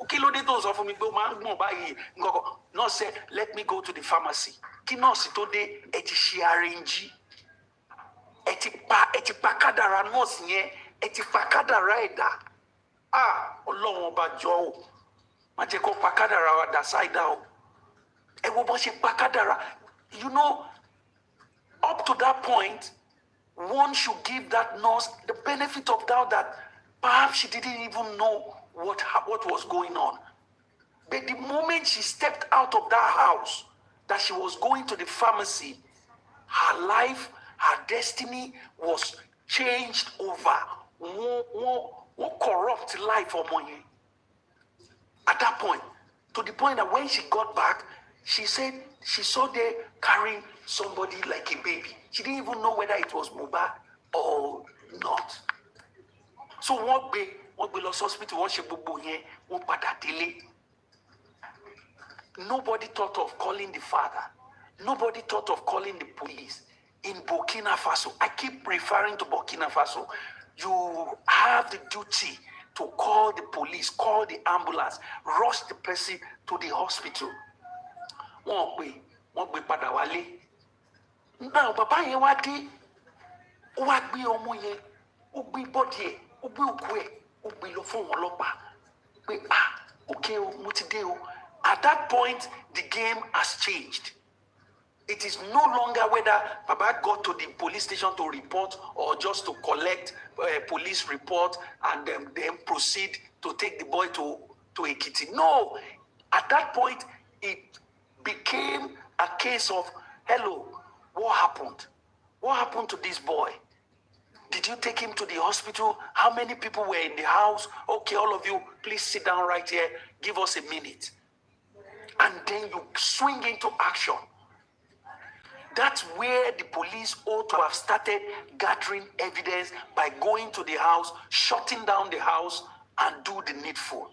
[SPEAKER 4] kí ló dé tó sọ fún mi pé ó máa ń gbọ̀n báyìí nǹkan. Nurse said let me go to the pharmacy. Kí nurse tó dé ẹ ti ṣe arrange. Ẹ ti pa kádàrá nurse yẹn ẹ ti pa kádàrá ẹ̀dá. Ọlọ́run ọba jọ̀ọ́ o má jẹ́ kó pa kádàrá wa dà sáìdá o. Ẹ wo bó ṣe pa kádàrá. You know, up to that point, one should give that nurse the benefit of doubt that perhaps she didn't even know what was going on. But the moment she stepped out of that house, that she was going to the pharmacy, her life, her destiny was changed over. One corrupt life of money. At that point, to the point that when she got back, she said she saw they carrying somebody like a baby. She didn't even know whether it was Mohbad or not. So wọ́n gbé lọ hospital, wọ́n ṣe gbogbo yẹn, wọ́n padà délé. Nobody thought of calling the father. Nobody thought of calling the police. In Burkina Faso, I keep referring to Burkina Faso. You have the duty to call the police, call the ambulance, rush the person to the hospital. Wọ́n gbé padà wálé. Now, bàbá yẹn wá dé, ó wá gbé ọmọ yẹn, ó gbé bọ́dì ẹ̀, ó gbé òkú ẹ̀, ó gbé lọ fún wọn ọlọ́pàá. Pé okay o, mo ti dé o. At that point, the game has changed. It is no longer whether Baba got to the police station to report or just to collect police report and then proceed to take the boy to Ekiti. No, at that point, it became a case of, hello, what happened? What happened to this boy? Did you take him to the hospital? How many people were in the house? Okay, all of you, please sit down right here. Give us a minute. And then you swing into action. That's where the police ought to have started gathering evidence by going to the house, shutting down the house, and do the needful.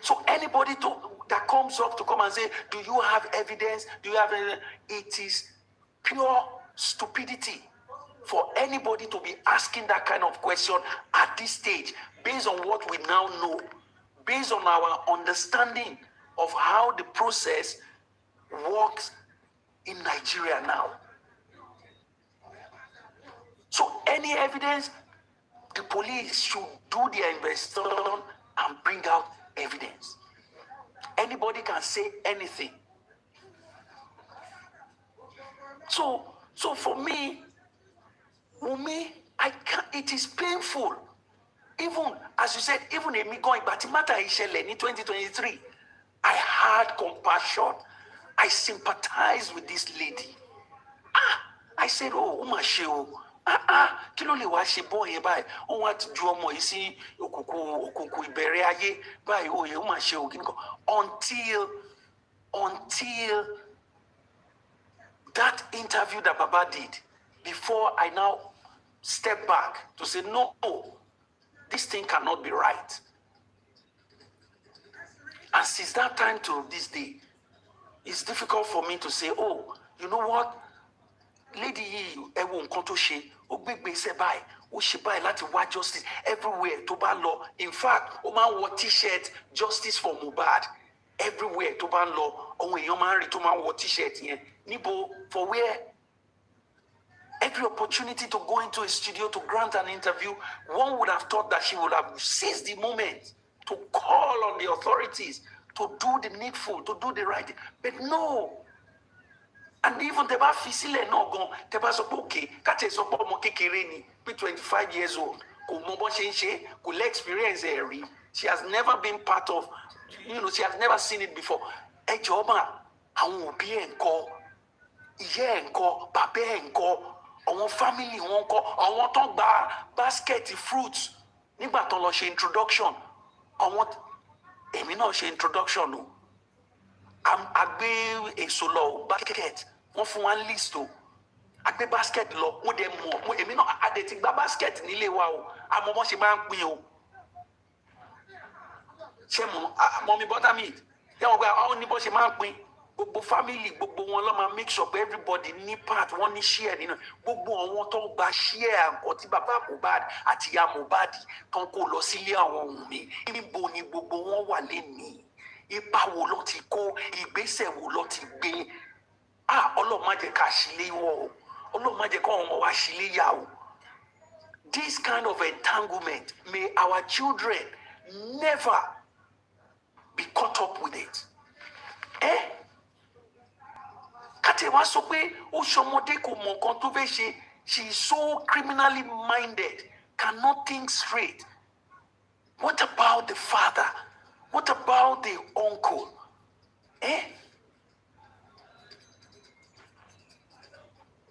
[SPEAKER 4] So anybody that comes up to come and say, do you have evidence? Do you have evidence? It is pure stupidity for anybody to be asking that kind of question at this stage, based on what we now know, based on our understanding of how the process works in Nigeria now. So any evidence, the police should do their investigation and bring out evidence. Anybody can say anything. So for me, I can't, it is painful. Even, as you said, even a me going, but matter in 2023, I had compassion. I sympathized with this lady. I said, oh, Umashio, kí ló lè wá ṣe bọ́ yẹn báyìí? Wọ́n wá ti ju ọmọ yìí sí òkùnkùn ìbẹ̀rẹ̀ ayé báyìí, oh, yẹn Umashio, kí ni kan? Until that interview that Baba did, before I now step back to say, no, this thing cannot be right. And since that time to this day, it's difficult for me to say, oh, you know what? Lady yìí, ẹ wo nǹkan tó ṣe, ó gbégbèsè báyìí, ó ṣe báyìí láti wá justice everywhere tó bá lọ. In fact, ó máa ń wọ t-shirt justice for Mohbad. Everywhere tó bá lọ, àwọn èèyàn máa ń rí tó máa ń wọ t-shirt yẹn. Níbo, for where? Every opportunity to go into a studio to grant an interview, one would have thought that she would have seized the moment to call on the authorities to do the needful, to do the right thing. But no. And even the fisile no gon, the ba so okay, kate so po mo kekere ni, be 25 years old, ko mo bo se, ko le experience eri. She has never been part of, she has never seen it before. E joba, àwọn òbí ẹ̀ ńkọ́, ìyá ẹ̀ ńkọ́, bàbá ẹ̀ ńkọ́, àwọn family wọn ńkọ́, àwọn tó gba basket fruits nígbà tó lọ ṣe introduction. Àwọn èmi náà ṣe introduction o. Àgbé èso lọ basket, wọ́n fún wa list o. Àgbé basket lọ, mo dẹ̀ mọ̀, èmi náà a dẹ̀ ti gba basket nílé wa o. Àmọ́ wọ́n ṣe máa ń pín o. Ṣé mọ̀mí buttermilk? Ṣé wọ́n gba àwọn oníbọ̀ ṣe máa ń pín? Gbogbo family, gbogbo wọn ló máa make sure pé everybody ní part, wọ́n ní share nínú. Gbogbo àwọn tó gba share nǹkan tí bàbá Mohbad àti ìyá Mohbad tó ń kó lọ sílé àwọn Wùnmí. Níbo ni gbogbo wọn wà lénìí? Ipa wo ló ti kó? Ìgbésẹ̀ wo ló ti gbé? Ọlọ́run má jẹ́ ká ṣílé wọ̀ o. Ọlọ́run má jẹ́ ká ọmọ wa ṣílé yà o. This kind of entanglement, may our children never be caught up with it. Kate wá sọ pé ó ṣọmọdé kò mọ nǹkan tó fẹ́ ṣe. She is so criminally minded, cannot think straight. What about the father? What about the uncle?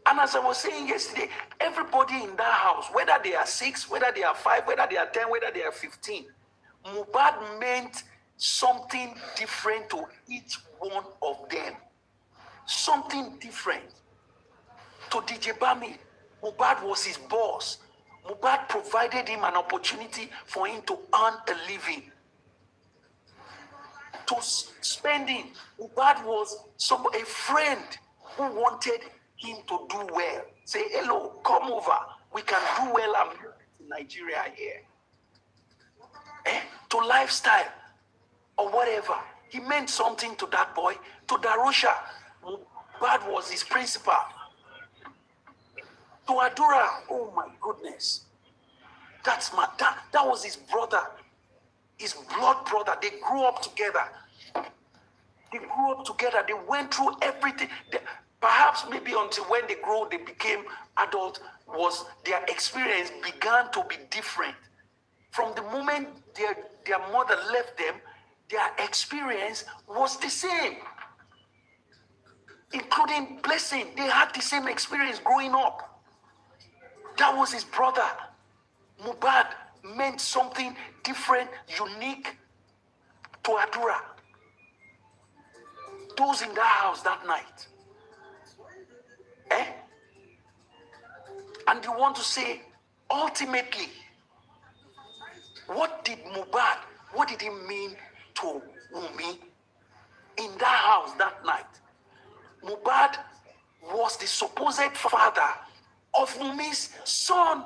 [SPEAKER 4] And as I was saying yesterday, everybody in that house, whether they are 6, whether they are 5, whether they are 10, whether they are 15, Mohbad meant something different to each one of them. Something different. To DJ Bami, Mohbad was his boss. Mohbad provided him an opportunity for him to earn a living, to spending. Mohbad was a friend who wanted him to do well. Say, hello, come over. We can do well in Nigeria here. To lifestyle or whatever. He meant something to that boy, to Darusha. Mohbad was his principal. To Adura, oh my goodness. That was his brother, his blood brother. They grew up together. They went through everything. Perhaps maybe until when they grew, they became adult, was their experience began to be different. From the moment their mother left them, their experience was the same. Including Blessing. They had the same experience growing up. That was his brother. Mohbad meant something different, unique to Adura. Those in that house that night. And you want to say, ultimately, what did he mean to Wunmi in that house that night? Mohbad was the supposed father of Wunmi's son.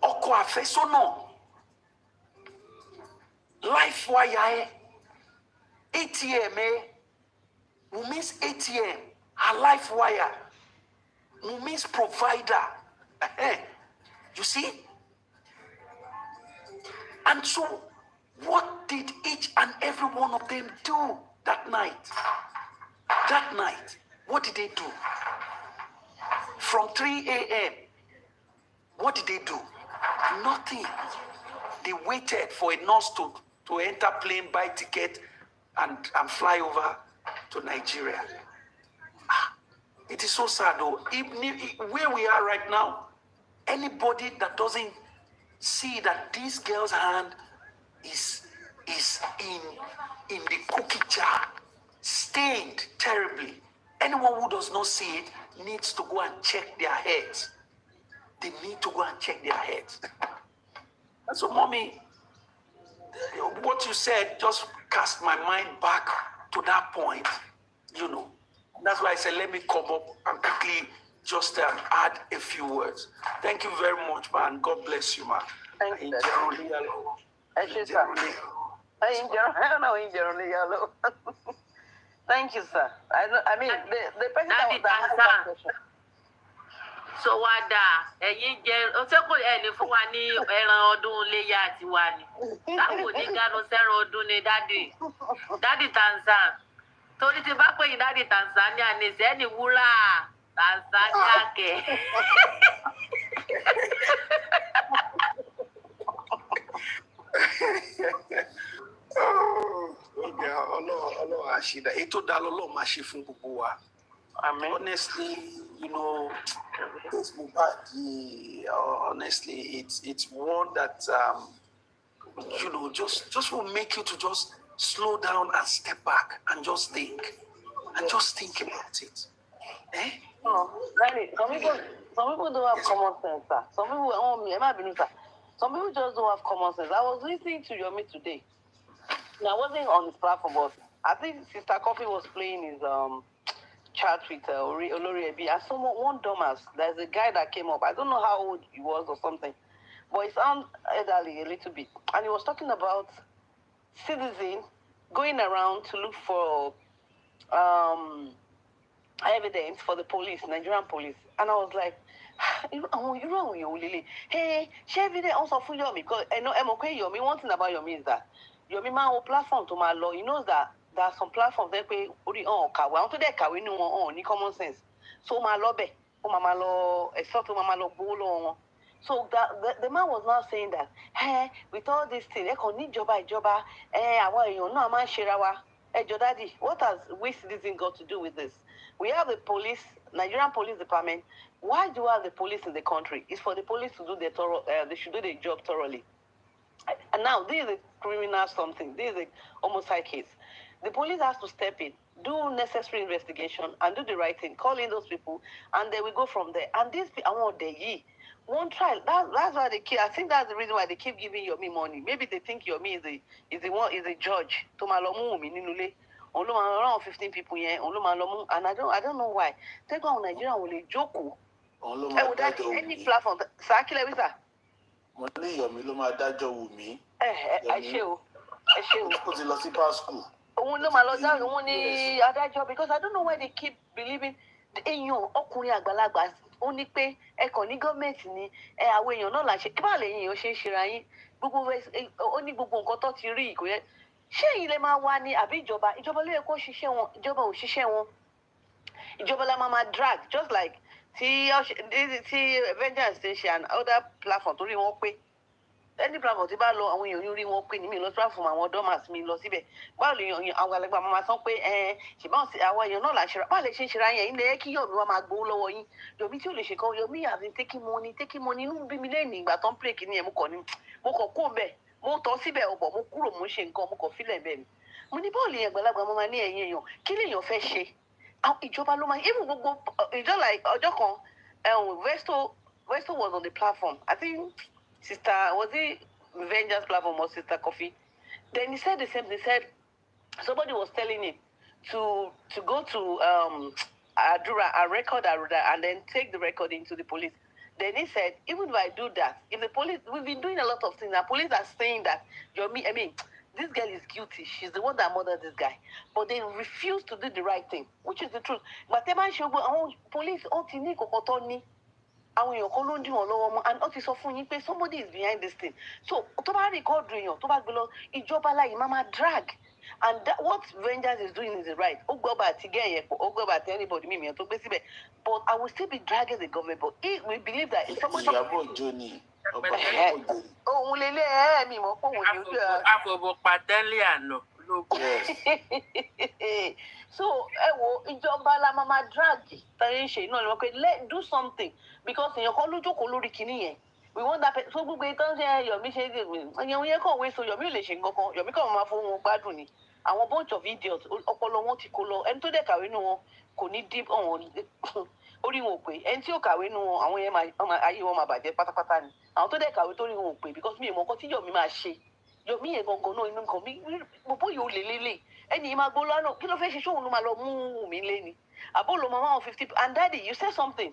[SPEAKER 4] Ọkọ àfẹ́sọ́nà. Life wire. ATM. Wunmi's ATM. Her life wire. Wunmi's provider. You see? And so, what did each and every one of them do that night? That night, what did they do? From 3 a.m., what did they do? Nothing. They waited for a nurse to enter plane, buy ticket, and fly over to Nigeria. It is so sad though. Where we are right now, anybody that doesn't see that this girl's hand is in the cookie jar, stained terribly. Anyone who does not see it needs to go and check their heads. They need to go and check their heads. And so, Mommy, what you said just cast my mind back to that point, you know. That's why I said, let me come up and quickly just add a few words. Thank you very much, man. God bless you, man.
[SPEAKER 3] Thank you. Thank you, sir. I mean, the person that was that.
[SPEAKER 1] So wá dáa, ẹ̀yin jẹ ọ̀sẹ̀kọ̀ ẹ̀ ní fún wa ní ẹran ọdún iléyá àti wa ni. Táwọn onígànú sẹ́ran ọdún ni dádì Tanzan. Torí ti bá pè yín dádì Tanzania ní sẹ́ni wúrà Tanzania kẹ̀.
[SPEAKER 4] Ọlọ́run àṣìdá. Ètò dá lọ́lọ́run máa ṣe fún gbogbo wa.
[SPEAKER 2] Amen.
[SPEAKER 4] Honestly, you know, this Mohbad, honestly, it's one that you know, just will make you to just slow down and step back and just think about it.
[SPEAKER 3] Oh, really? Some people don't have common sense, sir. Some people just don't have common sense. I was listening to Yomi today. I wasn't on his platform, but I think Sister Coffee was playing his chat with Olori Ebi. And one dumbass, there's a guy that came up. I don't know how old he was or something, but he sounded elderly a little bit. And he was talking about citizens going around to look for evidence for the police, Nigerian police. And I was like, you wrong, hey, share evidence also for Yomi. Because I know Yomi, one thing about Yomi is that Yomi man will platform to my law. He knows that there are some platforms that pay only on kawe. I to kawe no on, ni common sense. So my law be, my law, a sort of my law bolo. So the man was not saying that, hey, with all this thing, they can need joba, no man shirawa. Hey, Jodadi, what has we citizens got to do with this? We have the police, Nigerian Police Department. Why do we have the police in the country? It's for the police to do they should do their job thoroughly. And now this is the criminal something. This is a homicide case. The police has to step in, do necessary investigation, and do the right thing. Call in those people, and then we go from there. And these people, I want one trial. That's why they keep. I think that's the reason why they keep giving Yomi money. Maybe they think Yomi is the judge. To Omowummi ninule. Around 15 people here. And I don't know why. Take on Nigeria will joke. Any platform. Sakile Wisa.
[SPEAKER 5] Mo ní Yomi ló máa dájọ́ Wùmí.
[SPEAKER 3] Ẹ ṣé o.
[SPEAKER 5] Ó ti lọ sí power school.
[SPEAKER 3] Òun ló máa lọ dá òun ní adájọ́ because I don't know why they keep believing èèyàn ọkùnrin àgbàlagbà ó ní pé ẹ kàn ní gọ́ọ̀mẹ̀ntì ni àwọn èèyàn náà là ṣe kí báà lẹ́yìn èèyàn ṣe ń ṣera yín gbogbo ó ní gbogbo nǹkan tó ti rí ìkó yẹn ṣé èyí lè máa wá ní àbí ìjọba ló yẹ kó ṣiṣẹ́ wọn ìjọba ò ṣiṣẹ́ wọn ìjọba la máa drag just like tí Vengeance ṣe ṣe and other platform torí wọn pé any platform tí bá lọ àwọn èèyàn rí wọn pé ní mi lọ platform àwọn dormers mi lọ síbẹ̀ báwo lè yan àwọn àgbàlagbà máa sọ pé ṣùgbọ́n àwọn èèyàn náà là ń ṣe báwo lè ṣe ń ṣe ra yẹn ilé kí Yomi wá máa gbowó lọ́wọ́ yín Yomi tí ò lè ṣe kan Yomi àbí taking money inú bí mi lẹ́yìn ìgbà tó ń play kìíní ẹ̀ mo kàn kó bẹ́ẹ̀ mo tọ́ síbẹ̀ ọ̀bọ̀ mo kúrò mo ṣe nǹkan mo kàn fílẹ̀ bẹ́ẹ̀ ni mo ní bọ́ọ̀lù yẹn àgbàlagbà mo máa ní ẹ̀yìn èèyàn kí lèèyàn fẹ́ ṣe ìjọba ló máa even gbogbo ìjọ ọjọ́ kan Vesto was on the platform I think was it Vengeance platform or Sister Coffee? Then he said the same thing. He said somebody was telling him to go to Adura and record Adura and then take the record into the police. Then he said, even if I do that, if the police, we've been doing a lot of things. The police are saying that this girl is guilty. She's the one that murdered this guy. But they refuse to do the right thing, which is the truth. But police, àwọn èèyàn kan ló ń dì wọ́n lọ́wọ́ mọ́ and ó ti sọ fún yín pé somebody is behind this thing so tó bá record èèyàn tó bá gbé lọ ìjọba láyé máa drag and what Vengeance is doing is right ó gbọ́ bá àti gẹ́yẹ̀ pọ̀ ó gbọ́ bá àti anybody mímìíràn tó gbé síbẹ̀ but I will still be dragging the government but we believe that if somebody.
[SPEAKER 5] Iyabo Òjó ni ọba Iyabo Òjó.
[SPEAKER 3] òun lè lé mi mọ̀ pé òun ní ojú ẹ̀.
[SPEAKER 2] àfọwọ́ pàtẹ́lẹ̀ àná ló kù.
[SPEAKER 3] So ìjọba la máa drag tẹ̀lé ń ṣe náà ni wọ́n pe let's do something because èèyàn kan ló jókòó lórí kinní yẹn we want that so gbogbo ìtàn ṣe Yomi ṣe èèyàn yẹn kàn wé so Yomi ò lè ṣe nǹkan kan Yomi kàn máa fún wọn gbádùn ni àwọn bunch of idiots ọpọlọ wọn ti kó lọ ẹni tó dẹ̀ kàwé nù wọn kò ní deep orí wọn ò pé ẹni tí ò kàwé nù wọn àwọn yẹn ayé wọn máa bàjẹ́ pátápátá ni àwọn tó dẹ̀ kàwé tó rí wọn ò pé because mi ò mọ̀ nǹkan tí Yomi máa ṣe Yomi yẹn gangan náà inú nǹkan mi bó yóò lè lélẹ̀ ẹni yìí máa gbó lọ́nà kí ló fẹ́ ṣe ṣóun ló máa lọ mú Wùmí lé ni àbó ló máa 50 and daddy you said something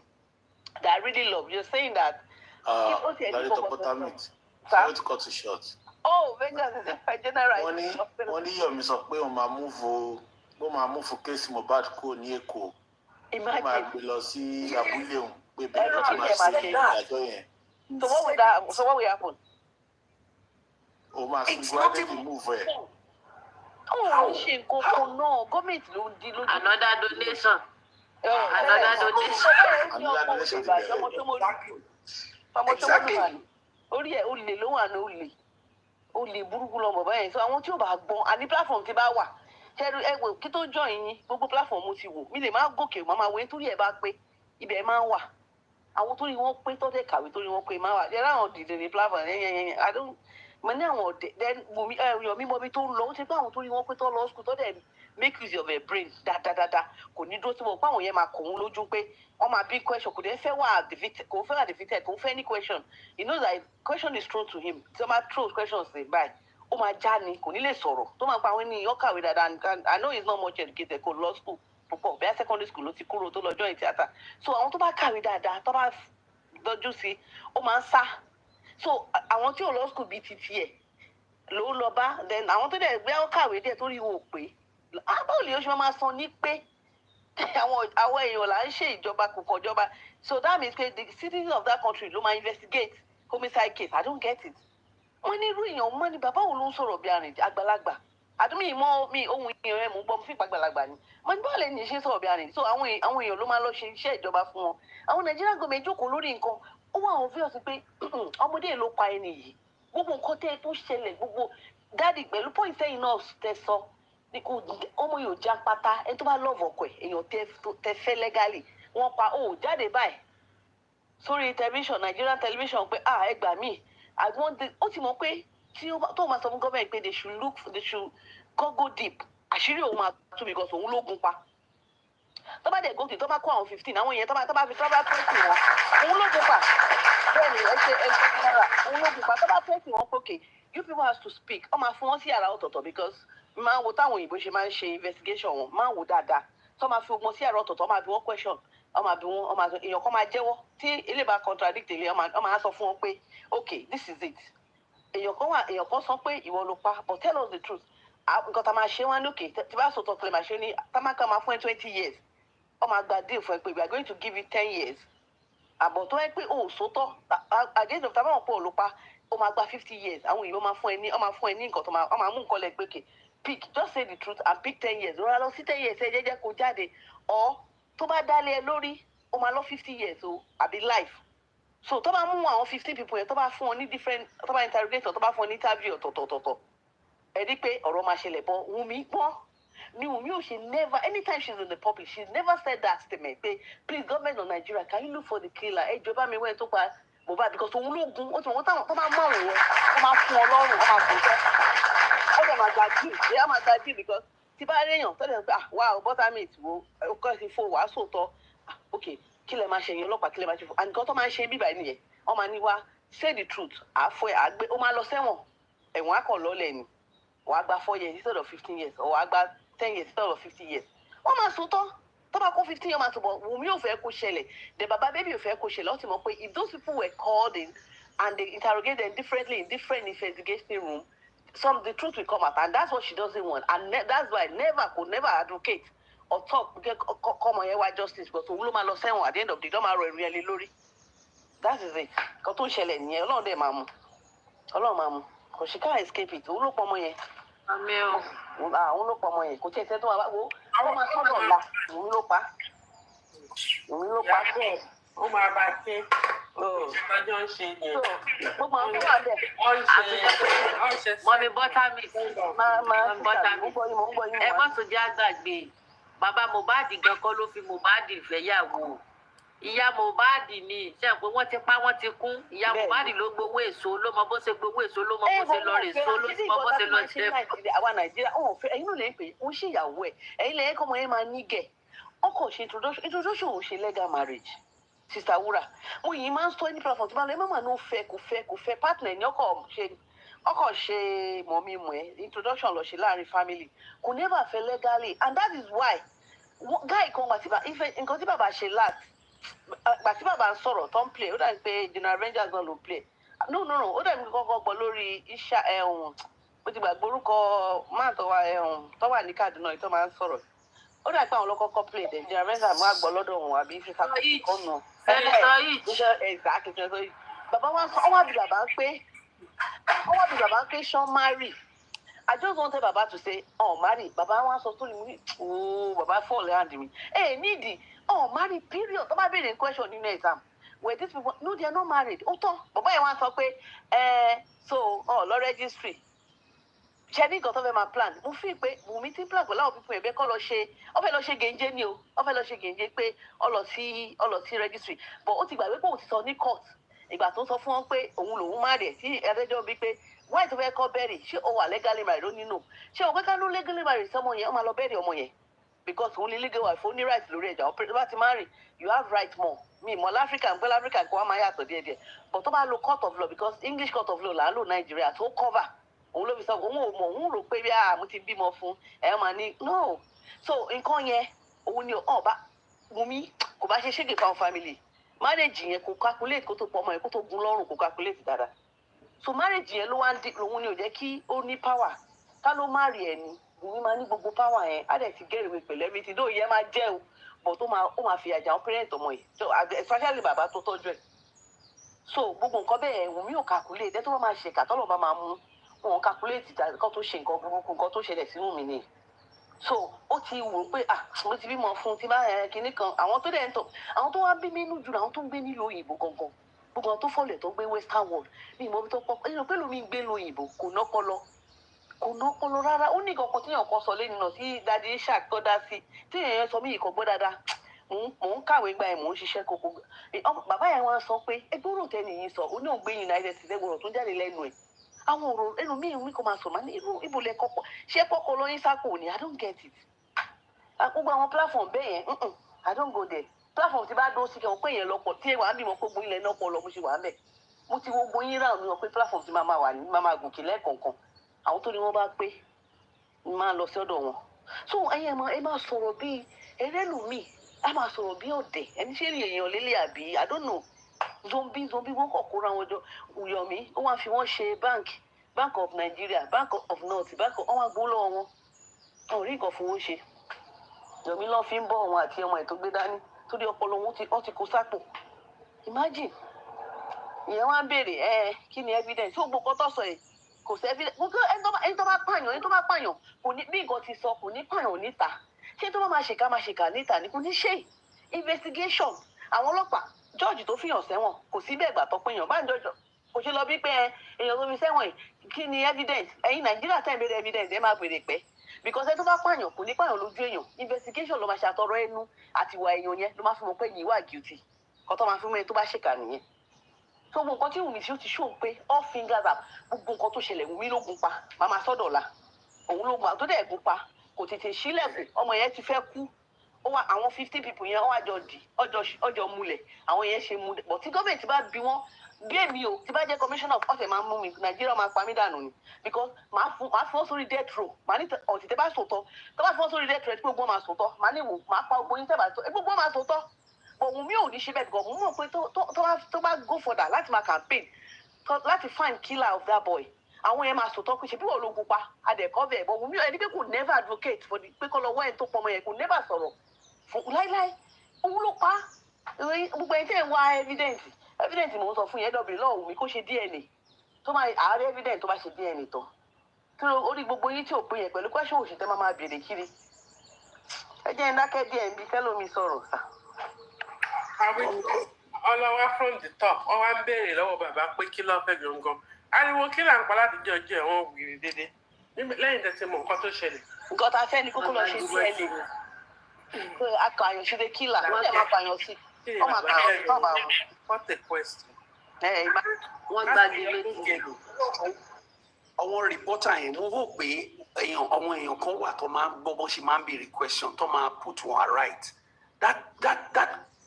[SPEAKER 3] that I really love you're saying that.
[SPEAKER 5] Larry Topotamit sorry to cut you short.
[SPEAKER 3] Oh Vengeance is a general.
[SPEAKER 5] wọ́n ní Yomi sọ pé òun máa múfù kéésì Mohbad kúrò ní Èkó ó máa gbé lọ sí abúlé òun pé bẹ́ẹ̀ ló ti máa ṣe ìdájọ́ yẹn.
[SPEAKER 3] So what will happen?
[SPEAKER 5] ó máa sún gbọ́dọ̀ lè múfù ẹ̀.
[SPEAKER 3] Ó ṣe nǹkan kan náà gọ́ọ̀mẹ̀ntì ló ń di lójú.
[SPEAKER 1] Another donation.
[SPEAKER 3] Orí ẹ̀ olè ló wà ní olè burúkú lọ́mọ báyẹn so àwọn tí ò bá gbọ́n àní platform ti bá wà ṣẹ́rú ẹgbẹ́ kí tó jọ yín gbogbo platform mo ti wò mí lè má gòkè máa wo nítorí ẹ̀ bá pé ibẹ̀ máa ń wà àwọn tó rí wọn pé tọ́tẹ̀ kàwé tó rí wọn pé máa wà yẹ́rọ àwọn dìde ní platform yẹn mo ní àwọn ọ̀dẹ̀ Yomi mọ́bí tó ń lọ ó ti pé àwọn tó rí wọn pé tó lọ school tó dẹ̀ make use of your brain dáadáa kò ní dúró tí mo pa àwọn yẹn máa kọ̀ ọ́n lójú pé wọ́n máa bí question kò dé fẹ́ wà defeated kò fẹ́ ní question he knows that question is thrown to him tí wọ́n máa throw questions sí báyìí ó máa já ni kò ní lè sọ̀rọ̀ tó máa pa àwọn ènìyàn kàwé dáadáa and I know he is not much educated kò lọ school púpọ̀ bẹ́ẹ̀ secondary school ló ti kúrò tó lọ join theatre so àwọn tó bá kàwé dáadáa tó bá dọjú sí ó máa ń sá so àwọn tí ò lọ school bíi ti tiẹ̀ ló lọ bá then àwọn tó dẹ̀ gbé kàwé díẹ̀ tó rí wọn ò pé báwo lè oṣù máa san ní pé àwọn èèyàn là ń ṣe ìjọba kò kọjọba so that means pé the citizens of that country ló máa investigate homicide case I don't get it wọ́n ní irú èèyàn mọ́ ni bàbá òun ló ń sọ̀rọ̀ bí arìn àgbàlagbà àdúmí mi ohun èèyàn ẹ̀ mú gbọ́ fún ìpàgbàlagbà ni wọ́n ní báwo lè ní ṣe sọ̀rọ̀ bí arìn so àwọn èèyàn ló máa lọ ṣe iṣẹ́ ìjọba fún wọn àwọn Nàìjíríà gòmè jókòó lórí nǹkan ó wà àwọn fíọ̀sì pé ọmọdé ló pa ẹni yìí gbogbo nǹkan tẹ́ tó ṣẹlẹ̀ gbogbo dáàdì pẹ̀lú point sẹ́yìn náà tẹ sọ ní kò ọmọ yóò já pátá ẹni tó bá lọ́ọ̀fù ọkọ ẹ̀ èèyàn tẹ fẹ́ lẹ́gàlì wọ́n pa ó jáde báyìí sórí tẹlifíṣàn Nigerian television pé ẹ gbà mí ó ti mọ̀ pé tí tó máa sọ fún gọ́ọ̀mẹ̀ntì pé they should go deep àṣírí òun máa tú because òun ló gun pa tó bá dẹ̀ gòkè tó bá kó àwọn 15 àwọn yẹn tó bá fi tó bá pẹ́ẹ́sì wọn òun ló gun pa bẹ́ẹ̀ ni ẹgbẹ́ náírà òun ló gun pa tó bá pẹ́ẹ́sì wọn pókè you people have to speak ọ máa fún wọn sí yàrá ọ̀tọ̀ọ̀tọ̀ because máa wo táwọn òyìnbó ṣe máa ń ṣe investigation wọn máa wò dáadáa tó máa fi wọn sí yàrá ọ̀tọ̀ọ̀tọ̀ ọ máa bí wọn question ọ máa bí wọn ọ máa èèyàn kan máa jẹ́wọ́ tí ilé bá contradict ilé ọ máa sọ fún wọn pé okay this is it èèyàn kan sọ pé ìwọ ló pa but tell us the truth nǹkan tá a máa ṣe wọn lókè tí bá sọ̀tọ̀ tẹ̀lé máa ṣe ní támákà máa fún ẹ 20 years ọ máa gba deal fún ẹ pé we are going to give you 10 years àbọ̀ tó ẹ pé o ò sótọ́ àgẹ́sọ̀ tá a bá wọn pọ̀ ló pa ó máa gba 50 years àwọn òyìnbó máa fún ẹ ní nǹkan tó máa mú nǹkan lẹ gbèkè pick just say the truth and pick 10 years rọra lọ sí 10 years ẹ jẹ́jẹ́ kó jáde ọ tó bá dálé ẹ lórí ó máa lọ 50 years o àbí life so tó bá mú àwọn 15 people yẹn tó bá fún ọ ní different tó bá interrogator tó bá fún ọ ní interview ọ̀tọ̀ọ̀tọ̀ọ̀tọ̀ ẹ rí pé ọ̀rọ̀ máa ṣẹlẹ̀ bọ́ Wunmi gbọ́n ni Wunmi ò ṣe never anytime she's in the public she's never said that statement pé please government of Nigeria can you look for the killer ẹ jọba mi wẹ́n tó pa Mohbad because òun ló gun ó ti wọ́n táwọn tó bá mọ̀ òun wọ́n máa fún ọ lọ́rùn wọ́n máa fún ọ ẹ máa gba deal ẹ máa gba deal because tí bá rí èèyàn tọ́lẹ̀ pé wow buttermint wo ọkọ̀ ti fò wàá sòótọ́ ok kí lẹ máa ṣe yẹn ọlọ́pàá kí lẹ máa ṣe fún and nǹkan tó máa ń ṣe bíbá nìyẹn wọ́n máa ní wá say the truth àfọ ẹ̀ àgbẹ̀ ó máa lọ sẹ́wọ̀n ẹ̀wọ̀n akọ̀ lọ́lẹ̀ ni wàá gba 4 years instead of 15 years or wàá gba 10 years instead of 50 years wọ́n máa sòótọ́ tó bá kó 15 years máa túbọ̀ Wunmi ò fẹ́ kó ṣẹlẹ̀ the baba baby ò fẹ́ kó ṣẹlẹ̀ ó ti mọ̀ pé if those people were called in and they interrogate them differently in different investigation room the truth will come out and that's what she doesn't want and that's why could never advocate or talk kọ́mọ yẹn wá justice but òun ló máa lọ sẹ́wọ̀n at the end of the day máa rọ ẹ̀rí ẹni lórí that is it kan tó ń ṣẹlẹ̀ nìyẹn ọlọ́run dẹ̀ máa mú kò she can't escape it òun ló pọ̀ ọmọ yẹn òun ló pọ̀ ọmọ yẹn kò tí ẹ sẹ́ tó wà wo àwọn máa sọ̀rọ̀ ọ̀la òun ló pa
[SPEAKER 2] bẹ́ẹ̀ ó máa bá ṣe ìtọ́jú ń ṣe yẹn.
[SPEAKER 3] gbogbo àwọn tó wà bẹ̀.
[SPEAKER 1] mọ̀mí buttermint ẹ má tún jẹ́ àgbàgbé bàbá Mohbad gan kọ́ ló fi Mohbad fẹ́yàwó ìyá Mohbad ni ṣe pé wọ́n ti pa wọ́n ti kún ìyá Mohbad ló gbowó èso ló mọ bó ṣe gbowó èso ló mọ bó ṣe lọ rè so ló mọ bó ṣe lọ ṣe.
[SPEAKER 3] àwa Nàìjíríà ọ̀hún fẹ́ ẹ̀yin ló lè pè ó ń ṣèyàwó ẹ̀ ẹ̀yin lè kọ́ ọmọ yẹn máa nígẹ̀ ọkọ̀ ṣe introduction ò ṣe legal marriage Sister Wura mo yìí máa ń sọ ní platform tí máa lọ ẹ má máa ní ó fẹ́ kò fẹ́ partner ní ọkọ̀ ṣe mọ̀mí mọ̀ ẹ́ introduction lọ ṣe láàrin family kò never fẹ́ legally and that is why guy kan nǹkan tí bàbá ṣe last gbà tí bàbá ń sọ̀rọ̀ tó ń play ó dàbí pé General Rangers náà ló play no ó dàbí kọ́kọ́ gbọ́ lórí iṣẹ́ ẹ̀hún mo ti gbàgbé orúkọ máà tó wà ní Kaduna tó máa ń sọ̀rọ̀ ó dàbí pé àwọn ọlọ́kọ́kọ́ play dẹ̀ General Rangers máa gbọ́ lọ́dọ̀ wọn àbí fífa kọ́nà bàbá wa sọ ọwọ́ àbí bàbá pé ṣán marry I just wanted baba to say marry baba wa sọ story mi baba fall hand mi nídìí marry period tó bá béèrè question nínú exam where these people no they are not married ó tán bàbá yẹn wá sọ pé so lọ registry ṣe ní nǹkan tó fẹ́ máa plan mo fi pé Wunmi ti plan pẹ̀lú àwọn pípọ̀ ẹ̀bẹ́ kọ́ lọ ṣe gèǹjẹ́ ni o ó fẹ́ lọ ṣe gèǹjẹ́ pé ó lọ sí registry but ó ti gbàgbé pé òun ti sọ ní court ìgbà tó sọ fún wọn pé òun lòun má rẹ̀ tí ẹlẹ́jọ́ bí pé wáyé tó fẹ́ kọ́ bẹ́ẹ̀rì ṣé o wà legally married ó nínú ṣé o pẹ́ká ló legally married sọmọ yẹn ó máa lọ bẹ́ẹ̀rì ọmọ yẹn because òun ní legal wife ó ní right lórí ẹ̀jà ó bá ti marry you have right more mi mọ̀ láfíríkà ń pẹ́ láfíríkà kó wá máa yàtọ̀ díẹ̀díẹ̀ but tó bá lo court of law because English court of law là ń lò Nàìjíríà tó cover òun ló fi sọ òun ò mọ̀ òun rò pé bí mo ti bímọ fún ẹ máa ní no so nǹkan yẹn òun ni ọba Wunmi kò bá ṣe ṣége fáwọn family marriage yẹn kò calculate kó tó pọ̀ ọmọ yẹn kó tó gun lọ́rùn kò calculate dáadáa so marriage yẹn ló wá ń dín lòun ni ò jẹ́ kí ó ní power ká ló marry ẹ̀ ni Wunmi máa ní gbogbo power yẹn á dẹ̀ ti get away pẹ̀lú everything tó yẹ máa jẹ́ o but ó máa fi àjà àwọn parent ọmọ yìí so especially bàbá tó tọ́jú ẹ̀ so gbogbo nǹkan bẹ́ẹ̀ Wunmi ò calculate ẹ̀ tó bá máa ṣe kàtọ́lọ̀ bá máa mú wọn calculate nǹkan tó ṣe nǹkan burúkú nǹkan tó ṣẹlẹ̀ sí Wunmi ni so ó ti wò pé mo ti bímọ fún ti bá kinní kan àwọn tó dẹ̀ ń tọ̀ àwọn tó wá bí mi inú jù àwọn tó ń gbé nílùú òyìnbó gangan gbogbo àwọn tó fọlẹ̀ tó gbé western world ní ìmọ̀ tó pọ̀ ẹ̀yìn pẹ̀lú mi gbé lu òyìnbó kò nọ́pọlọ rárá ó ní kankan tí èèyàn kan sọ lẹ́nu náà tí dadi shark tó dá sí tí èèyàn sọ mí ìkọ̀ gbọ́ dáadáa mò ń kàwé gba ẹ̀ mò ń ṣiṣẹ́ kókó bàbá yẹn wá sọ pé ẹgbẹ́ òrò tẹ́ni yìí sọ ó ní òun gbé United States ẹgbẹ́ òrò tó jáde lẹ́nu ẹ̀ àwọn ọ̀rọ̀ ẹnu mi kò máa sọ máa ní ibo lẹ kọ́kọ́ ṣé kọ́kọ́ lóyún sápò ni I don't get it. Gbogbo àwọn platform bẹ́ẹ̀ yẹn I don't go there. Platform ti bá dó sí kẹ́wọ́n pé yẹn lọ́pọ̀ tí èèwà bímọ pé gbóyin lẹ̀ náà pọ̀ lọ mo ṣe wà ń bẹ̀. Mo ti wo gbóyin rà mí wọn pé platform ti máa wà ní máa gòkè lẹ́ẹ̀kọ̀ọ̀kan. Àwọn tó ní wọ́n bá pé ni máa lọ sí ọ̀dọ̀ wọn. So ẹ máa sọ̀rọ̀ bíi ẹrẹ́lùmíì a máa sọ̀rọ̀ bí ọ̀dẹ̀ ẹni ṣé èèyàn lélẹ̀ àbí I don't know zombie wọn kọ̀ kóra wọn jọ Yomi ó wá fi wọ́n ṣe Bank of Nigeria Bank of North wọ́n wá gbó lọ́wọ́ wọn wọn ò rí nǹkan fún wọn ṣe Yomi lọ́ọ́ fi ń bọ́ wọn àti ọmọ ẹ̀ tó gbé dání torí ọpọlọ wọn ti kó sápò imagine ìyẹn wá ń béèrè kí ni evidence ó gbogbo tó sọ yìí kò sí evidence ẹni tó bá pààyàn kò ní bí nǹkan ti sọ kò ní pààyàn níta ṣé tó bá máa ṣèkà níta ni kò ní ṣe investigation àwọn ọlọ́pàá George tó fìyàn sẹ́wọ̀n kò sí bẹ́ẹ̀ gbà tó péyàn bá ń jọjọ kò ṣe lọ bí pé èèyàn tó fi sẹ́wọ̀n yìí kí ni evidence ẹ̀yin Nàìjíríà tẹ̀ ń béèrè evidence ẹ máa béèrè pẹ́ because ẹ tó bá pààyàn kò ní pààyàn lójú èèyàn investigation ló máa ṣàtọrọ ẹnu àti ìwà èèyàn yẹn ló máa fi mọ̀ pé yìí wà guilty kó tó máa fi mọ̀ ẹni tó bá ṣèkà nìyẹn so gbogbo nǹkan tí Wùmí tí ó ti ṣó pé all fingers up gbogbo nǹkan tó ṣẹlẹ̀ Wùmí ló gun pa màmá sọ́dọ̀la òun ló gun àtúndẹ̀ gun pa kò tètè sílẹ̀kùn ọmọ yẹn ti fẹ́ kú ó wá àwọn 50 people yẹn wọ́n àjọ dì ọjọ́ múlẹ̀ àwọn yẹn ṣe múlẹ̀ but tí gọ́ọ̀mẹ̀ntì bá bí wọ́n bí èmi o tí bá jẹ́ commissioner of ọ̀sẹ̀ máa ń mú mi Nàìjíríà máa pa mí dànù ni because máa fún wọn sórí death row máa ní ọ̀tí bá sòtọ́ tó bá fún wọn sórí death row tí gbogbo máa sòtọ́ máa ní wò máa pa gbogbo yín tẹ́ bá tó gbogbo máa sòtọ́ but Wùmí ò ní ṣe bẹ́ẹ̀ because mo mọ̀ pé tó bá go further láti máa campaign láti find killer of that boy àwọn yẹn máa sòtọ́ pé ṣe bí wọ́n ló gun pa adẹ̀kọ́ bẹ̀ but Wùmí ẹni pé kò never advocate for the pé kọ́ lọ́wọ́ ẹ̀ tó pọ̀ ọmọ yẹn kò never sọ̀rọ̀ fún láíláí òun ló pa gbogbo ẹni tẹ́ ń wá evidence mo ń sọ fún yẹn dọ̀bìrì lọ́wọ́ Wùmí kó ṣe DNA tó máa àárẹ̀ evidence tó bá ṣe DNA tán tí orí gbogbo yín tí ò pé yẹn pẹ̀lú question òṣìṣẹ́ máa béèrè kiri ẹ jẹ́ ń dákẹ́ díẹ̀ ń bí kẹ́lómi sọ̀rọ̀ sà.
[SPEAKER 2] ọlọ́wà from the top wọ́n wá ń béèrè lọ́wọ́ bàbá pé kí ló fẹ́ gangan ariwo kí là ń pa láti jẹ́ ọjọ́ ẹ̀wọ̀n wìrì dédé lẹ́yìn tẹ̀sí mọ̀ nǹkan tó ṣẹlẹ̀.
[SPEAKER 3] nǹkan tá a fẹ́ ni kókó lọ ṣe sí ẹ̀lẹ́ akàyàn ṣe lè kílà wọ́n lè máa pààyàn sí ọmọ àkàyàn tó bá wọn.
[SPEAKER 2] What a question.
[SPEAKER 1] wọ́n gbàgbé méjì.
[SPEAKER 4] àwọn rìpọ́tà yẹn mo rò pé àwọn èèyàn kan wà tó máa ń gbọ́ bó ṣe máa ń béèrè question tó máa put one right that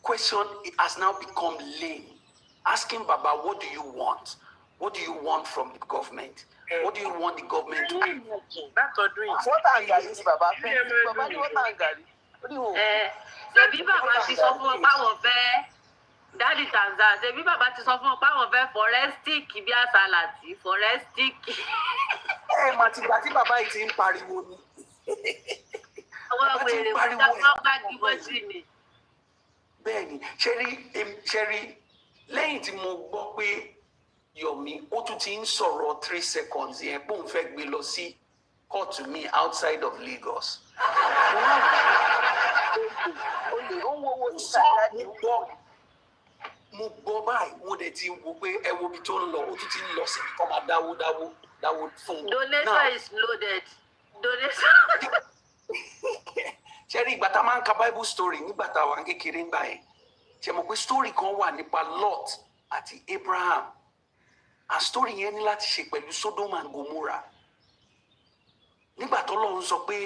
[SPEAKER 4] question has now become lame asking Baba what do you want from the government what do you want the government to do.
[SPEAKER 3] wọ́n tà ń gàrí sí bàbá fẹ́ bàbá ní wọ́n tà ń gàrí.
[SPEAKER 1] ṣebí bàbá ti sọ fún ọ páwọn fẹ́ dáàdì Tanzania ṣebí bàbá ti sọ fún ọ páwọn fẹ́ forestic bí àsálàtì forestic.
[SPEAKER 4] mà ti gbà tí bàbá yìí ti ń pariwo ni.
[SPEAKER 1] àwọn wèrè wọn dábàá gbági wọn sí ni.
[SPEAKER 4] bẹ́ẹ̀ni ṣe rí lẹ́yìn tí mo gbọ́ pé Yomi ó tún ti ń sọ̀rọ̀ 3 seconds yẹn pé òun fẹ́ gbé lọ sí kóòtù mi outside of Lagos. mo gbọ́ báyìí mo dẹ̀ ti wo pé ẹ wo ibi tó ń lọ ó tún ti ń lọ sí kọ́ máa dáwó fún un.
[SPEAKER 1] donation is loaded donation.
[SPEAKER 4] ṣe rí ìgbà tá a máa ń ka Bible story nígbà tá a wà kékeré ń gbà yẹn ṣe mọ̀ pé story kan wà nípa Lot àti Abraham a story yẹn ní láti ṣe pẹ̀lú Sodom and Gomorrah nígbà tó lọ́run sọ pé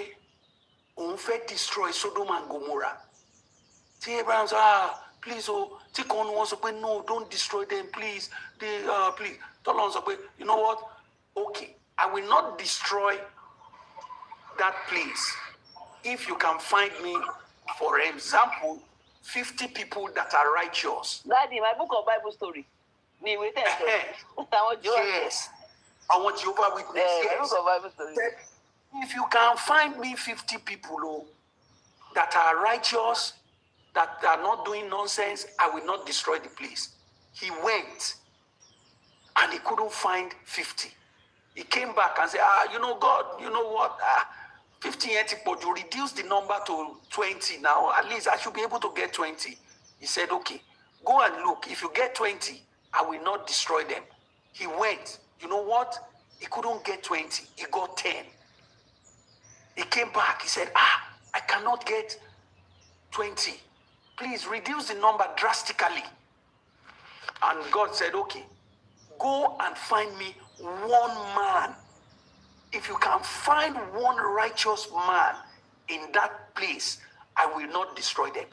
[SPEAKER 4] òun fẹ́ destroy Sodom and Gomorrah tí Abraham sọ please tí kan ní wọ́n sọ pé no don't destroy them please please tó lọ́run sọ pé you know what okay I will not destroy that place if you can find me for example 50 people that are righteous.
[SPEAKER 3] Daddy, my book of Bible story. Ni ìwé tẹ̀ sọ.
[SPEAKER 4] Yes. Àwọn Jehovah Witness.
[SPEAKER 3] Yes. My book of Bible story.
[SPEAKER 4] If you can find me 50 people that are righteous, that are not doing nonsense, I will not destroy the place. He went and he couldn't find 50. He came back and said, you know, God, you know what? 50 yet, you reduce the number to 20 now. At least I should be able to get 20. He said, okay, go and look. If you get 20, I will not destroy them. He went. You know what? He couldn't get 20. He got 10. He came back. He said, I cannot get 20. Please reduce the number drastically. And God said, okay, go and find me one man, if you can find one righteous man in that place, I will not destroy them.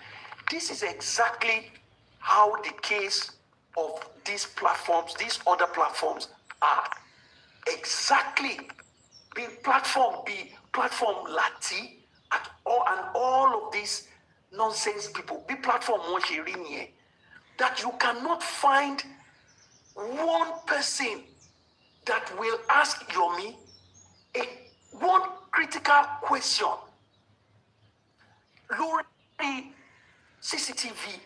[SPEAKER 4] This is exactly how the case of these platforms, these other platforms are. Exactly. Be platform Lati and all of these nonsense people. Be platform Moshirinye. That you cannot find one person that will ask Yomi one critical question. Lórí CCTV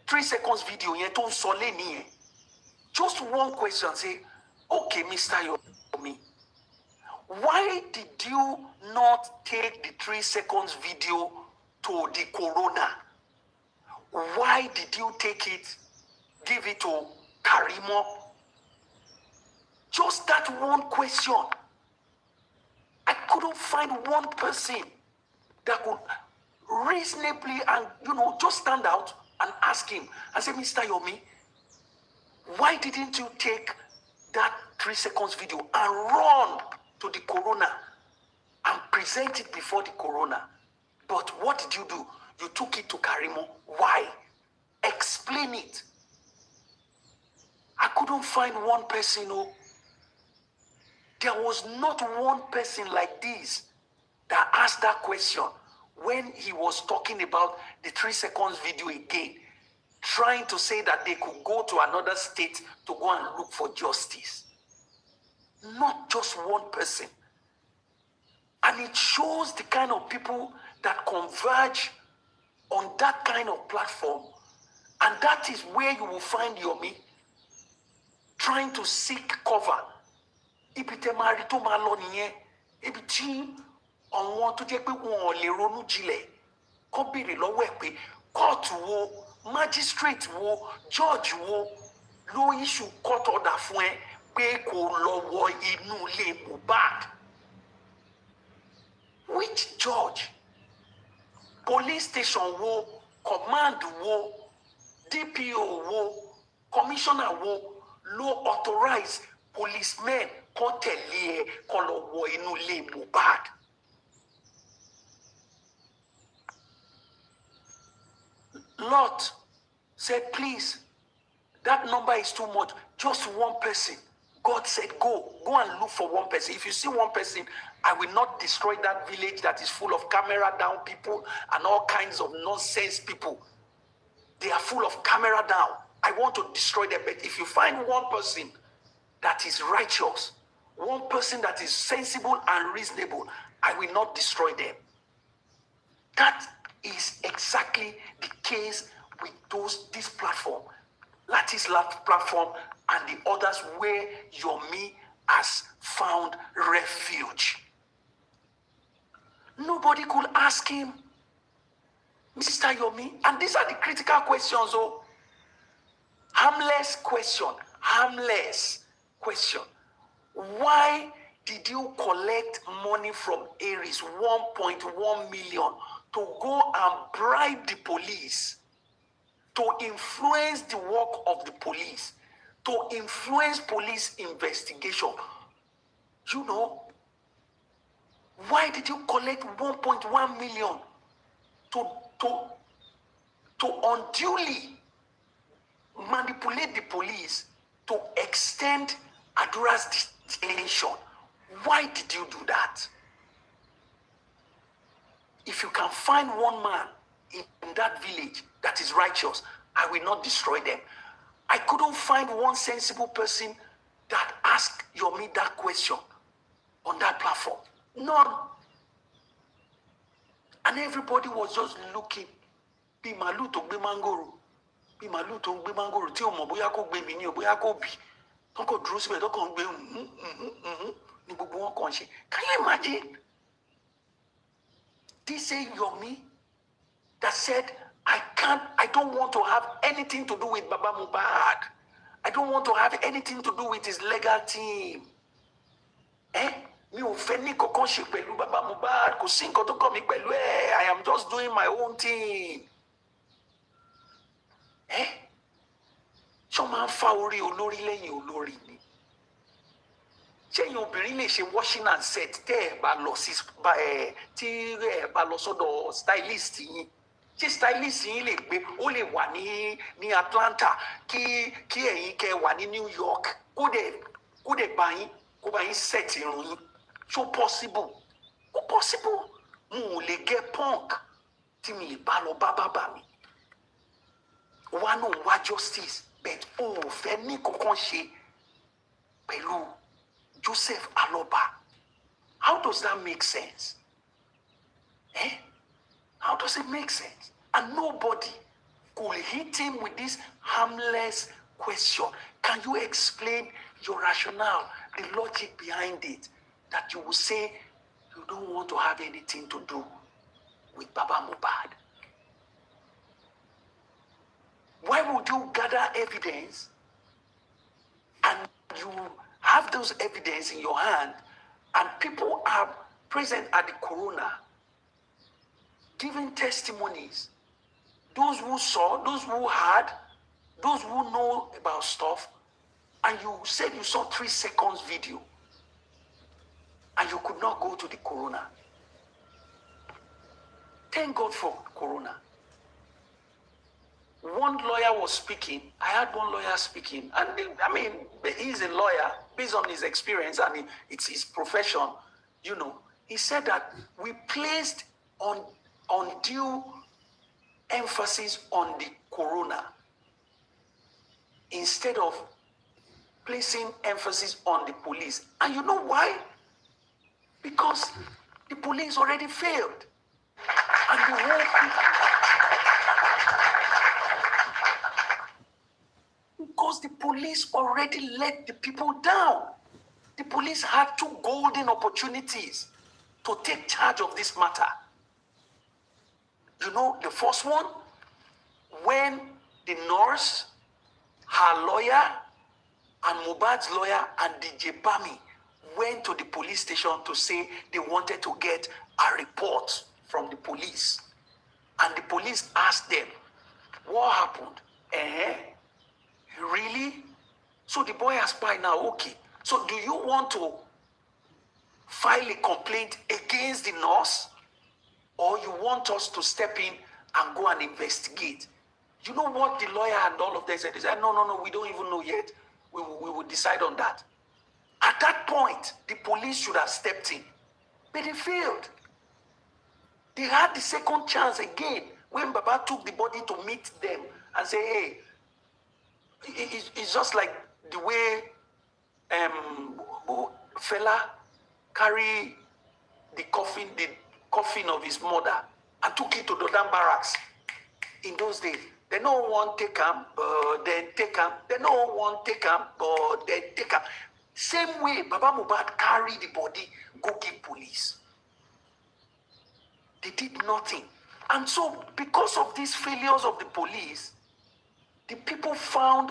[SPEAKER 4] 3 seconds video yẹn tó ń sọ lẹ́ni yẹn. Just one question, say, okay, Mr. Yomi, why did you not take the 3 seconds video to the corona? Why did you take it, give it to Karimo? Just that one question. I couldn't find one person that could reasonably and, just stand out and ask him and say, Mr. Yomi, why didn't you take that 3 seconds video and run to the corona and present it before the corona? But what did you do? You took it to Karimo. Why? Explain it. I couldn't find one person. Oh, there was not one person like this that asked that question when he was talking about the 3 seconds video again, trying to say that they could go to another state to go and look for justice. Not just one person. And it shows the kind of people that converge on that kind of platform. And that is where you will find Yomi trying to seek cover. Ibi tẹ́ máa rí tó máa lọ nìyẹn. Ibi tí àwọn tó jẹ́ pé wọn ò lè ronú jinlẹ̀ kó béèrè lọ́wọ́ ẹ̀ pé kóòtù wo, magistrate wo, judge wo ló issue court order fún ẹ pé kó lọ wọ inú ilé Mohbad. Which judge? Police station wo, command wo, DPO wo, commissioner wo ló authorize policemen kó tẹ̀lé ẹ kó lọ wọ inú ilé Mohbad? Lot said, please, that number is too much. Just one person. God said, go and look for one person. If you see one person, I will not destroy that village that is full of camera down people and all kinds of nonsense people. They are full of camera down. I want to destroy them. But if you find one person that is righteous, one person that is sensible and reasonable, I will not destroy them. That is exactly the case with this platform. Lati's platform and the others where Yomi has found refuge. Nobody could ask him, Mr. Yomi, and these are the critical questions. Oh, harmless question. Why did you collect money from Aries, 1.1 million, to go and bribe the police, to influence the work of the police, to influence police investigation? Why did you collect 1.1 million to unduly manipulate the police to extend Adura's detention? Why did you do that? If you can find one man in that village that is righteous, I will not destroy them. I couldn't find one sensible person that asked Yomi that question on that platform. None. And everybody was just looking. Bí màlúù tó gbé mángòrò. Bí màlúù tó gbé mángòrò tí ò mọ̀ bóyá kó gbé mi ní o bóyá kó bì. Tó kàn dúró síbẹ̀ tó kàn gbé ní gbogbo wọn kàn ṣe. Can you imagine? This is Yomi that said, I don't want to have anything to do with Baba Mohbad. I don't want to have anything to do with his legal team. Mi ò fẹ́ ní kankan ṣe pẹ̀lú Baba Mohbad. Kò sí nǹkan tó kàn mí pẹ̀lú ẹ̀. I am just doing my own thing. Ṣé o máa ń fa orí olórí lẹ́yìn olórí ni? ṣẹ́yìn obìnrin lè ṣe washing and set tẹ́ ẹ̀ bá lọ sí tí ẹ̀ bá lọ sọ́dọ̀ stylist yín ṣé stylist yín lè gbé ó lè wà ní Atlanta kí ẹ̀yin kẹ́ wà ní New York kó dẹ̀ bá yín set irun yín ṣó possible ó possible mo ò lè get punk tí mi ì bá lọ bá bàbá mi wá náà wá justice but o ò fẹ́ ní kankan ṣe pẹ̀lú Joseph Aloba. How does that make sense? How does it make sense? And nobody could hit him with this harmless question. Can you explain your rationale, the logic behind it, that you will say you don't want to have anything to do with Baba Mohbad? Why would you gather evidence and you have those evidence in your hand and people are present at the corona giving testimonies, those who saw, those who heard, those who know about stuff, and you said you saw 3 seconds video and you could not go to the corona. Thank God for corona. One lawyer was speaking. I had one lawyer speaking, and I mean, he's a lawyer based on his experience and it's his profession. You know, he said that we placed undue emphasis on the corona instead of placing emphasis on the police. And you know why? Because the police already failed, and the whole people. Because the police already let the people down. The police had 2 golden opportunities to take charge of this matter. You know, the first one, when the nurse, her lawyer, and Mohbad's lawyer and DJ Bami went to the police station to say they wanted to get a report from the police. And the police asked them, what happened? Really? So the boy has spied now, okay. So do you want to file a complaint against the nurse, or you want us to step in and go and investigate? You know what the lawyer and all of them said? They said, no, we don't even know yet. We will decide on that. At that point, the police should have stepped in. But they failed. They had the second chance again when Baba took the body to meet them and say, hey, it's just like the way fella carry the coffin of his mother and took it to Dodan Barracks. In those days, they no one take him, but then take him. They no one take him, but then take him. Same way, Baba Mohbad carried the body, go give police. They did nothing. And so, because of these failures of the police, the people found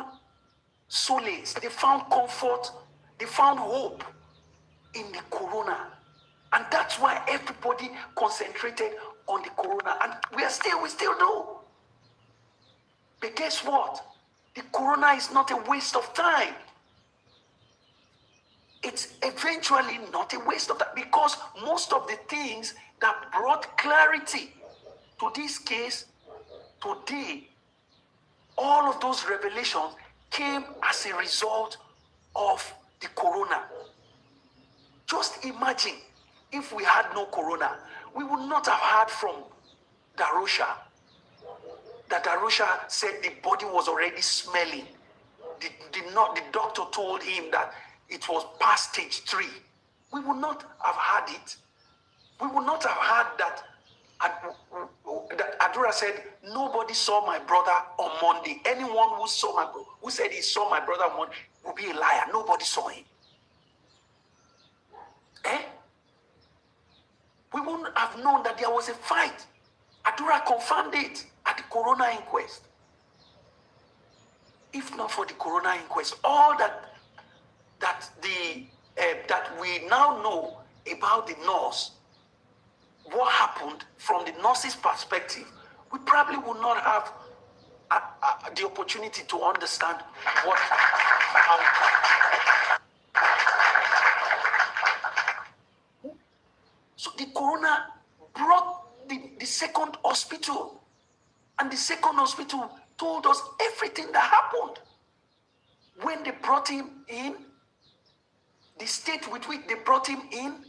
[SPEAKER 4] solace, they found comfort, they found hope in the corona. And that's why everybody concentrated on the corona. And we still do. But guess what? The corona is not a waste of time. It's eventually not a waste of time, because most of the things that brought clarity to this case today, all of those revelations came as a result of the corona. Just imagine if we had no corona, we would not have heard from Darosha. That Darosha said the body was already smelling. The doctor told him that it was past stage 3. We would not have had it. We would not have had that. Adura said, nobody saw my brother on Monday. Anyone who said he saw my brother on Monday will be a liar. Nobody saw him. We wouldn't have known that there was a fight. Adura confirmed it at the corona inquest. If not for the corona inquest, all that we now know about the nurse, what happened from the nurse's perspective, we probably would not have the opportunity to understand what happened. So the coroner brought the second hospital, and the second hospital told us everything that happened. When they brought him in, the state with which they brought him in,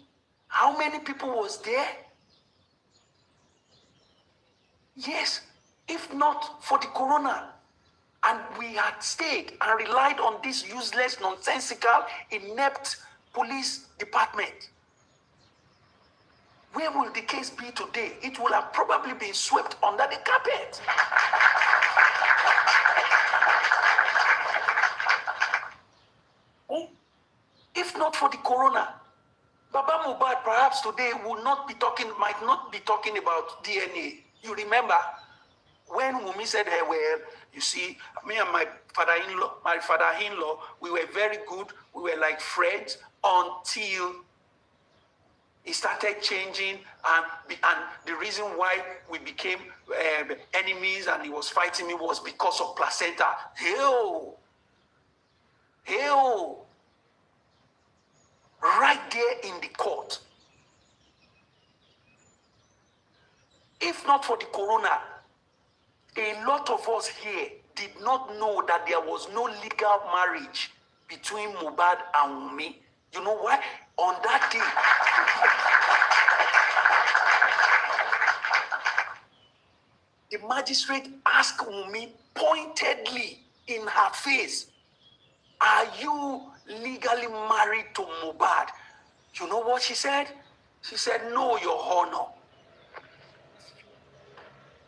[SPEAKER 4] how many people was there? Yes, if not for the coroner, and we had stayed and relied on this useless, nonsensical, inept police department, where will the case be today? It will have probably been swept under the carpet. If not for the coroner, Baba Mohbad perhaps today might not be talking about DNA. You remember when Wunmi said, hey, well, you see, me and my father-in-law, we were very good. We were like friends until it started changing, and the reason why we became enemies and he was fighting me was because of placenta. Hell. Right there in the court. If not for the coroner, a lot of us here did not know that there was no legal marriage between Mohbad and Wunmi. You know why? On that day, the magistrate asked Wunmi pointedly in her face, are you legally married to Mohbad? You know what she said? She said, no, Your Honor.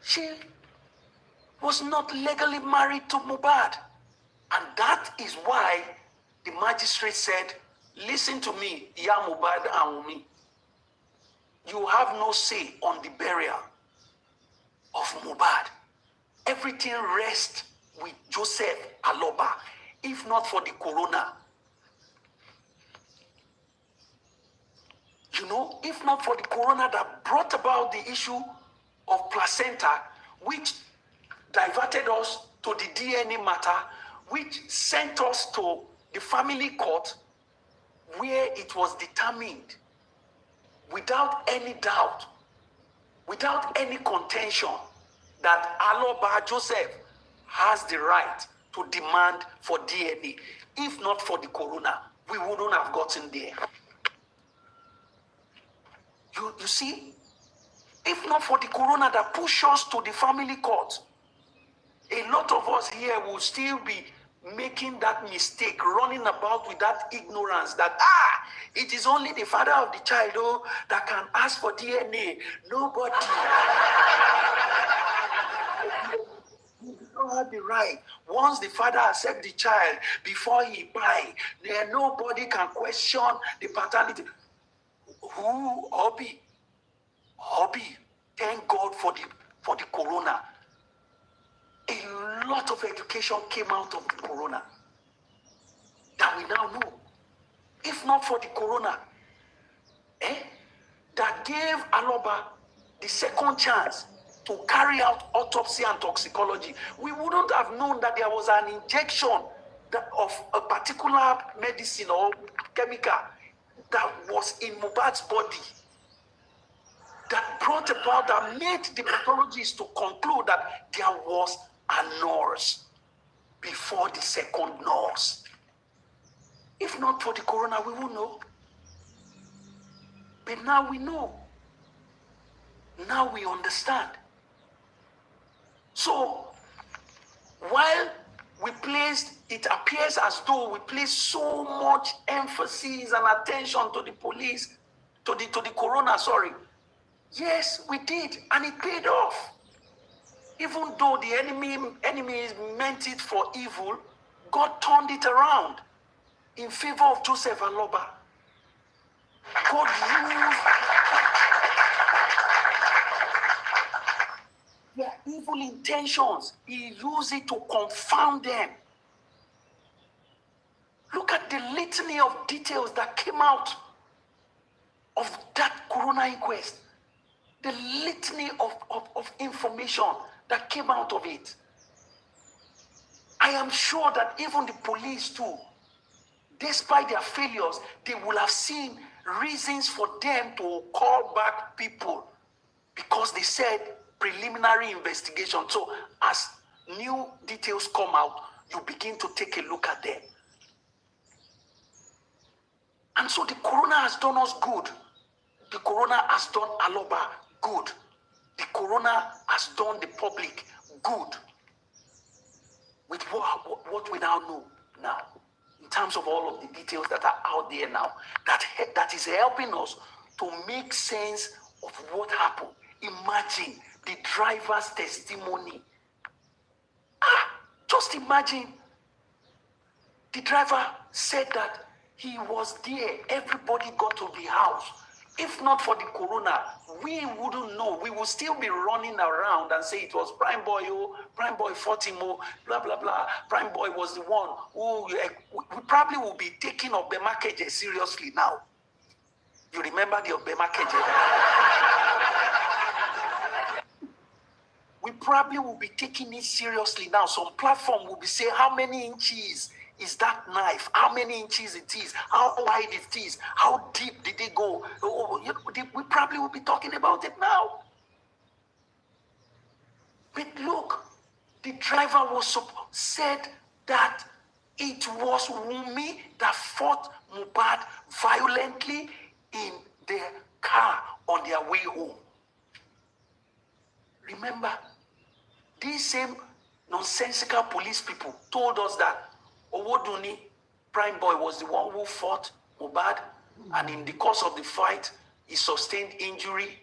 [SPEAKER 4] She was not legally married to Mohbad. And that is why the magistrate said, listen to me, Iya Mohbad and Wunmi. You have no say on the burial of Mohbad. Everything rests with Joseph Aloba. If not for the coroner, if not for the coroner that brought about the issue of placenta, which diverted us to the DNA matter, which sent us to the family court, where it was determined without any doubt, without any contention, that Aloba Joseph has the right to demand for DNA. If not for the coroner, we wouldn't have gotten there. You see, if not for the coroner that pushed us to the family court, a lot of us here will still be making that mistake, running about with that ignorance that, it is only the father of the child that can ask for DNA. Nobody. You don't have the right. Once the father accepts the child before he buy, then nobody can question the paternity. Who? Hobby. Thank God for the corona. A lot of education came out of the corona that we now know. If not for the corona, that gave Aloba the second chance to carry out autopsy and toxicology, we wouldn't have known that there was an injection of a particular medicine or chemical that was in Mohbad's body that brought about, that made the pathologists to conclude that there was a nurse before the second nurse. If not for the corona, we won't know. But now we know. Now we understand. So, while it appears as though we placed so much emphasis and attention to the police, to the corona, yes, we did, and it paid off. Even though the enemy meant it for evil, God turned it around in favor of Joseph Aloba. God used their evil intentions. He used it to confound them. Look at the litany of details that came out of that corona inquest. The litany of information that came out of it. I am sure that even the police too, despite their failures, they will have seen reasons for them to call back people because they said preliminary investigation. So as new details come out, you begin to take a look at them. And so the corona has done us good. The corona has done Aloba good. The corona has done the public good. With what we now know now, in terms of all of the details that are out there now, that is helping us to make sense of what happened. Imagine the driver's testimony. Just imagine. The driver said that he was there. Everybody got to the house. If not for the corona, we wouldn't know. We would still be running around and say it was Prime Boy, Prime Boy fought him, blah, blah, blah. Prime Boy was the one who, we probably will be taking Obema Keje seriously now. You remember the Obema Keje? We probably will be taking it seriously now. Some platform will be saying, how many inches is that knife? How many inches it is? How wide it is? How deep did they go? We probably will be talking about it now. But look, the driver said that it was Wunmi that fought Mohbad violently in their car on their way home. Remember, these same nonsensical police people told us that Owodunni, Prime Boy, was the one who fought Mohbad, and in the course of the fight, he sustained injury,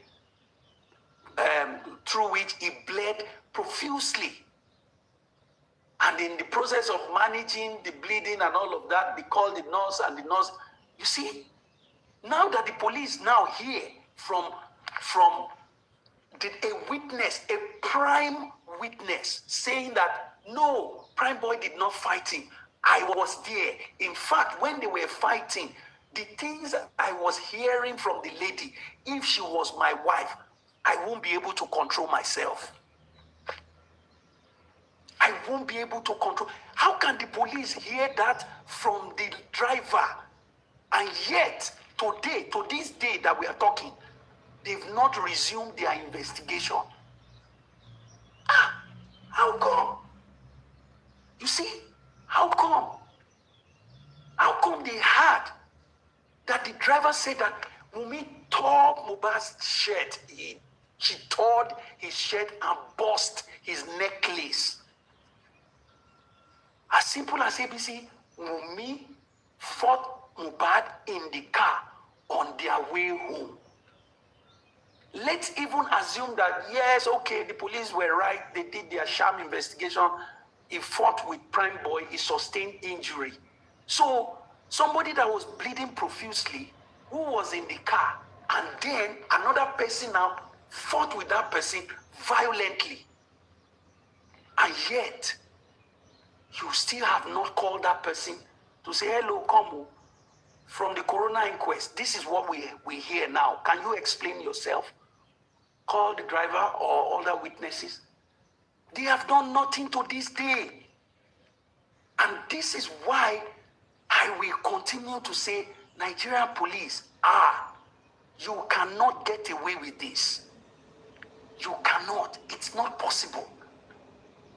[SPEAKER 4] through which he bled profusely. And in the process of managing the bleeding and all of that, they called the nurse, and the nurse, you see, now that the police now hear from a witness, a prime witness, saying that, no, Prime Boy did not fight him. I was there. In fact, when they were fighting, the things I was hearing from the lady, if she was my wife, I won't be able to control myself. I won't be able to control. How can the police hear that from the driver? And yet, today, to this day that we are talking, they've not resumed their investigation. How come? You see, how come? How come they had that the driver said that Wunmi tore Mohbad's shirt? She tore his shirt and burst his necklace. As simple as ABC, Wunmi fought Mohbad in the car on their way home. Let's even assume that, yes, okay, the police were right. They did their sham investigation. He fought with Prime Boy. He sustained injury. So somebody that was bleeding profusely, who was in the car, and then another person now fought with that person violently. And yet, you still have not called that person to say, hello, come from the corona inquest. This is what we hear now. Can you explain yourself? Call the driver or other witnesses. They have done nothing to this day. And this is why I will continue to say, Nigerian police, you cannot get away with this. You cannot. It's not possible.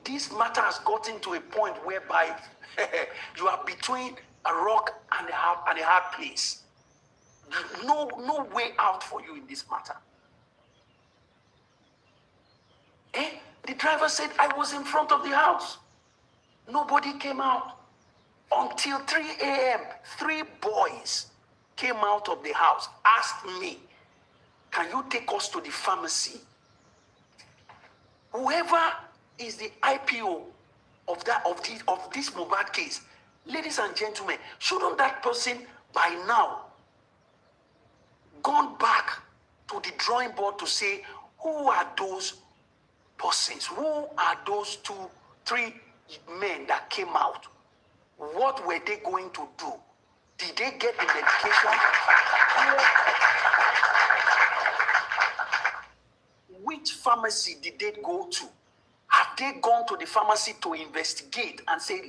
[SPEAKER 4] This matter has gotten to a point whereby you are between a rock and a hard place. No way out for you in this matter. The driver said, I was in front of the house. Nobody came out. Until 3 a.m., 3 boys came out of the house, asked me, can you take us to the pharmacy? Whoever is the IPO of this Mohbad case, ladies and gentlemen, shouldn't that person by now gone back to the drawing board to say, who are those persons? Who are those 2, 3 men that came out? What were they going to do? Did they get the medication? Which pharmacy did they go to? Have they gone to the pharmacy to investigate and say,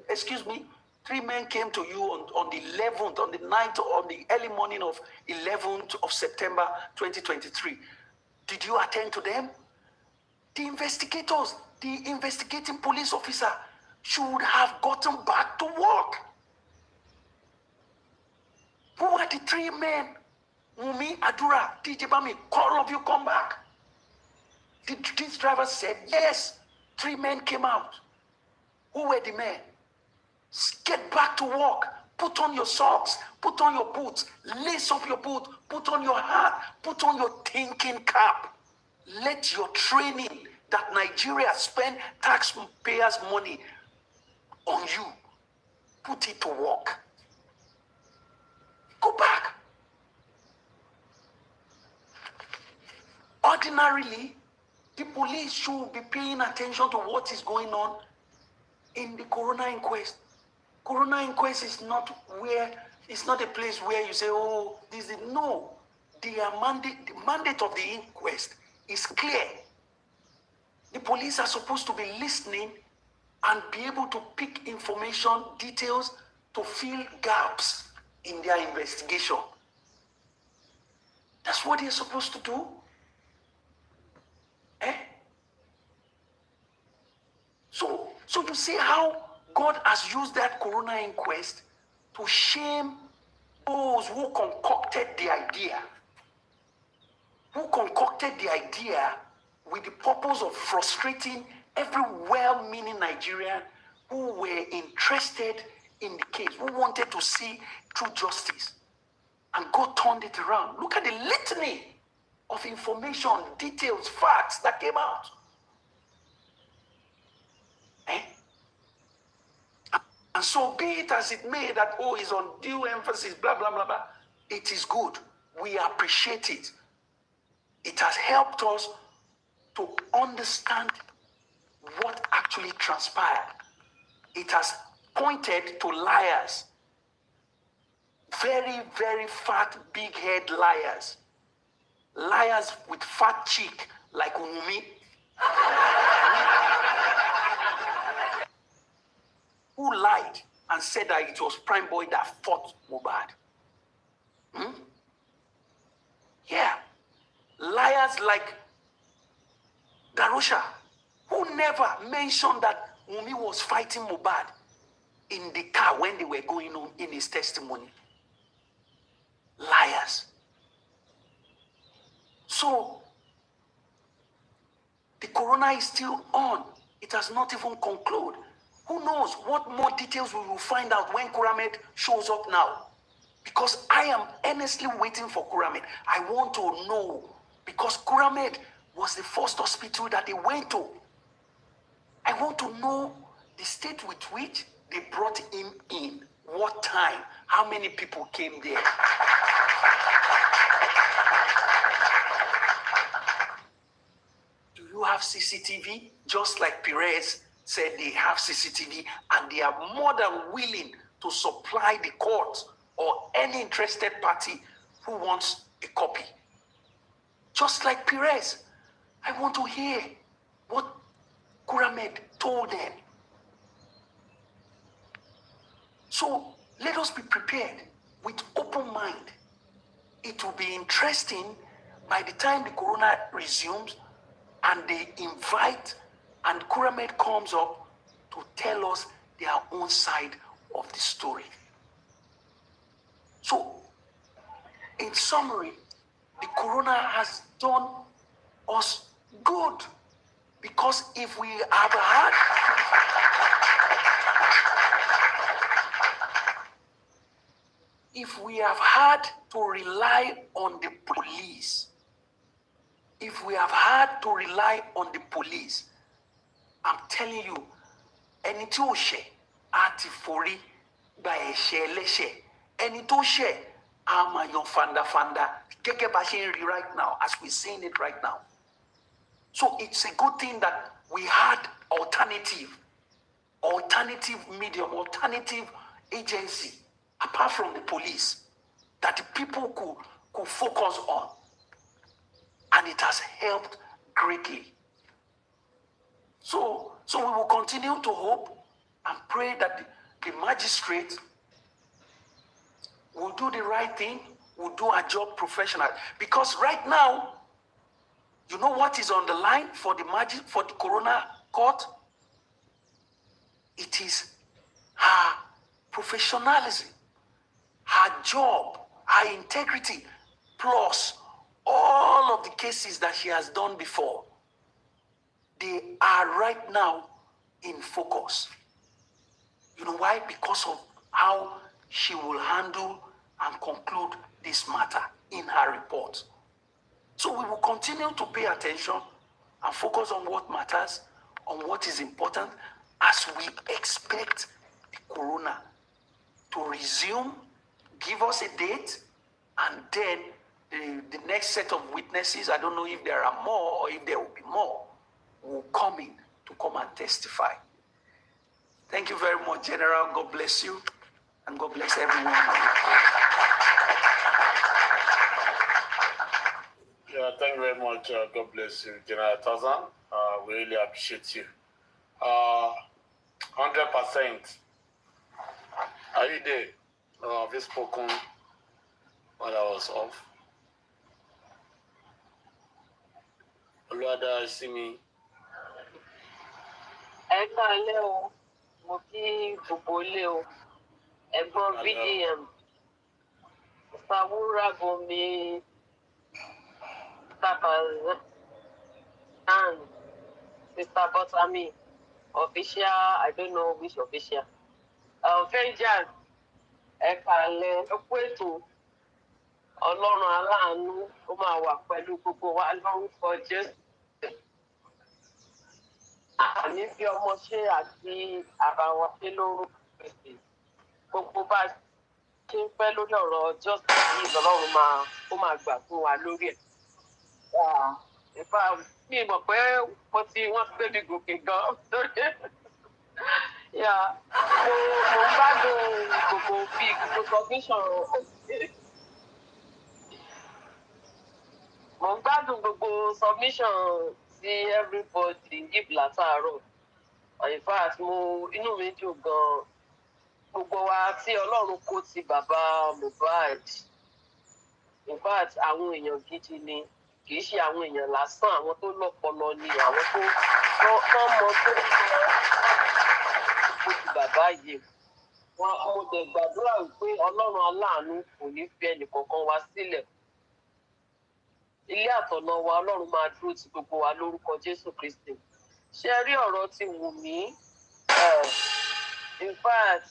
[SPEAKER 4] excuse me, 3 men came to you on the 11th, on the 9th, on the early morning of 11th of September 2023. Did you attend to them? The investigators, the investigating police officer should have gotten back to work. Who are the 3 men? Wunmi, Adura, DJ Bami, all of you come back. This driver said, yes, 3 men came out. Who were the men? Get back to work. Put on your socks. Put on your boots. Lace up your boot. Put on your hat. Put on your thinking cap. Let your training that Nigeria spend taxpayers' money on you, put it to work. Go back. Ordinarily, the police should be paying attention to what is going on in the coroner inquest. Coroner inquest is not a place where you say, oh, this is, no. The mandate of the inquest is clear. The police are supposed to be listening and be able to pick information, details, to fill gaps in their investigation. That's what they're supposed to do. So you see how God has used that coroner inquest to shame those who concocted the idea. Who concocted the idea with the purpose of frustrating every well-meaning Nigerian who were interested in the case, who wanted to see true justice. And God turned it around. Look at the litany of information, details, facts that came out. And so be it as it may that, oh, it's undue emphasis, blah, blah, blah, blah. It is good. We appreciate it. It has helped us to understand what actually transpired. It has pointed to liars. Very, very fat, big head liars. Liars with fat cheek like Omowummi. Who lied and said that it was Prime Boy that fought Mohbad. Yeah. Liars like Darusha, who never mentioned that Wunmi was fighting Mohbad in the car when they were going home in his testimony. Liars. So, the coroner is still on. It has not even concluded. Who knows what more details we will find out when Kuramed shows up now? Because I am earnestly waiting for Kuramed. I want to know, because Kuramed was the first hospital that they went to. I want to know the state with which they brought him in, what time, how many people came there. Do you have CCTV? Just like Perez said they have CCTV, and they are more than willing to supply the court or any interested party who wants a copy. Just like Perez, I want to hear what Kuramed told them. So let us be prepared with open mind. It will be interesting by the time the coroner resumes and they invite and Kuramed comes up to tell us their own side of the story. So, in summary, the coroner has done us good, because if we have had to rely on the police, I'm telling you, ẹni tí ó ṣẹ̀ á ti forí gba ẹ̀ṣẹ̀ ẹlẹ́ṣẹ̀. Ẹni tó ṣẹ̀ á máa yan fandafanda, gẹ́gẹ́ bá ṣe ń rí right now, as we're seeing it right now. So it's a good thing that we had alternative medium, alternative agency, apart from the police, that the people could focus on. And it has helped greatly. So we will continue to hope and pray that the magistrate will do the right thing, will do our job professionally. Because right now, you know what is on the line for the coroner court? It is her professionalism, her job, her integrity, plus all of the cases that she has done before. They are right now in focus. You know why? Because of how she will handle and conclude this matter in her report. So we will continue to pay attention and focus on what matters, on what is important, as we expect the coroner to resume, give us a date, and then the next set of witnesses, I don't know if there are more or if there will be more, will come in to come and testify. Thank you very much, General. God bless you, and God bless everyone.
[SPEAKER 5] Yeah, thank you very much. God bless you, General Tazan. We really appreciate you. 100%. Are you there? Have you spoken while I was off? Oluwada, see me.
[SPEAKER 1] Ẹ káalẹ́ o, mo kí gbogbo ilé o, ẹ̀gbọ́n VDM, Sawurabomi, Tapaz, and Sister Botami, official, I don't know which official. Vengeance, ẹ káalẹ́, ẹ kú ètò, Ọlọ́run aláàánú, ó máa wà pẹ̀lú gbogbo wa lórúkọ Jésù. Àní fi ọmọ ṣe àti ara wa ṣe lórúkọ Kristi. Gbogbo bá ṣe ń fẹ́ lórí ọ̀rọ̀ justice yìí lọ́rùn máa gbà fún wa lórí ẹ̀. Ìfà mi mọ̀ pé wọ́n ti gbé mi gòkè gan. Mo ń gbádùn gbogbo bí gbogbo submission. Mo ń gbádùn gbogbo submission tí everybody give látàárọ̀. In fact, inú mi dùn gan. Gbogbo wa tí Ọlọ́run kó ti bàbá Mohbad. In fact, àwọn èèyàn gidi ni. Kì í ṣe àwọn èèyàn lásán, àwọn tó lọ́pọlọ ni, àwọn tó mọ tó ń lọ kó ti bàbá yìí. Mo dẹ̀ gbàdúrà wípé Ọlọ́run aláàánú kò ní fi ẹnìkankan wá sílẹ̀. Ilé àtọ̀nà wa Ọlọ́run máa dúró ti gbogbo wa lórúkọ Jésù Kristi. Ṣé rí ọ̀rọ̀ ti Wùmí? In fact,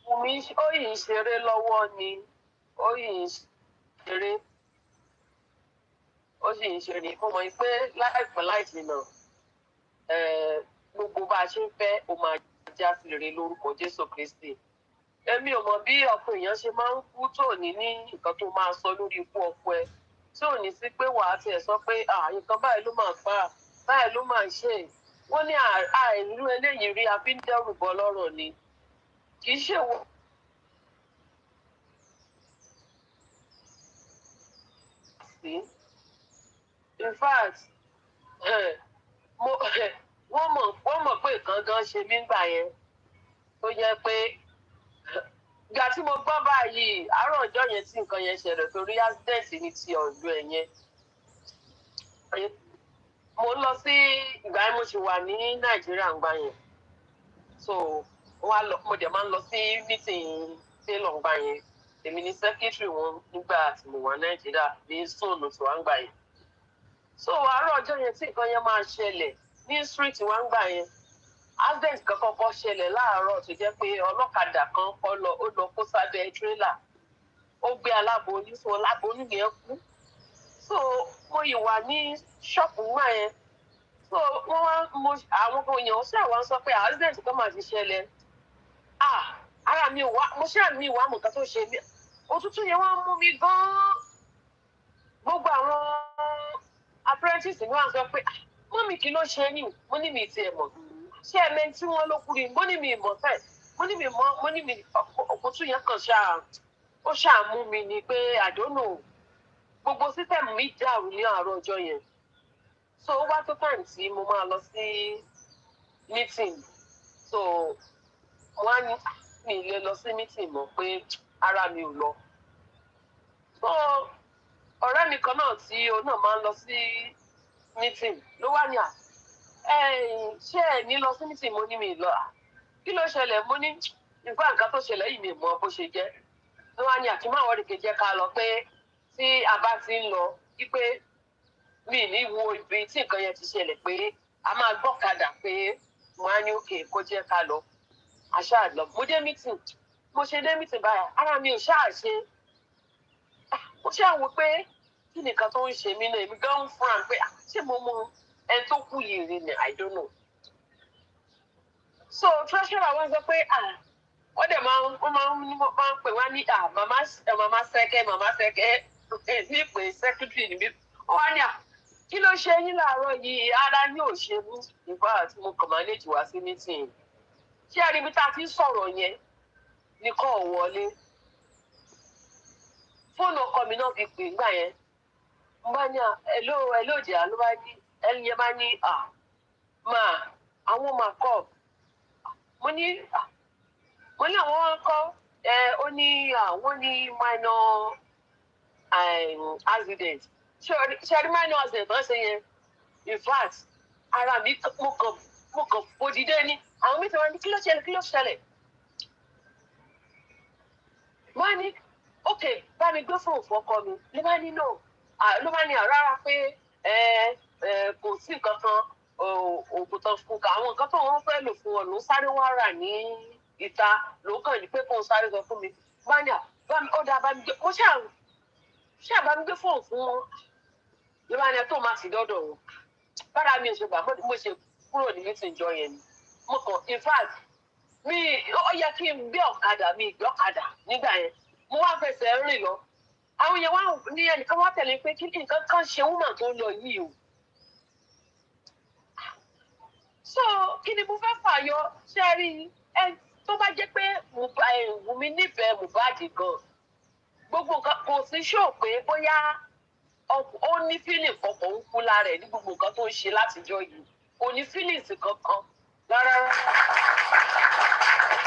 [SPEAKER 1] Wùmí ó yìí ń ṣeré lọ́wọ́ ni. Ó yìí ń ṣeré. Ó sì ń ṣeré. Mo mọ̀ pé láìpẹ́ láì jìnnà, gbogbo bá a ṣe ń fẹ́, ó máa já sí rere lórúkọ Jésù Kristi. Èmi ò mọ̀ bí ọkọ èèyàn ṣe máa ń kú tó ní nǹkan tó máa sọ lórí ikú ọkọ ẹ. Tí ò ní sí pé wàá tiẹ̀ sọ pé nǹkan báyìí ló máa fà á, báyìí ló máa ṣe. Wọ́n ní àìlú eléyìí rí abíndẹ́rùbọ lọ́rọ̀ ni. Kì í ṣe wo. In fact, wọ́n mọ̀ pé nǹkan gan ṣe mí gbà yẹn. Tó jẹ́ pé ìgbà tí mo gbọ́ báyìí, àárọ̀ ọjọ́ yẹn tí nǹkan yẹn ṣẹlẹ̀ torí accident ní ti ọ̀dọ̀ ẹ̀ yẹn. Mo lọ sí ìgbà yẹn mo ṣì wà ní Nàìjíríà ńgbà yẹn. So mo dẹ̀ máa ń lọ sí meeting tailor ńgbà yẹn. Èmi ni secretary wọn nígbà tí mo wà Nàìjíríà ní Sóònù tí wọ́n ń gbà yẹn. So àárọ̀ ọjọ́ yẹn tí nǹkan yẹn máa ṣẹlẹ̀ ní street wọ́n ń gbà yẹn. Accident kan kọ́kọ́ ṣẹlẹ̀ láàárọ̀ tó jẹ́ pé ọlọ́kadà kan ó lọ kó sábẹ́ tírélà. Ó gbé aláboyún, so aláboyún yẹn kú. So mo yìí wà ní ṣọ́ọ̀pù ńgbà yẹn. So àwọn èèyàn ṣàwọn sọ pé accident kan máa ti ṣẹlẹ̀. Ara mi wá, mo ṣáà ní ìwà nǹkan tó ṣe mí. Òtútù yẹn wá mú mi gan-an. Gbogbo àwọn apprentice ni wọ́n sọ pé mọ́mì kí ló ṣe ní? Mo ní mi ti ẹ̀ mọ̀. Ṣé ẹ̀mẹ́ tí wọ́n ló kú ni? Mo ní mi mọ̀ fẹ́. Mo ní mi òkútù yẹn kàn ó ṣàmú mi ni pé I don't know. Gbogbo system mi dàrú ní àárọ̀ ọjọ́ yẹn. So ó wá tó time tí mo máa lọ sí meeting. So
[SPEAKER 3] wọ́n á ní mi ì lè lọ sí mítìn mọ́ pé ara mi ò lọ. So ọ̀rẹ́ mi kan náà tí òun náà máa ń lọ sí mítìn ló wá ní ṣé ẹ ní lọ sí mítìn mo ní mi lọ kí ló ṣẹlẹ̀ mo ní nǹkan tó ṣẹlẹ̀ yìí mi mọ bó ṣe jẹ́ ló wá ní àtúmọ̀ òrìkè jẹ́ ká lọ pé tí a bá ti ń lọ wípé mi ní wo ibi tí nǹkan yẹn ti ṣẹlẹ̀ pé a máa gbọ́kadà pé wọ́n á ní òkè kó jẹ́ ká lọ àṣà lọ mo dé mítìn mo ṣe dé mítìn báyà ara mi ò ṣáà ṣe mo ṣáà wò pé kí nìkan tó ń ṣe mí náà èmi gan ń fúnra pé ṣé mo mọ ẹni tó kú yìí rí ni I don't know. So treasurer wọn sọ pé wọ́n dẹ̀ máa ń pè wá ní màmá sẹ́kẹ́ ní pé secretary níbí wọ́n wá ní kí ló ṣe yín láàárọ̀ yìí ara ní òṣèlú nígbà tí mo kàn manage wá sí meeting ṣé àríbi tá a ti sọ̀rọ̀ yẹn nìkan ò wọlé fóònù ọkọ mi náà fi pè ńgbà yẹn mo bá ní hello jẹ́ ló bá ní ẹni yẹn bá ní àwọn máa kọ́ mo ní àwọn kọ́ ó ní àwọn ní minor accident ṣe rí minor accident wọ́n ṣe yẹn in fact ara mi mo kàn fòdìdé ní àwọn mẹ́ta wọn ní kí ló ṣẹlẹ̀ wọ́n á ní ok bá mi gbé fóònù fọ́kọ mi ló bá ní náà ló bá ní rárá pé kò sí nǹkan kan oògùn tán fún ká àwọn nǹkan tó wọ́n fẹ́ lò fún ọ ló sáré wá rà ní ìta ló kàn ní pé kò ń sáré sọ fún mi bá ní ó dáa bá mi gbé mo ṣáà bá mi gbé fóònù fún wọn ló bá ní tó máa sì dọ́dọ̀ wọn bára mi ò ṣe gbà mo ṣe kúrò ní mítìn jọ yẹn ni mo kàn in fact ó yẹ kí n gbé ọ̀kadà mi ìgbé ọ̀kadà nígbà yẹn mo wá fẹsẹ̀ rìn lọ àwọn yẹn wá ní ẹnìkan wá tẹ̀lé pé kí nǹkan kan ṣe woman tó lọ yìí o so kí ni mo fẹ́ fàyọ ṣe rí tó bá jẹ́ pé Wùmí nífẹ̀ẹ́ Mohbad gan gbogbo nǹkan kò sí ṣó pé bóyá ó ní feeling kankan ń kú lára ẹ̀ ní gbogbo nǹkan tó ń ṣe látijọ́ yìí kò ní feelings kankan rárá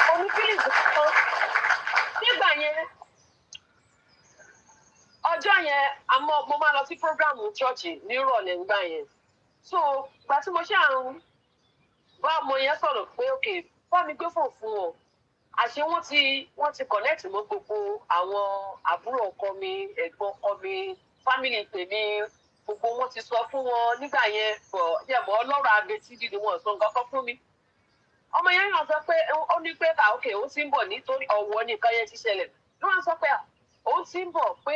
[SPEAKER 3] kò ní feelings kankan nígbà yẹn ọjọ́ yẹn mo máa lọ sí programu chọ́ọ̀chì nírọ̀lẹ́ nígbà yẹn so gba tí mo ṣe àrùn bá ọmọ yẹn sọ̀rọ̀ pé ok bá mi gbé fóònù fún wọn àṣé wọ́n ti connect mọ́ gbogbo àwọn àbúrò ọkọ mi ẹ̀gbọ́n ọkọ mi family tèmi gbogbo wọn ti sọ fún wọn nígbà yẹn yẹ̀mọ́ ọlọ́rọ̀ abetí dídì wọn sọ nǹkan kan fún mi ọmọ yẹn náà sọ pé ó ní pé ok ó ti ń bọ̀ nítorí ọ̀wọ́ nìkan yẹn ti ṣẹlẹ̀ ló wá sọ pé òun ti ń bọ̀ pé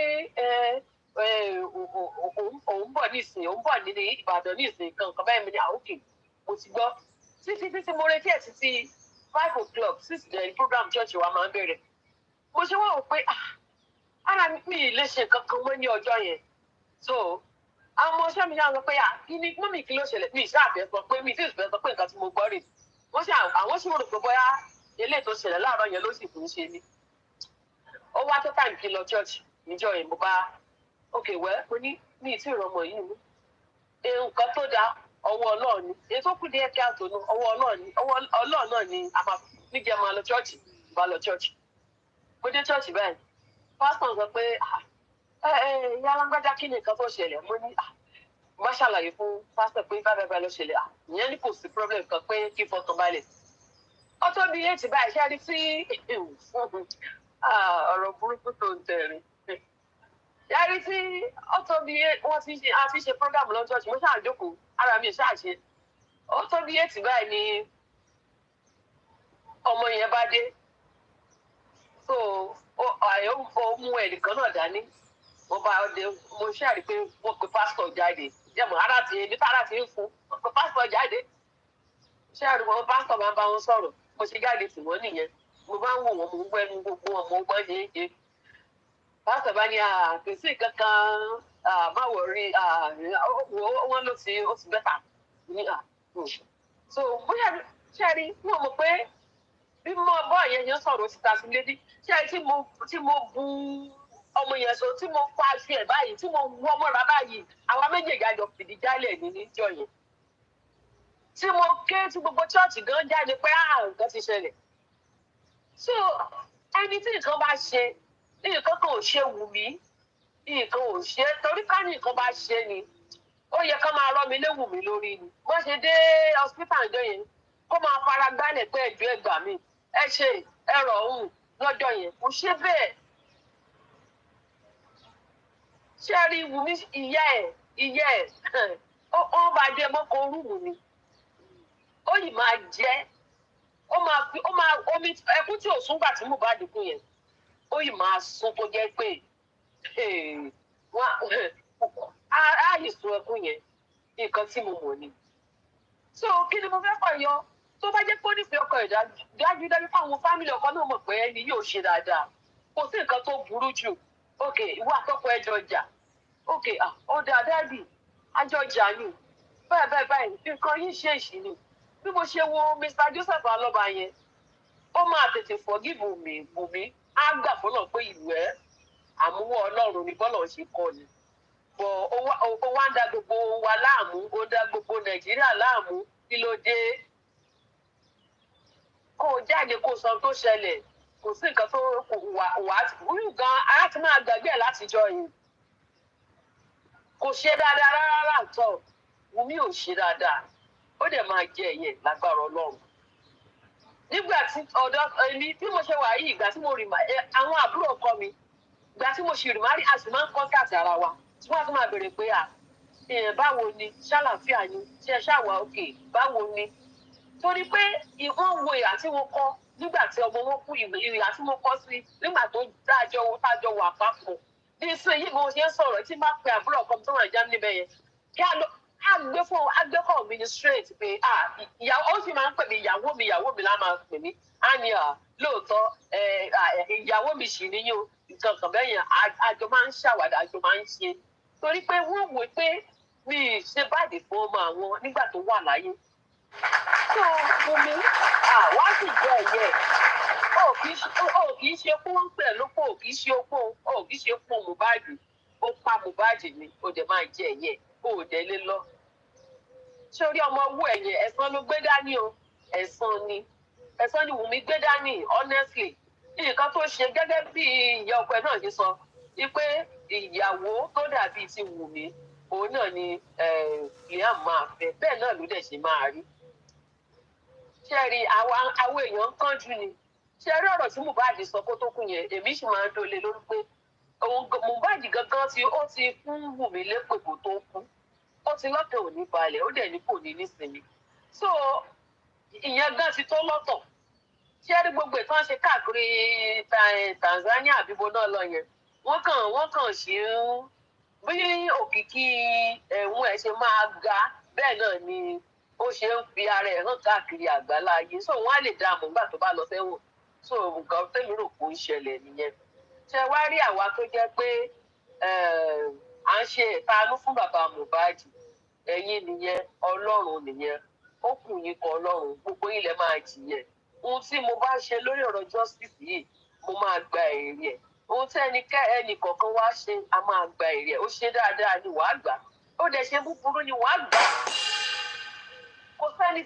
[SPEAKER 3] òun bọ̀ nísìnyí òun bọ̀ ní Ìbàdàn nísìnyí kankan báyìí mi ní àwòkè mo ti gbọ́ títí mo retí ẹ̀ títí 5 o'clock 6 the program church wa máa ń bẹ̀rẹ̀ mo ṣe wá wò pé ara mi lè ṣe kankan mọ́ ní ọjọ́ yẹn so àwọn ọmọ ọṣẹ́ mi náà sọ pé kí ni mọ́mì kí ló ṣẹlẹ̀ mi ìṣàfẹ́ sọ pé mi ìṣàfẹ́ sọ pé nǹkan tí mo gbọ́ rè wọ́n ṣe àwọn ṣì rò pé bóyá eléyìí tó ṣẹlẹ̀ láàárọ̀ yẹn ló sì fún ṣe ni ó wá tó time kí lọ church níjọ́ yẹn mo bá ok well mo ní mi ì tí ì rọmọ yìí mú nǹkan tó dáa ọwọ́ Ọlọ́run ni èyí tó kù díẹ̀ kí á tó nú ọwọ́ Ọlọ́run náà ni a máa níjẹ́ máa lọ church bá lọ church mo dé church báyìí pastor sọ pé ìyá alágbájá kí ni nǹkan tó ṣẹlẹ̀ mo ní má ṣàlàyé fún pastor pé bá lọ ṣẹlẹ̀ ìyẹn ní kò sí problem kan pé kí fọkàn balẹ̀ ó tó bí 8 báyìí ṣe rí sí ọ̀rọ̀ burúkú tó ń tẹ̀rín yàrí tí ó tó bí wọ́n ti ṣe program lọ́jọ́ tí mo ṣáà jókòó ara mi ò ṣáà ṣe ó tó bí 8 báyìí ni ọmọ yẹn bá dé so ó mú ẹnìkan náà dání mo ṣáà rí pé wọ́n pe pásítọ̀ jáde jẹ́mọ̀ ibi tára ti ń fún wọ́n pe pásítọ̀ jáde ṣáà rí wọn pásítọ̀ máa ń bá wọn sọ̀rọ̀ mo ṣe jáde tì wọ́n nìyẹn mo bá ń wò wọ́n mo ń gbẹ́nu gbogbo wọn mo gbọ́ ṣe pásítọ̀ bá ní kèsì kankan má wọrí wọ́n ló ti bẹ́tà ní so bóyá ṣáà rí wọ́n mọ̀ pé bí mo bọ́ yẹn sọ̀rọ̀ síta sí lédí ṣáà rí tí mo bu ọmọ yẹn so tí mo fa aṣọ ẹ̀ báyìí tí mo wọ́ mọ́ra báyìí àwa méjèèjì àjọ fìdí jálẹ̀ ní níjọ́ yẹn tí mo ké tí gbogbo chọ́ọ̀chì gan jáde pé nǹkan ti ṣẹlẹ̀
[SPEAKER 1] so ẹni tí nǹkan bá ṣe nǹkan kan ò ṣe wù mí nǹkan ò ṣe torí ká ní nǹkan bá ṣe ni ó yẹ ká máa rọ mi léwu mi lórí ni wọ́n ṣe dé hospital ìjọ yẹn kó máa fara gbálẹ̀ pé ẹjọ́ ẹgbà mi ẹ ṣe ẹrọ ọ̀hún lọ́jọ́ yẹn kò ṣe bẹ́ẹ̀ ṣé rí Wùmí ìyá ẹ̀ ó bá dé mọ́kọ rúùmù ni ó yìí máa jẹ́ ó máa omi ẹkún tí ò sún gbà tí mo bá dìkú yẹn ó yìí máa sún tó jẹ́ pé á yìí sún ẹkún yẹn nǹkan tí mo mọ̀ ni. So kí ni mo fẹ́ kọ̀ yọ tó bá jẹ́ pé ó nífẹ̀ẹ́ ọkọ ẹ̀ dájúdájú fáwọn fámìlì ọkọ náà mọ̀ pé ẹni yóò ṣe dáadáa kò sí nǹkan tó burú jù ok ìwọ àtọkọ ẹjọ jà ok ó dáa dáàbì àjọ jà ni báyìí nǹkan yìí ṣe èṣì ni bí mo ṣe wo Mr. Joseph Alọba yẹn ó máa tètè forgive Wùmí á gbà fọlọ pé ìlú ẹ àmúwọ Ọlọ́run ni bọlọ ṣe kọ ni bọ ó wá ń da gbogbo wa láàmú ó dá gbogbo Nàìjíríà láàmú kí ló dé kó o jáde kó o sọ tó ṣẹlẹ̀ kò sí nǹkan tó wà á gan á ti máa gbàgbé ẹ̀ látijọ́ yìí kò ṣe dáadáa rárá tọ̀ Wùmí ò ṣe dáadáa ó dẹ̀ máa jẹ ẹ̀yẹ lágbára Ọlọ́run nígbà tí ọ̀dọ́ èmi bí mo ṣe wà yìí ìgbà tí mo rì má àwọn àbúrò ọkọ mi ìgbà tí mo ṣì rì má rí a sì máa ń kọ́ káàtì ara wa tí wọ́n á tún máa béèrè pé báwo ni ṣàlàáfíà ni ṣe ṣàwà òkè báwo ni torí pé wọ́n wo ìhà tí wọ́n kọ́ nígbà tí ọmọ wọn kú ìhà tí wọ́n kọ́ sí nígbà tó tájọ wà papọ̀ bí sí yìí mo ṣe ń sọ̀rọ̀ tí máa pe àbúrò ọkọ mi tó wà ní Germany níbẹ̀ yẹn kí agbẹ́kọ̀ mi ní straight pé ìyàwó ó sì máa ń pè mí ìyàwó mi lá máa pè mí á ní lóòótọ́ ìyàwó mi sì níyìn o nǹkan kan bẹ́ẹ̀ yẹn àjọ máa ń ṣàwàdà àjọ máa ń ṣe torí pé wọ́n wò pé mi ṣe báàdì fún ọmọ àwọn nígbà tó wà láyé tó Wùmí wá sì jẹ ẹ̀yẹ ó kì í ṣe kó wọ́n pè lóko ó kì í ṣe opó ó kì í ṣe opó Mohbad ó pa Mohbad ni ó dẹ̀ máa jẹ ẹ̀yẹ ó dẹ̀ lé lọ sórí ọmọ owó ẹ̀yẹ ẹ̀san ló gbé dání o ẹ̀san ni Wùmí gbé dání honestly nǹkan tó ṣe gẹ́gẹ́ bí ìyá ọkọ ẹ̀ náà ṣe sọ wípé ìyàwó tó dàbí ti Wùmí òun náà ni Liam máa fẹ́ bẹ́ẹ̀ náà ló dẹ̀ ṣe máa rí ṣẹ́ẹ̀rí àwọn èèyàn ń kánjú ni ṣẹ́ẹ̀rí ọ̀rọ̀ tí Mohbad sọ kó tó kú yẹn èmi sì máa ń dole lórí pé Mohbad gangan ó ti fún Wùmí lépè kó tó kú ó ti lọ́kàn ò ní balẹ̀ ó dẹ̀ ní kò ní nísinmi so ìyẹn gan ti tó lọ́tọ̀ ṣẹ́ẹ̀rí gbogbo ìtàn ṣe káàkiri Tanzania àbíbo náà lọ yẹn wọ́n kàn ṣe ń bí òkìkí ẹ̀wọ̀n ẹ̀ ṣe máa ga bẹ́ẹ̀ náà ni ó ṣe ń fi ara ẹ̀ hàn káàkiri àgbálá ayé so wọ́n á lè dá àmọ́ nígbà tó bá lọ sẹ́wọ̀n so nǹkan tẹ́mi rò kó ń ṣẹlẹ̀ nìyẹn ṣe wá rí àwa tó jẹ́ pé à ń ṣe ìtanú fún bàbá Mohbad ẹ̀yin nìyẹn Ọlọ́run nìyẹn ó kù yín kan Ọlọ́run gbogbo ilẹ̀ máa jìyẹ ohun tí mo bá ṣe lórí ọ̀rọ̀ justice yìí mo máa gba èrè ẹ̀ ohun tí ẹnì kọ̀ọ̀kan wá ṣe a máa gba èrè ẹ̀ ó ṣe dáadáa ni wàá gbà ó dẹ̀ ṣe búburú ni wàá gbà kò sẹ́ni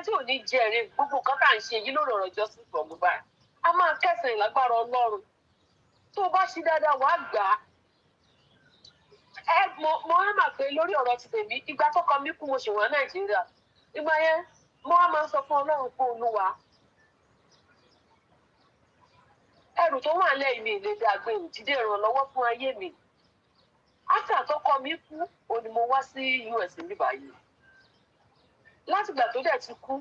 [SPEAKER 1] tí ò ní jẹ́rìí gbogbo nǹkan tá à ń ṣe yìí lórí ọ̀rọ̀ justice for Mohbad a máa kẹsàn ìlágbára Ọlọ́run tó o bá ṣe dáadáa wàá gbà á mo rán mà pé lórí ọ̀rọ̀ ti tèmi ìgbà tọ́kọ mi kú mo ṣì wọ́n Nàìjíríà ìgbà yẹn mo wá máa ń sọ fún Ọlọ́run pé Olúwa ẹrù tó wà lẹ́yìn mi lè dàgbé ìdílé ìrànlọ́wọ́ fún ayé mi after tọ́kọ mi kú ó ní mo wá sí US ní báyìí látìgbà tó dẹ̀ ti kú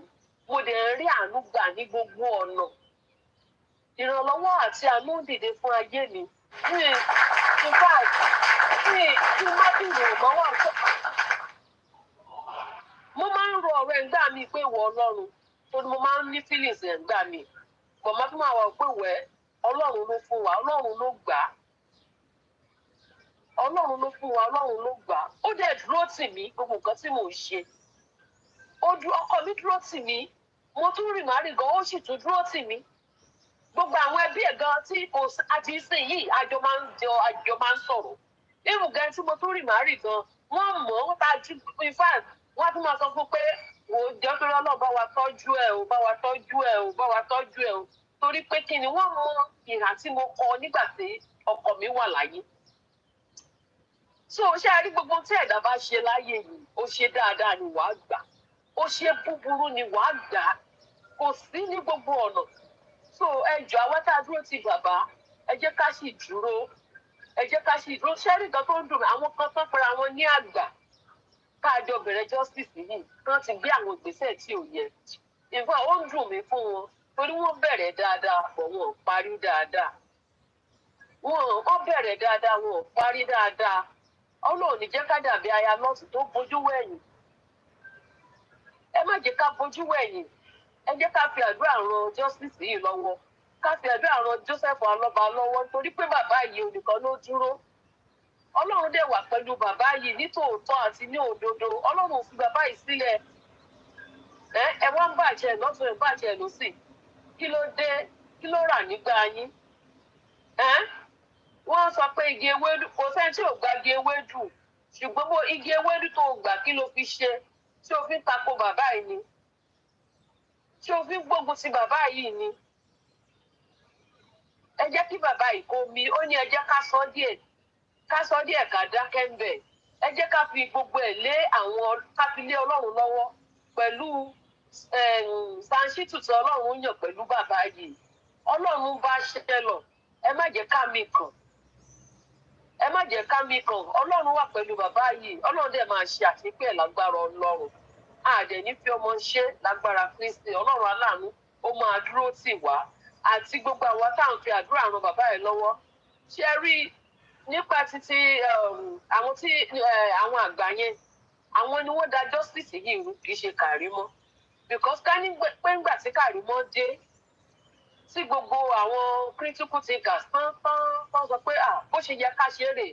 [SPEAKER 1] mo dẹ̀ ń rí àánú gbà ní gbogbo ọ̀nà ìrànlọ́wọ́ àti àánú dìde fún ayé mi in fact tí má bìrì òmọ́wọ́ mo máa ń ro ọ̀rọ̀ ẹ̀gbá mi pé ìwọ Ọlọ́run tó ni mo máa ń ní feelings ẹ̀gbá mi pọ̀ má tó máa wà pé wẹ́ẹ́ Ọlọ́run ló fún wa Ọlọ́run ló gbà á Ọlọ́run ló fún wa Ọlọ́run ló gbà á ó dẹ̀ dúró tì mí gbogbo nǹkan tí mò ń ṣe ọkọ mi dúró tì mí mo tún rìn má rìn gan ó sì tún dúró tì mí gbogbo àwọn ẹbí ẹ̀ gan tí àti ìsìn yìí àjọ máa ń sọ̀rọ̀ irun gan tí mo tún rìn má rìn gan wọ́n mọ̀ ó ta ju in fact wọ́n á tún máa sọ fún pé wo jọ́ tó lọ́nà bá wa tọ́jú ẹ̀ o bá wa tọ́jú ẹ̀ o bá wa tọ́jú ẹ̀ o torí pé kí ni wọ́n mọ ìhà tí mo kọ nígbà tí ọkọ mi wà láyé. So ṣé a rí gbogbo tí ẹ̀dá bá ṣe láyé yìí ó ṣe dáadáa ni wàá gbà ó ṣe búburú ni wàá gbà kò sí ní gbogbo ọ̀nà. So ẹ jọ̀ọ́ àwa tá a dúró ti bàbá ẹ jẹ́ ká sì dúró ẹ jẹ́ ká sì dúró ṣẹ́rí kan tó ń dùn mí àwọn kan tó pera wọn ní àgbà káàjọ bẹ̀rẹ̀ justice yìí wọ́n ti gbé àwọn ìgbésẹ̀ tí ò yẹ. Ìfọ̀ ó ń dùn mí fún wọn torí wọ́n bẹ̀rẹ̀ dáadáa pọ̀ wọn ò parí dáadáa. Wọ́n bẹ̀rẹ̀ dáadáa wọn ò parí dáadáa. Ọlọ́run ní jẹ́ ká dàbí aya lọ́sùn tó bojú wẹ̀yìn. Ẹ má jẹ́ ká bojú wẹ̀yìn. Ẹ jẹ́ ká fi àdúrà ran justice yìí lọ́wọ́. Ká fi àdúrà ran Joseph Alọ́ba lọ́wọ́ torí pé bàbá yìí onìkan ló dúró. Ọlọ́run dẹ̀ wà pẹ̀lú bàbá yìí ní tòótọ́ àti ní òdodo. Ọlọ́run ò fi bàbá yìí sílẹ̀. Ẹ wá ń bàjẹ́ lọ́tún ẹ̀ bàjẹ́ lọ́sì. Kí ló dé? Kí ló rà nígbà yín? Wọ́n sọ pé igi ewédú kò sẹ́ni tí ò gba igi ewédú ṣùgbọ́n bó igi ewédú tó gbà kí ló fi ṣe tí o fi ń tako bàbá yìí ni tí o fi ń gbógun ti bàbá yìí ni. Ẹ jẹ́ kí bàbá yìí kó mi ó ní ẹ jẹ́ ká sọ díẹ̀ ká dákẹ́ ń bẹ̀. Ẹ jẹ́ ká fi gbogbo ẹ̀ lé àwọn ká fi lé Ọlọ́run lọ́wọ́ pẹ̀lú sanṣítù tí Ọlọ́run yàn pẹ̀lú bàbá yìí. Ọlọ́run bá ṣiṣẹ́ lọ ẹ má jẹ́ ká mi kàn ẹ má jẹ́ ká mi kàn Ọlọ́run wà pẹ̀lú bàbá yìí Ọlọ́run dẹ̀ máa ṣe àṣepẹ́ lágbára Ọlọ́run àdẹ̀ ní fi ọmọ ṣe lágbára Kristi Ọlọ́run aláàánú ó máa dúró tì wá àti gbogbo àwa tá à ń fi àdúrà ran bàbá yẹn lọ́wọ́. Ṣé rí nípa títí àwọn àgbà yẹn àwọn ni wọ́n da justice yìí rú kì í ṣe Kàrímọ́ because ká ní pé ńgbà tí Kàrímọ́ dé tí gbogbo àwọn critical thinkers tán sọ pé bó ṣe yẹ ká ṣe rè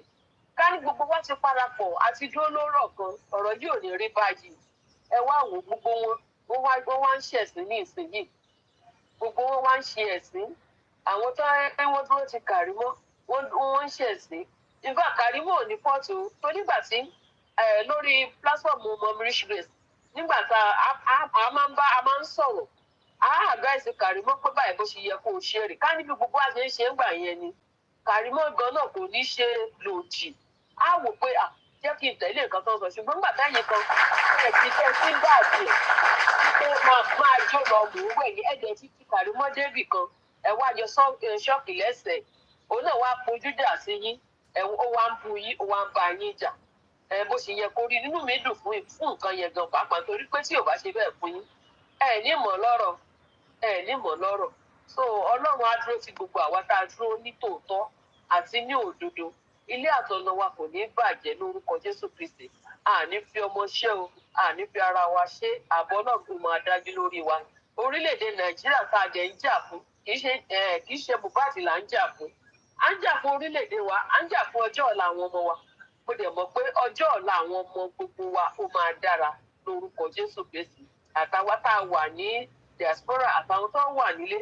[SPEAKER 1] ká ní gbogbo wa ti parapọ̀ àti dúró lórọ̀ kan ọ̀rọ̀ yìí ò ní rí báyìí. Ẹ wá wò gbogbo wọn wá ń ṣẹ̀sìn ní ìsinyìí gbogbo wọn wá ń ṣe ẹ̀sìn àwọn tó wọ́n dúró ti Kàrímọ́ wọ́n ń ṣẹ̀sìn. Ìgbà Kàrímọ́ ò ní pọ́ọ̀tù tó nígbà tí lórí platform Omowummi Grace nígbà tá a máa ń sọ̀rọ̀ advice Kàrímọ́ pé báyìí bó ṣe yẹ kó o ṣe rè ká níbi gbogbo àṣẹ ṣe ń gbà yẹn ni Kàrímọ́ gan náà kò ní ṣe lòdì á wò pé jẹ́ kí n tẹ̀lé nǹkan tó ń sọ ṣùgbọ́n nígbà táyé kan ẹ̀sìn tẹ́ sí ń bá àjẹ́ pé máa jó lọ mò ń wẹ̀ ní ẹ̀jẹ̀ títí Kàrímọ́ débì kan ẹ wá yọ ṣọ́ọ̀kì lẹ́sẹ̀ òun náà wá fojú dà sí yín ó wá ń bu yín ó wá ń bá yín jà bó ṣe yẹ kó rí nínú mi dùn fún nǹkan yẹn gan pàápàá torí pé tí ò bá ṣe bẹ́ẹ̀ fún yín ní mọ̀ lọ́rọ̀ so Ọlọ́run á dúró ti gbogbo àwa tá a dúró ní tòótọ́ àti ní òdodo ilé àtọ̀nà wa kò ní bàjẹ́ lórúkọ Jésù Kristi àní fi ọmọ ṣe o àní fi ara wa ṣe àbọ̀ náà kò máa dájú lórí wa. Orílẹ̀-èdè Nàìjíríà tá a jẹ́ ń jà fún kì í ṣe Mohbad là ń jà fún à ń jà fún orílẹ̀-èdè wa à ń jà fún ọjọ́ ọ̀la àwọn ọmọ wa mo dẹ̀ mọ̀ pé ọjọ́ ọ̀la àwọn ọmọ gbogbo wa ó máa dára lórúkọ Jésù Kristi àtàwa tá a wà ní diaspora àtàwọn tó wà nílé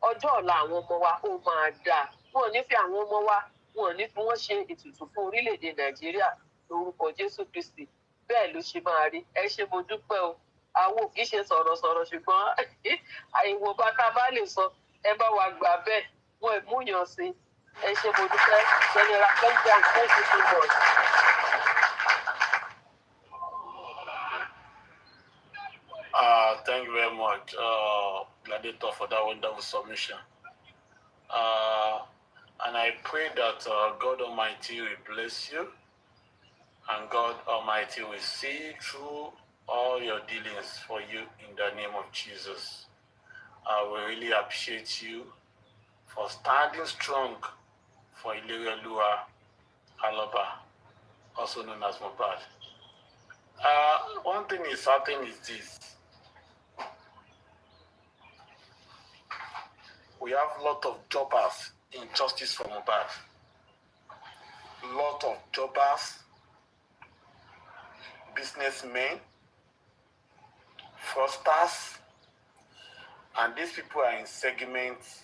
[SPEAKER 1] ọjọ́ ọ̀la àwọn ọmọ wa ó máa dáa wọn ò ní fi àwọn ọmọ wa wọn ò ní fi wọ́n ṣe ètùtù fún orílẹ̀-èdè Nàìjíríà lórúkọ Jésù Kristi bẹ́ẹ̀ ló ṣe máa rí. Ẹ ṣé mo dúpẹ́ o àwọn kì í ṣe sọ̀rọ̀sọ̀rọ̀ ṣùgbọ́n àìwò bàtà bá lè sọ ẹ bá wa gbà bẹ́ẹ̀ wọn ìmúyàn sí. Ẹ ṣé mo dúpẹ́ General President thank you so much.
[SPEAKER 5] Thank you very much, Gladiator, for that wonderful submission. And I pray that God Almighty will bless you and God Almighty will see through all your dealings for you in the name of Jesus. We really appreciate you for standing strong for Iyabo Aloba, also known as Mohbad. One thing is certain is this. We have a lot of jobbers in justice for Mohbad. Lot of jobbers, businessmen, fraudsters, and these people are in segments.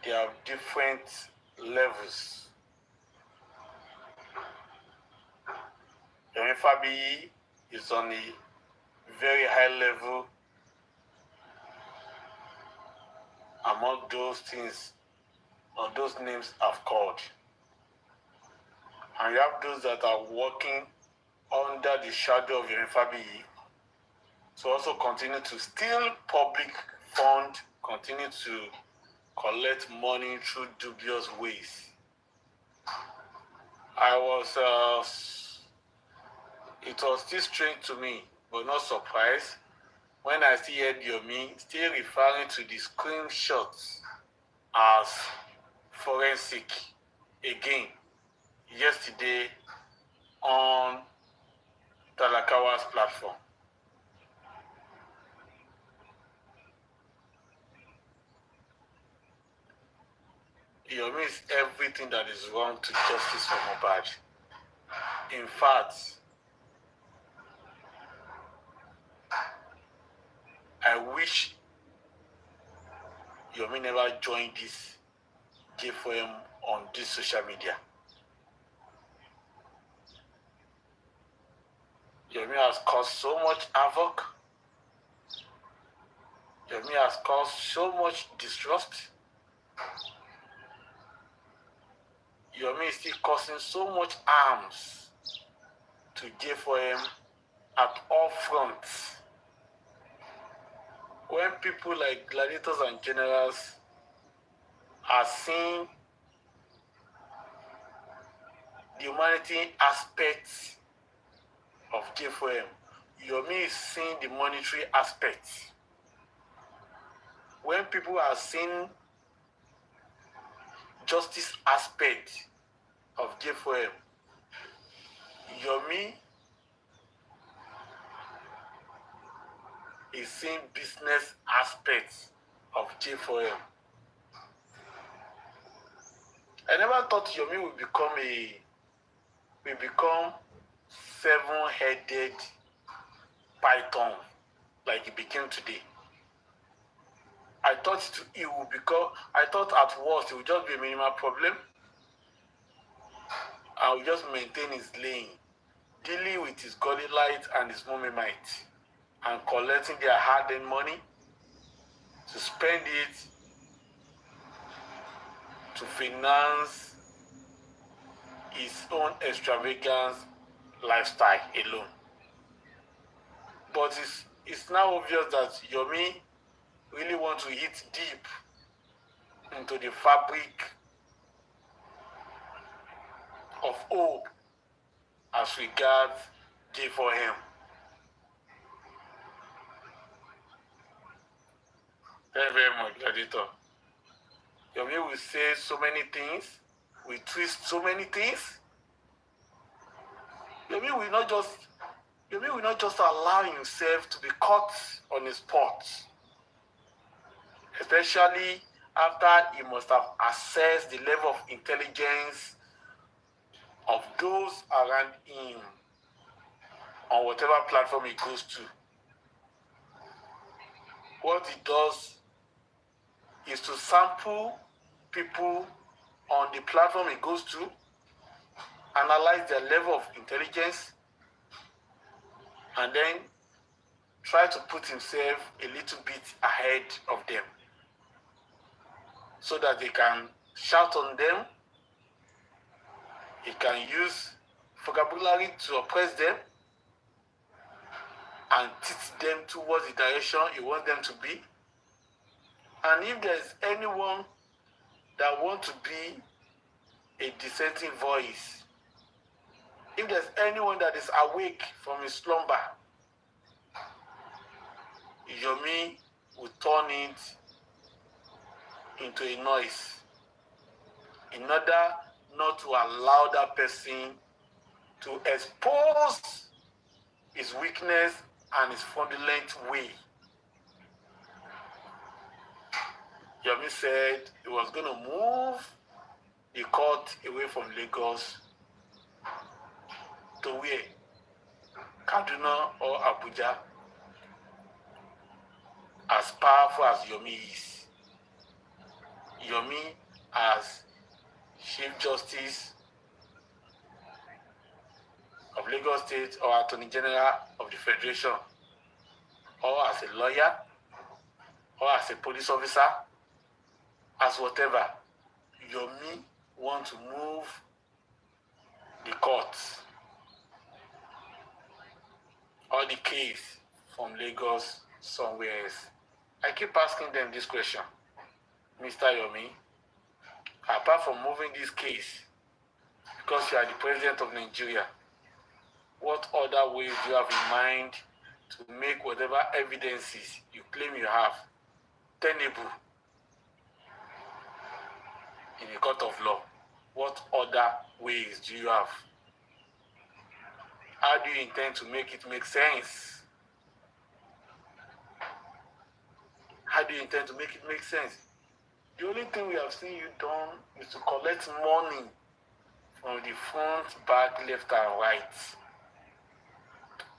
[SPEAKER 5] They have different levels. Fabi is on the very high level among those things or those names I've called. And you have those that are working under the shadow of your family. So also continue to steal public fund, continue to collect money through dubious ways. It was still strange to me, but not surprised, when I still heard Yomi still referring to the screenshots as forensic again yesterday on Talakawa's platform. Yomi is everything that is wrong to justice for Mohbad. In fact, I wish Yomi never joined this JFM on this social media. Yomi has caused so much havoc. Yomi has caused so much distrust. Yomi is still causing so much harms to JFM at all fronts. When people like gladiators and generals are seeing the humanity aspects of JFM, Yomi is seeing the monetary aspects. When people are seeing justice aspect of JFM, Yomi is seeing business aspects of JFM. I never thought Yomi would become seven-headed python like it became today. I thought at worst it would just be a minimal problem. I would just maintain his lane, dealing with his godly light and his mommy might, and collecting their hard-earned money to spend it to finance his own extravagant lifestyle alone. But it's now obvious that Yomi really wants to hit deep into the fabric of hope as regards J4M. Very, very much, Gladiator. Yomi will say so many things, will twist so many things. Yomi will not just allow himself to be caught on the spot, especially after he must have assessed the level of intelligence of those around him on whatever platform he goes to. What he does is to sample people on the platform he goes to, analyze their level of intelligence, and then try to put himself a little bit ahead of them so that they can shout on them. He can use vocabulary to oppress them and teach them towards the direction he wants them to be. And if there's anyone that wants to be a dissenting voice, if there's anyone that is awake from his slumber, Yomi will turn it into a noise in order not to allow that person to expose his weakness and his fraudulent way. Yomi said he was going to move the court away from Lagos to where? Kaduna or Abuja. As powerful as Yomi is, Yomi as Chief Justice of Lagos State or Attorney General of the Federation or as a lawyer, or as a police officer, as whatever, Yomi want to move the courts or the case from Lagos somewhere else. I keep asking them this question, Mr. Yomi, apart from moving this case, because you are the president of Nigeria, what other ways do you have in mind to make whatever evidences you claim you have tenable in a court of law? What other ways do you have? How do you intend to make it make sense? How do you intend to make it make sense? The only thing we have seen you done is to collect money from the front, back, left, and right,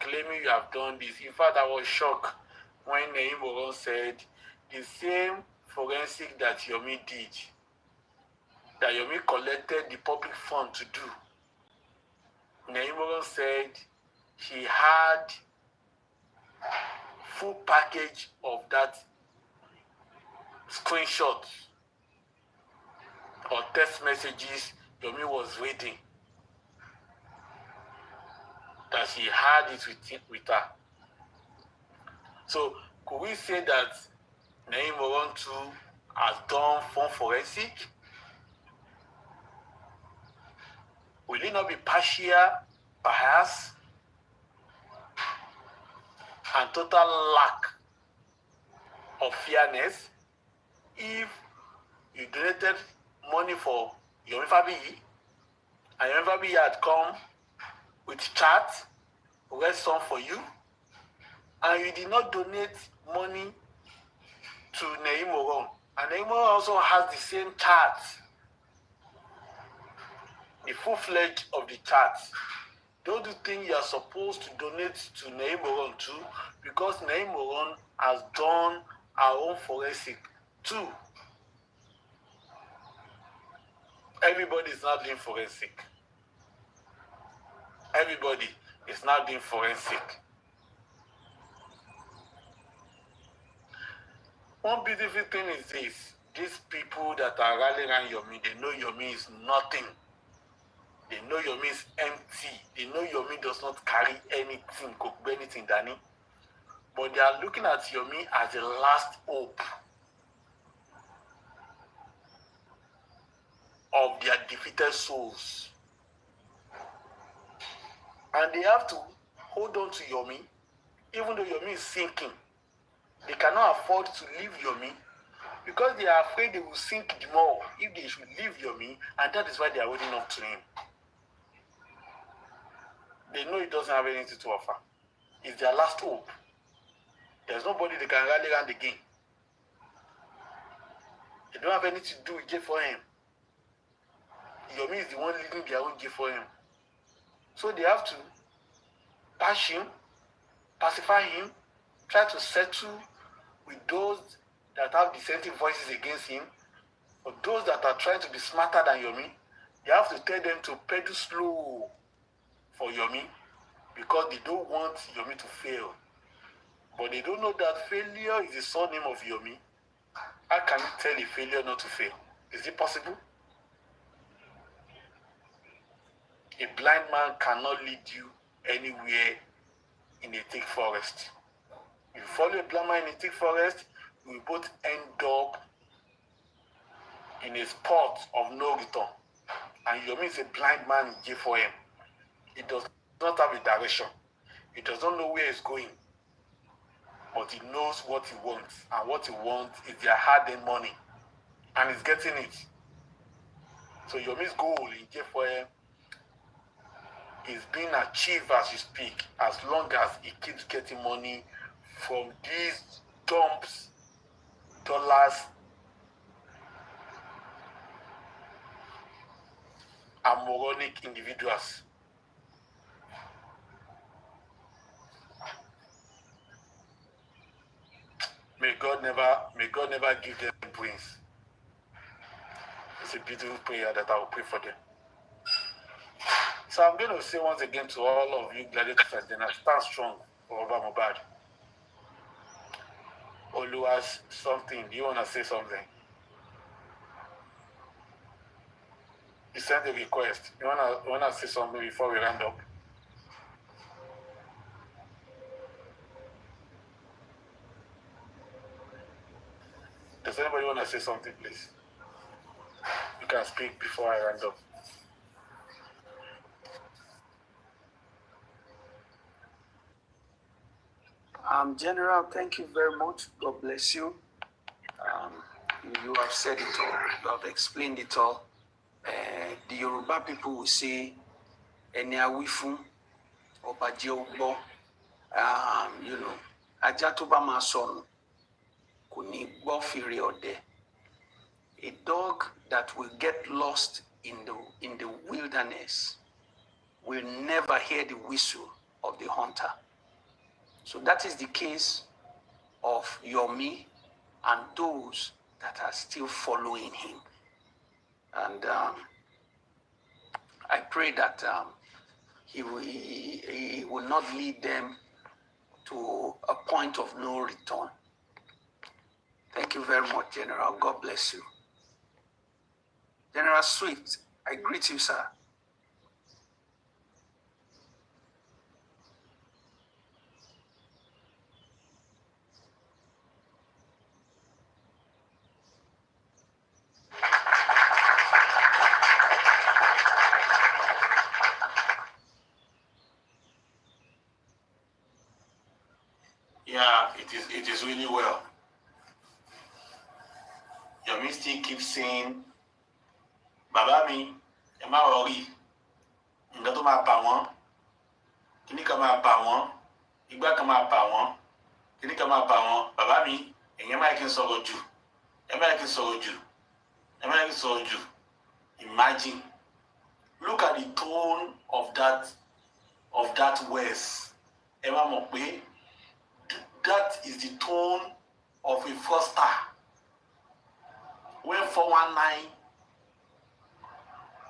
[SPEAKER 5] claiming you have done this. In fact, I was shocked when Iyabo said the same forensic that Yomi did, that Yomi collected the public fund to do. Iyabo said he had full package of that screenshot or text messages Yomi was reading, that she had it with her. So could we say that Iyabo too has done phone forensic? Will it not be partial, perhaps, and total lack of fairness if you donated money for Yomi Fabiyi and Yomi Fabiyi had come with chat, read some for you, and you did not donate money to Iyabo, and Iyabo also has the same chat, the full-fledged of the chat. Don't you think you are supposed to donate to Iyabo too? Because Iyabo has done our own forensic too. Everybody is not doing forensic. Everybody is not doing forensic. One beautiful thing is this: these people that are rallying around Yomi, they know Yomi is nothing. They know Yomi is empty. They know Yomi does not carry anything, could be anything, Danny. But they are looking at Yomi as the last hope of their defeated souls. And they have to hold on to Yomi, even though Yomi is sinking. They cannot afford to leave Yomi because they are afraid they will sink more if they should leave Yomi, and that is why they are holding up to him. They know he doesn't have anything to offer. It's their last hope. There's nobody they can rally around again. They don't have anything to do with J4M. Yomi is the one leading their own J4M. So they have to bash him, pacify him, try to settle with those that have dissenting voices against him, or those that are trying to be smarter than Yomi. They have to tell them to pedal slow for Yomi because they don't want Yomi to fail. But they don't know that failure is the surname of Yomi. How can you tell a failure not to fail? Is it possible? A blind man cannot lead you anywhere in a thick forest. If you follow a blind man in a thick forest, you will both end up in a spot of no return. And Yomi is a blind man in J4M. He does not have a direction. He does not know where he's going. But he knows what he wants. And what he wants is their hard-earned money. And he's getting it. So Yomi's goal in J4M is being achieved as you speak, as long as he keeps getting money from these dumps, dollars, and moronic individuals. May God never give them brains. It's a beautiful prayer that I will pray for them. So I'm going to say once again to all of you gladiators, then I stand strong for Mohbad. Oluwas something. Do you want to say something? You sent a request. You wanna say something before we round up? Does anybody want to say something, please? You can speak before I round up.
[SPEAKER 4] General, thank you very much. God bless you. You have said it all. You have explained it all. The Yoruba people will say, "Eni awifun, obaje ogbo." You know, ajá tó bá máa sọnù, kò ní gbọ́ fèrè ọdẹ. A dog that will get lost in the wilderness will never hear the whistle of the hunter. So that is the case of Yomi and those that are still following him. And I pray that he will not lead them to a point of no return. Thank you very much, General. God bless you. General Swift, I greet you, sir.
[SPEAKER 5] Yeah, it is really well. Your mistake keeps saying, Baba mi, ẹ má worry. Nǹkan tó máa bà wọ́n, kíní kan máa bà wọ́n, igbá kan máa bà wọ́n, kíní kan máa bà wọ́n. Baba mi, ẹ̀yin má kí n sọ̀rọ̀ jù, ẹ má kí n sọ̀rọ̀ jù, ẹ má kí n sọ̀rọ̀ jù. Imagine, look at the tone of that words. Ẹ má mọ̀ pé that is the tone of a fraudster. When 419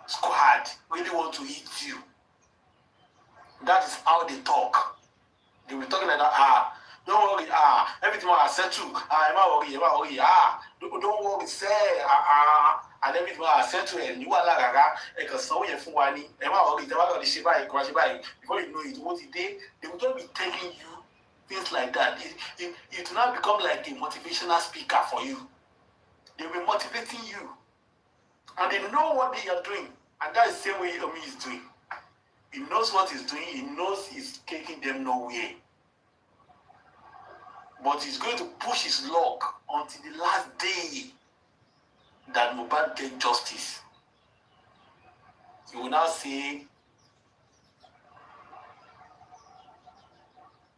[SPEAKER 5] squad really want to eat you, that is how they talk. They will be talking like that. Don't worry. Everything will settle. I'm not worry. Don't worry. Say and everything will settle. And you are like because so you for one. I'm not worry. They will be before you know it. What they will just be telling you things like that. It will now become like a motivational speaker for you. They will be motivating you. And they know what they are doing. And that is the same way Yomi is doing. He knows what he's doing. He knows he's taking them nowhere. But he's going to push his luck until the last day that Mohbad gets justice. He will now say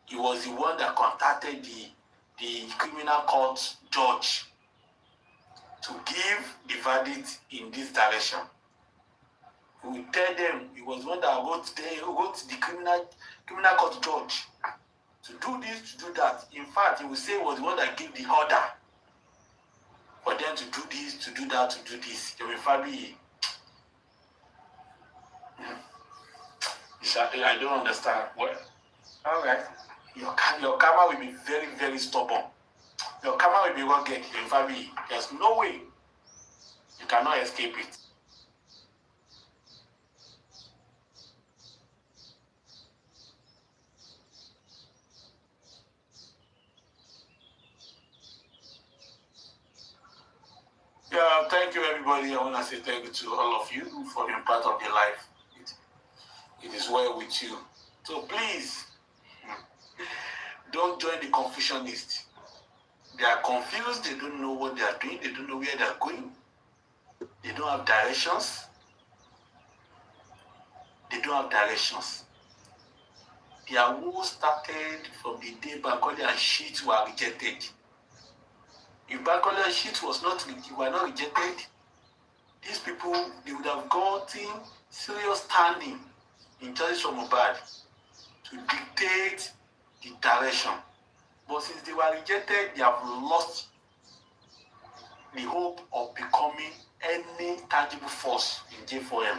[SPEAKER 5] he was the one that contacted the criminal court judge to give the verdict in this direction. He will tell them he was the one that wrote the criminal court judge to do this, to do that. In fact, he will say he was the one that gave the order for them to do this, to do that, to do this. They will probably, I don't understand. Well, all right. Your karma will be very, very stubborn. Your karma will be rugged. In fact, there's no way you cannot escape it. Yeah, thank you, everybody. I want to say thank you to all of you for being part of the life. It is well with you. So please, don't join the confusionists. They are confused. They don't know what they are doing. They don't know where they are going. They don't have directions. They don't have directions. Their war started from the day Bankole and Shit were rejected. If Bankole and Shit were not rejected, these people, they would have gotten serious standing in justice from Mohbad to dictate the direction. But since they were rejected, they have lost the hope of becoming any tangible force in J4M.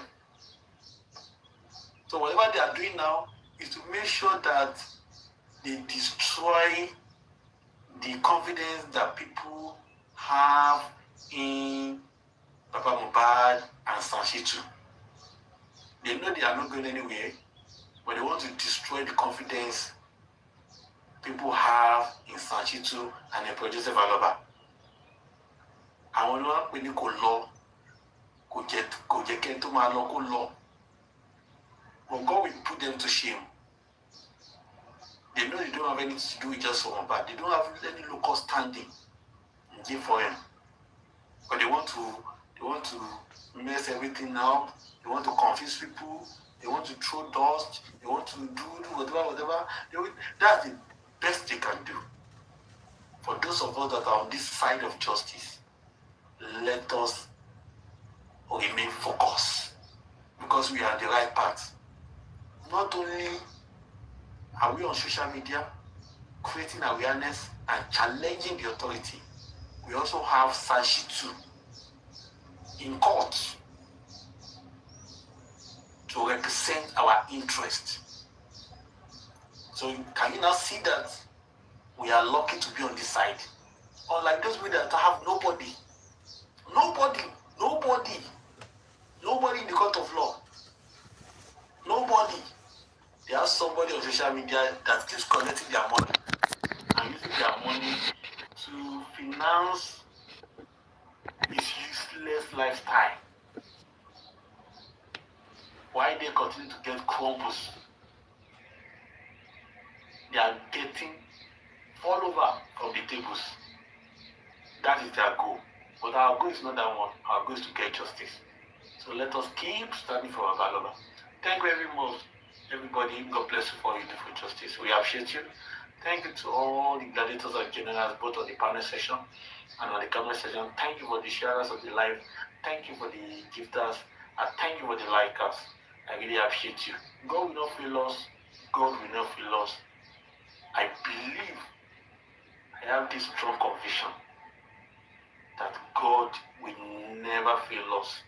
[SPEAKER 5] So whatever they are doing now is to make sure that they destroy the confidence that people have in Papa Mohbad and Sanchitu. They know they are not going anywhere, but they want to destroy the confidence people have in Sanchitu and in Producer Valoba. Àwọn náà pè ní kò lọ, kò jẹ́ kẹ́ni tó máa lọ kó lọ. But God will put them to shame. They know they don't have anything to do with just for Mohbad. They don't have any local standing in G4M. But they want to mess everything up. They want to confuse people. They want to throw dust. They want to do whatever. That's the best they can do. For those of us that are on this side of justice, let us remain focused because we are on the right path. Not only are we on social media creating awareness and challenging the authority, we also have Sanchitu in court to represent our interest. So can you now see that we are lucky to be on this side? Unlike those people that have nobody in the court of law. Nobody. They have somebody on social media that keeps collecting their money and using their money to finance this useless lifestyle. Why they continue to get crumbles? They are getting fall over from the tables. That is their goal. But our goal is not that one. Our goal is to get justice. So let us keep standing for our Valoba. Thank you very much, everybody. God bless you for your for justice. We appreciate you. Thank you to all the gladiators and generals, both on the panel session and on the comment section. Thank you for the sharers of the live. Thank you for the gifters. And thank you for the likers. I really appreciate you. God will not fail us. God will not fail us. I believe, I have this strong conviction that God will never fail us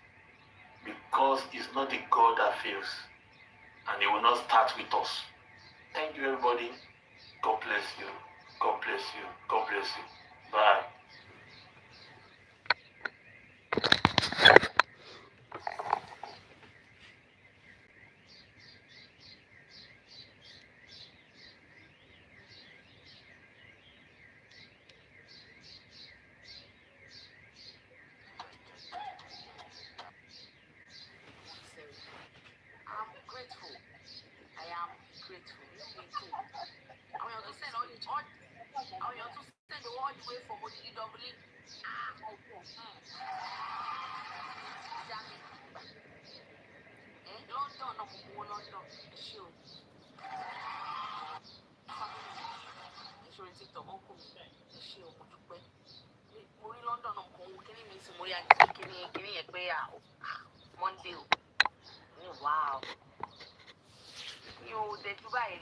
[SPEAKER 5] because He's not a God that fails and He will not start with us. Thank you, everybody. God bless you. God bless you. God bless you. Bye.
[SPEAKER 1] Monday. Wow. You, the Dubai.